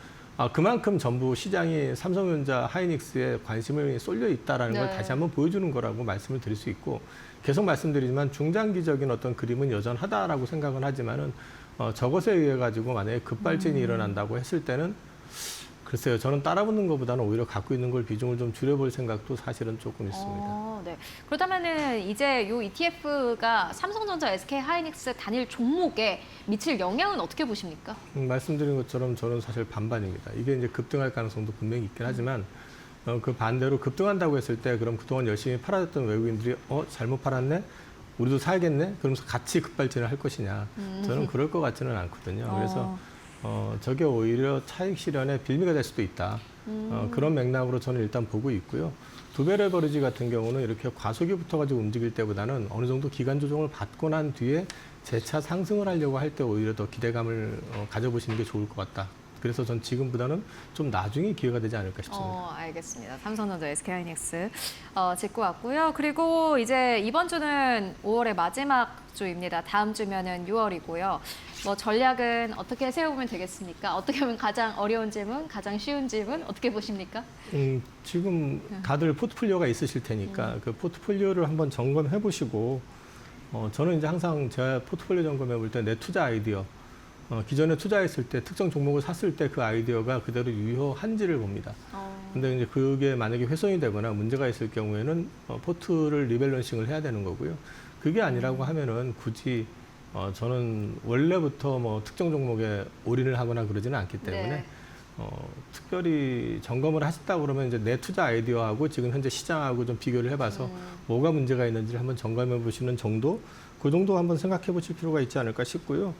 Speaker 6: 그만큼 전부 시장이 삼성전자, 하이닉스에 관심을 쏠려 있다라는 걸
Speaker 1: 네.
Speaker 6: 다시 한번 보여주는 거라고 말씀을 드릴 수 있고 계속 말씀드리지만 중장기적인 어떤 그림은 여전하다라고 생각은 하지만은 저것에 의해 가지고 만약에 급발진이 일어난다고 했을 때는 글쎄요. 저는 따라붙는 것보다는 오히려 갖고 있는 걸 비중을 좀 줄여볼 생각도 사실은 조금 있습니다.
Speaker 1: 네. 그렇다면은 이제 요 ETF가 삼성전자, SK하이닉스 단일 종목에 미칠 영향은 어떻게 보십니까?
Speaker 6: 말씀드린 것처럼 저는 사실 반반입니다. 이게 이제 급등할 가능성도 분명히 있긴 하지만 그 반대로 급등한다고 했을 때 그럼 그동안 열심히 팔아줬던 외국인들이 잘못 팔았네? 우리도 사야겠네? 그러면서 같이 급발진을 할 것이냐. 저는 그럴 것 같지는 않거든요. 그래서 저게 오히려 차익 실현의 빌미가 될 수도 있다. 그런 맥락으로 저는 일단 보고 있고요. 두배 레버리지 같은 경우는 이렇게 과속이 붙어가지고 움직일 때보다는 어느 정도 기간 조정을 받고 난 뒤에 재차 상승을 하려고 할 때 오히려 더 기대감을 가져보시는 게 좋을 것 같다. 그래서 전 지금보다는 좀 나중에 기회가 되지 않을까 싶습니다.
Speaker 1: 알겠습니다. 삼성전자, SK하이닉스 짚고 왔고요. 그리고 이제 이번 주는 5월의 마지막 주입니다. 다음 주면은 6월이고요. 뭐 전략은 어떻게 세워보면 되겠습니까? 어떻게 보면 가장 어려운 질문, 가장 쉬운 질문 어떻게 보십니까?
Speaker 6: 지금 다들 포트폴리오가 있으실 테니까 그 포트폴리오를 한번 점검해 보시고 저는 이제 항상 제 포트폴리오 점검해 볼 때 내 투자 아이디어 기존에 투자했을 때 특정 종목을 샀을 때 그 아이디어가 그대로 유효한지를 봅니다. 근데 이제 그게 만약에 훼손이 되거나 문제가 있을 경우에는 포트를 리밸런싱을 해야 되는 거고요. 그게 아니라고 하면은 굳이 저는 원래부터 뭐 특정 종목에 올인을 하거나 그러지는 않기 때문에
Speaker 1: 네.
Speaker 6: 특별히 점검을 하셨다고 그러면 이제 내 투자 아이디어하고 지금 현재 시장하고 좀 비교를 해봐서 뭐가 문제가 있는지를 한번 점검해 보시는 정도, 그 정도 한번 생각해 보실 필요가 있지 않을까 싶고요.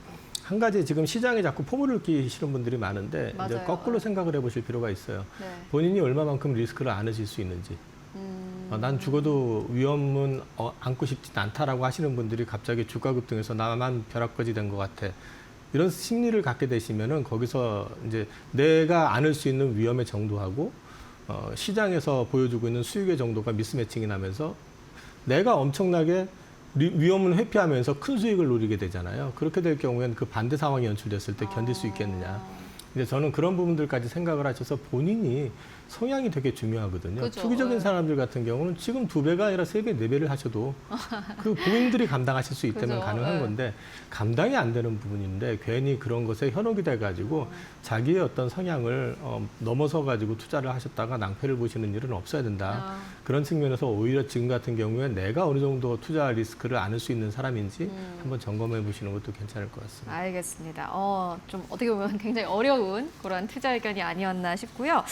Speaker 6: 한 가지 지금 시장에 자꾸 포물을 끼시는 분들이 많은데 이제
Speaker 1: 맞아요.
Speaker 6: 거꾸로 생각을 해보실 필요가 있어요.
Speaker 1: 네.
Speaker 6: 본인이 얼마만큼 리스크를 안으실 수 있는지. 난 죽어도 위험은 안고 싶지 않다라고 하시는 분들이 갑자기 주가 급등해서 나만 벼락거지 된 것 같아. 이런 심리를 갖게 되시면은 거기서 이제 내가 안을 수 있는 위험의 정도하고 시장에서 보여주고 있는 수익의 정도가 미스매칭이 나면서 내가 엄청나게 위험을 회피하면서 큰 수익을 노리게 되잖아요. 그렇게 될 경우에는 그 반대 상황이 연출됐을 때 견딜 수 있겠느냐. 이제 저는 그런 부분들까지 생각을 하셔서 본인이 성향이 되게 중요하거든요.
Speaker 1: 그죠.
Speaker 6: 투기적인
Speaker 1: 네.
Speaker 6: 사람들 같은 경우는 지금 2배가 아니라 3배, 4배를 하셔도 그 고객들이 감당하실 수 있다면
Speaker 1: 그죠.
Speaker 6: 가능한
Speaker 1: 네.
Speaker 6: 건데 감당이 안 되는 부분인데 괜히 그런 것에 현혹이 돼가지고 자기의 어떤 성향을 넘어서가지고 투자를 하셨다가 낭패를 보시는 일은 없어야 된다. 그런 측면에서 오히려 지금 같은 경우에 내가 어느 정도 투자 리스크를 안을 수 있는 사람인지 한번 점검해 보시는 것도 괜찮을 것 같습니다.
Speaker 1: 알겠습니다. 좀 어떻게 보면 굉장히 어려운 그런 투자 의견이 아니었나 싶고요.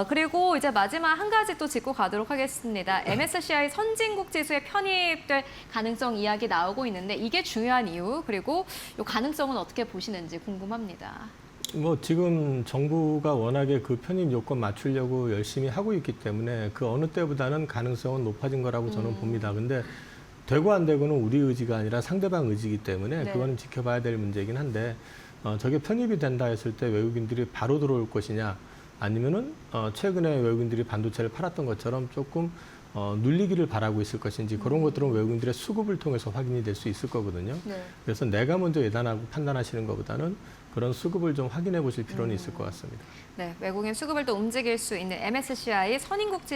Speaker 1: 그리고 이제 마지막 한 가지 또 짚고 가도록 하겠습니다. MSCI 선진국 지수에 편입될 가능성 이야기 나오고 있는데 이게 중요한 이유 그리고 이 가능성은 어떻게 보시는지 궁금합니다.
Speaker 6: 뭐 지금 정부가 워낙에 그 편입 요건 맞추려고 열심히 하고 있기 때문에 그 어느 때보다는 가능성은 높아진 거라고 저는 봅니다. 근데 되고 안 되고는 우리 의지가 아니라 상대방 의지이기 때문에
Speaker 1: 네.
Speaker 6: 그거는 지켜봐야 될 문제이긴 한데 저게 편입이 된다 했을 때 외국인들이 바로 들어올 것이냐 아니면은 최근에 외국인들이 반도체를 팔았던 것처럼 조금 눌리기를 바라고 있을 것인지 그런 것들은 외국인들의 수급을 통해서 확인이 될 수 있을 거거든요.
Speaker 1: 네.
Speaker 6: 그래서 내가 먼저 예단하고 판단하시는 것보다는 그런 수급을 좀 확인해 보실 필요는 있을 것 같습니다.
Speaker 1: 네, 외국인 수급을 또 움직일 수 있는 MSCI 선진국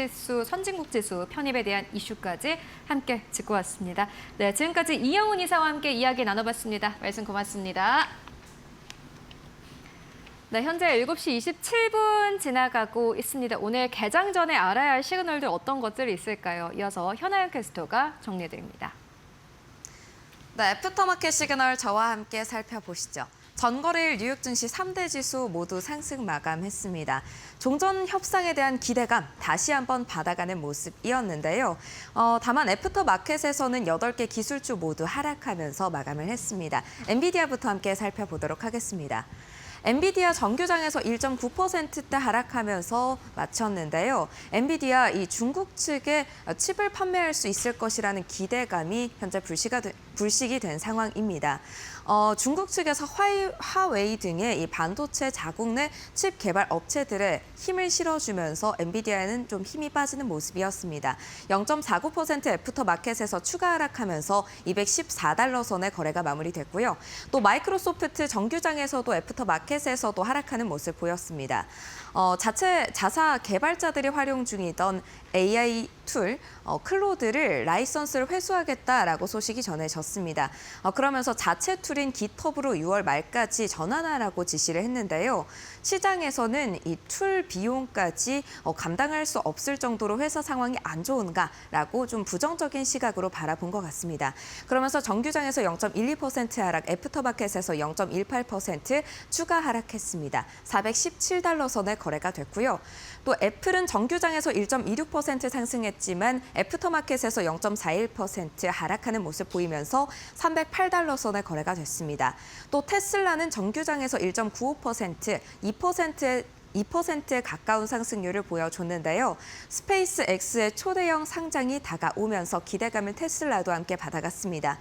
Speaker 1: 지수 편입에 대한 이슈까지 함께 짚고 왔습니다. 네, 지금까지 이영훈 이사와 함께 이야기 나눠봤습니다. 말씀 고맙습니다. 네, 현재 7시 27분 지나가고 있습니다. 오늘 개장 전에 알아야 할 시그널들 어떤 것들이 있을까요? 이어서 현아연 캐스터가 정리해드립니다.
Speaker 7: 네, 애프터마켓 시그널 저와 함께 살펴보시죠. 전거래일 뉴욕 증시 3대 지수 모두 상승 마감했습니다. 종전 협상에 대한 기대감 다시 한번 받아가는 모습이었는데요. 다만 애프터마켓에서는 8개 기술주 모두 하락하면서 마감을 했습니다. 엔비디아부터 함께 살펴보도록 하겠습니다. 엔비디아 정규장에서 1.9%대 하락하면서 마쳤는데요. 엔비디아 이 중국 측에 칩을 판매할 수 있을 것이라는 기대감이 현재 불식이 된 상황입니다. 중국 측에서 화웨이 등의 이 반도체 자국 내 칩 개발 업체들의 힘을 실어주면서 엔비디아에는 좀 힘이 빠지는 모습이었습니다. 0.49% 애프터마켓에서 추가 하락하면서 214달러 선의 거래가 마무리됐고요. 또 마이크로소프트 정규장에서도 애프터마켓에서도 하락하는 모습 보였습니다. 자사 개발자들이 활용 중이던 AI 툴 클로드를 라이선스를 회수하겠다라고 소식이 전해졌습니다. 그러면서 자체 툴이 툴인 깃허브로 6월 말까지 전환하라고 지시를 했는데요. 시장에서는 이 툴 비용까지 감당할 수 없을 정도로 회사 상황이 안 좋은가라고 좀 부정적인 시각으로 바라본 것 같습니다. 그러면서 정규장에서 0.12% 하락, 애프터마켓에서 0.18% 추가 하락했습니다. 417달러 선에 거래가 됐고요. 또 애플은 정규장에서 1.26% 상승했지만 애프터마켓에서 0.41% 하락하는 모습 보이면서 308달러 선에 거래가 됐습니다. 또 테슬라는 정규장에서 1.95%, 2%에 가까운 상승률을 보여줬는데요. 스페이스 X의 초대형 상장이 다가오면서 기대감을 테슬라도 함께 받아갔습니다.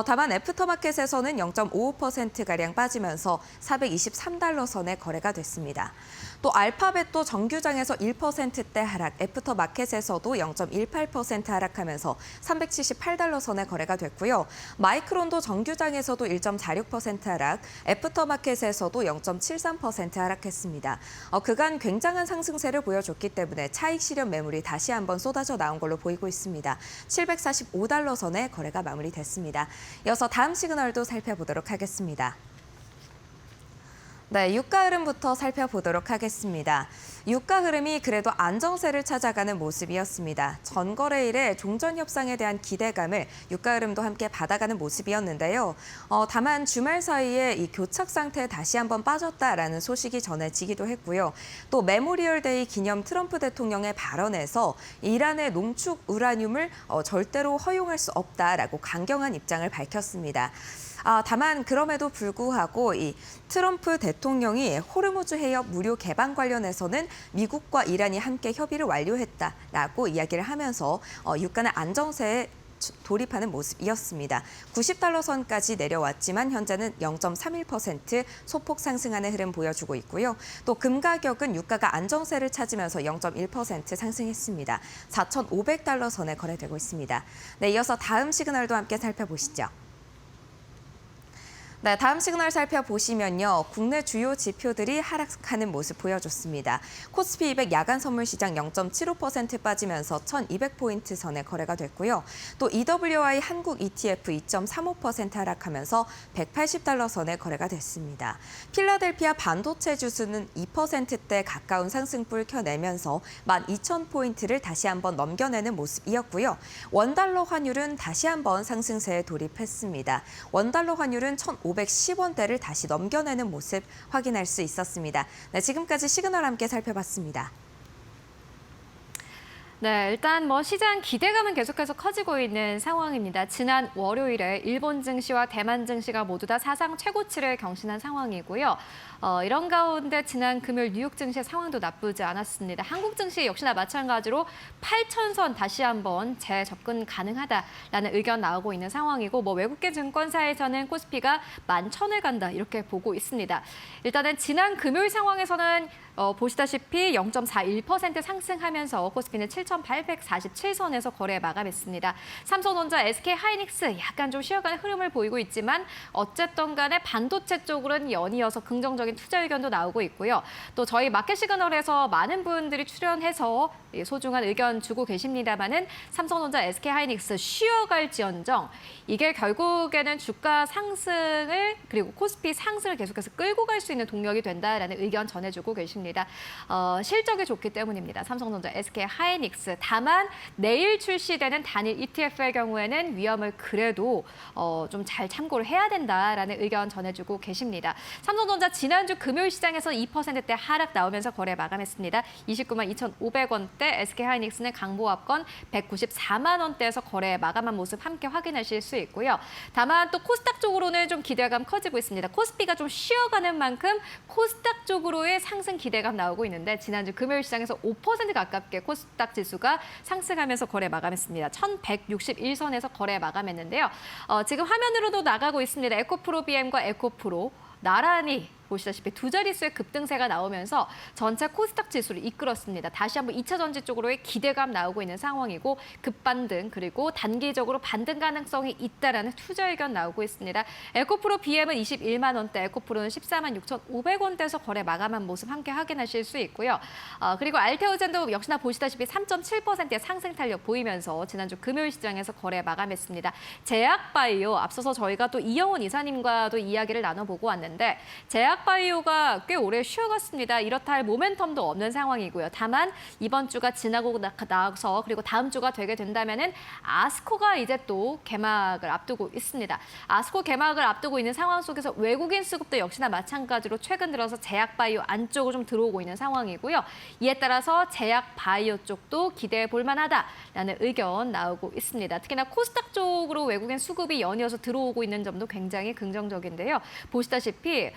Speaker 7: 다만 애프터마켓에서는 0.55%가량 빠지면서 423달러 선에 거래가 됐습니다. 또 알파벳도 정규장에서 1%대 하락, 애프터마켓에서도 0.18% 하락하면서 378달러 선에 거래가 됐고요. 마이크론도 정규장에서도 1.46% 하락, 애프터마켓에서도 0.73% 하락했습니다. 그간 굉장한 상승세를 보여줬기 때문에 차익 실현 매물이 다시 한번 쏟아져 나온 걸로 보이고 있습니다. 745달러 선에 거래가 마무리됐습니다. 이어서 다음 시그널도 살펴보도록 하겠습니다. 네, 유가 흐름부터 살펴보도록 하겠습니다. 유가 흐름이 그래도 안정세를 찾아가는 모습이었습니다. 전거래일에 종전 협상에 대한 기대감을 유가 흐름도 함께 받아가는 모습이었는데요. 다만 주말 사이에 이 교착 상태에 다시 한번 빠졌다라는 소식이 전해지기도 했고요. 또 메모리얼 데이 기념 트럼프 대통령의 발언에서 이란의 농축 우라늄을 절대로 허용할 수 없다라고 강경한 입장을 밝혔습니다. 다만 그럼에도 불구하고 이 트럼프 대통령이 호르무즈 해협 무료 개방 관련해서는 미국과 이란이 함께 협의를 완료했다라고 이야기를 하면서 유가는 안정세에 돌입하는 모습이었습니다. 90달러 선까지 내려왔지만 현재는 0.31% 소폭 상승하는 흐름 보여주고 있고요. 또 금 가격은 유가가 안정세를 찾으면서 0.1% 상승했습니다. 4,500달러 선에 거래되고 있습니다. 네, 이어서 다음 시그널도 함께 살펴보시죠. 네, 다음 시그널 살펴보시면요. 국내 주요 지표들이 하락하는 모습 보여줬습니다. 코스피 200 야간 선물 시장 0.75% 빠지면서 1,200포인트 선에 거래가 됐고요. 또 EWI 한국 ETF 2.35% 하락하면서 180달러 선에 거래가 됐습니다. 필라델피아 반도체 지수는 2%대 가까운 상승불 켜내면서 12,000포인트를 다시 한번 넘겨내는 모습이었고요. 원달러 환율은 다시 한번 상승세에 돌입했습니다. 원달러 환율은 1,510원대를 다시 넘겨내는 모습 확인할 수 있었습니다. 네, 지금까지 시그널 함께 살펴봤습니다.
Speaker 1: 네, 일단 시장 기대감은 계속해서 커지고 있는 상황입니다. 지난 월요일에 일본 증시와 대만 증시가 모두 다 사상 최고치를 경신한 상황이고요. 이런 가운데 지난 금요일 뉴욕 증시의 상황도 나쁘지 않았습니다. 한국 증시 역시나 마찬가지로 8,000선 다시 한번 재접근 가능하다라는 의견 나오고 있는 상황이고 외국계 증권사에서는 코스피가 11,000을 간다 이렇게 보고 있습니다. 일단은 지난 금요일 상황에서는 보시다시피 0.41% 상승하면서 코스피는 7,847선에서 거래 마감했습니다. 삼성전자, SK하이닉스 약간 좀 쉬어가는 흐름을 보이고 있지만 어쨌든 간에 반도체 쪽으로는 연이어서 긍정적인 투자 의견도 나오고 있고요. 또 저희 마켓 시그널에서 많은 분들이 출연해서 소중한 의견 주고 계십니다만은 삼성전자, SK하이닉스 쉬어갈지언정 이게 결국에는 주가 상승을 그리고 코스피 상승을 계속해서 끌고 갈 수 있는 동력이 된다라는 의견 전해주고 계십니다. 실적이 좋기 때문입니다. 삼성전자, SK하이닉스. 다만 내일 출시되는 단일 ETF의 경우에는 위험을 그래도 좀 잘 참고를 해야 된다라는 의견 전해주고 계십니다. 삼성전자 지난주 금요일 시장에서 2%대 하락 나오면서 거래 마감했습니다. 29만 2,500원대, SK하이닉스는 강보합권 194만 원대에서 거래 마감한 모습 함께 확인하실 수 있고요. 다만 또 코스닥 쪽으로는 좀 기대감 커지고 있습니다. 코스피가 좀 쉬어가는 만큼 코스닥 쪽으로의 상승 기대감 나오고 있는데 지난주 금요일 시장에서 5% 가깝게 코스닥 지수가 상승하면서 거래 마감했습니다. 1,161선에서 거래 마감했는데요. 지금 화면으로도 나가고 있습니다. 에코프로 BM과 에코프로 나란히 보시다시피 두 자릿수의 급등세가 나오면서 전체 코스닥 지수를 이끌었습니다. 다시 한번 2차 전지 쪽으로의 기대감 나오고 있는 상황이고 급반등 그리고 단기적으로 반등 가능성이 있다라는 투자 의견 나오고 있습니다. 에코프로 BM은 21만 원대, 에코프로는 14만 6,500원대에서 거래 마감한 모습 함께 확인하실 수 있고요. 그리고 알테오젠도 역시나 보시다시피 3.7%의 상승 탄력 보이면서 지난주 금요일 시장에서 거래 마감했습니다. 제약바이오 앞서서 저희가 또 이영훈 이사님과도 이야기를 나눠보고 왔는데 제약바이오가 꽤 오래 쉬어갔습니다. 이렇다 할 모멘텀도 없는 상황이고요. 다만 이번 주가 지나고 나서 그리고 다음 주가 되게 된다면은 아스코가 이제 또 개막을 앞두고 있습니다. 아스코 개막을 앞두고 있는 상황 속에서 외국인 수급도 역시나 마찬가지로 최근 들어서 제약바이오 안쪽으로 좀 들어오고 있는 상황이고요. 이에 따라서 제약바이오 쪽도 기대해 볼 만하다라는 의견 나오고 있습니다. 특히나 코스닥 쪽으로 외국인 수급이 연이어서 들어오고 있는 점도 굉장히 긍정적인데요. 보시다시피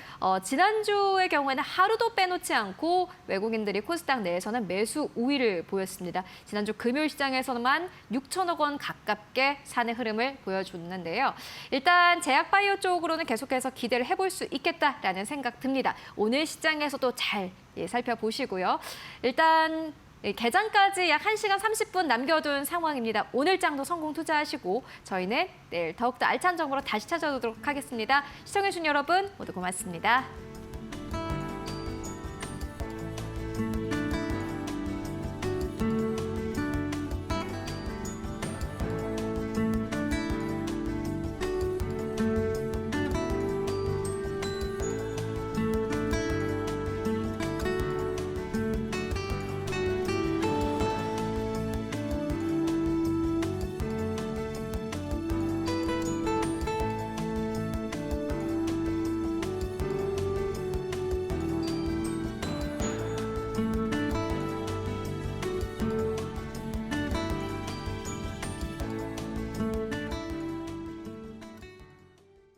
Speaker 1: 지난주의 경우에는 하루도 빼놓지 않고 외국인들이 코스닥 내에서는 매수 우위를 보였습니다. 지난주 금요일 시장에서만 6천억 원 가깝게 사는 흐름을 보여줬는데요. 일단 제약바이오 쪽으로는 계속해서 기대를 해볼 수 있겠다라는 생각 듭니다. 오늘 시장에서도 잘 살펴보시고요. 일단 개장까지 약 1시간 30분 남겨둔 상황입니다. 오늘 장도 성공 투자하시고 저희는 내일 더욱더 알찬 정보로 다시 찾아오도록 하겠습니다. 시청해주신 여러분 모두 고맙습니다.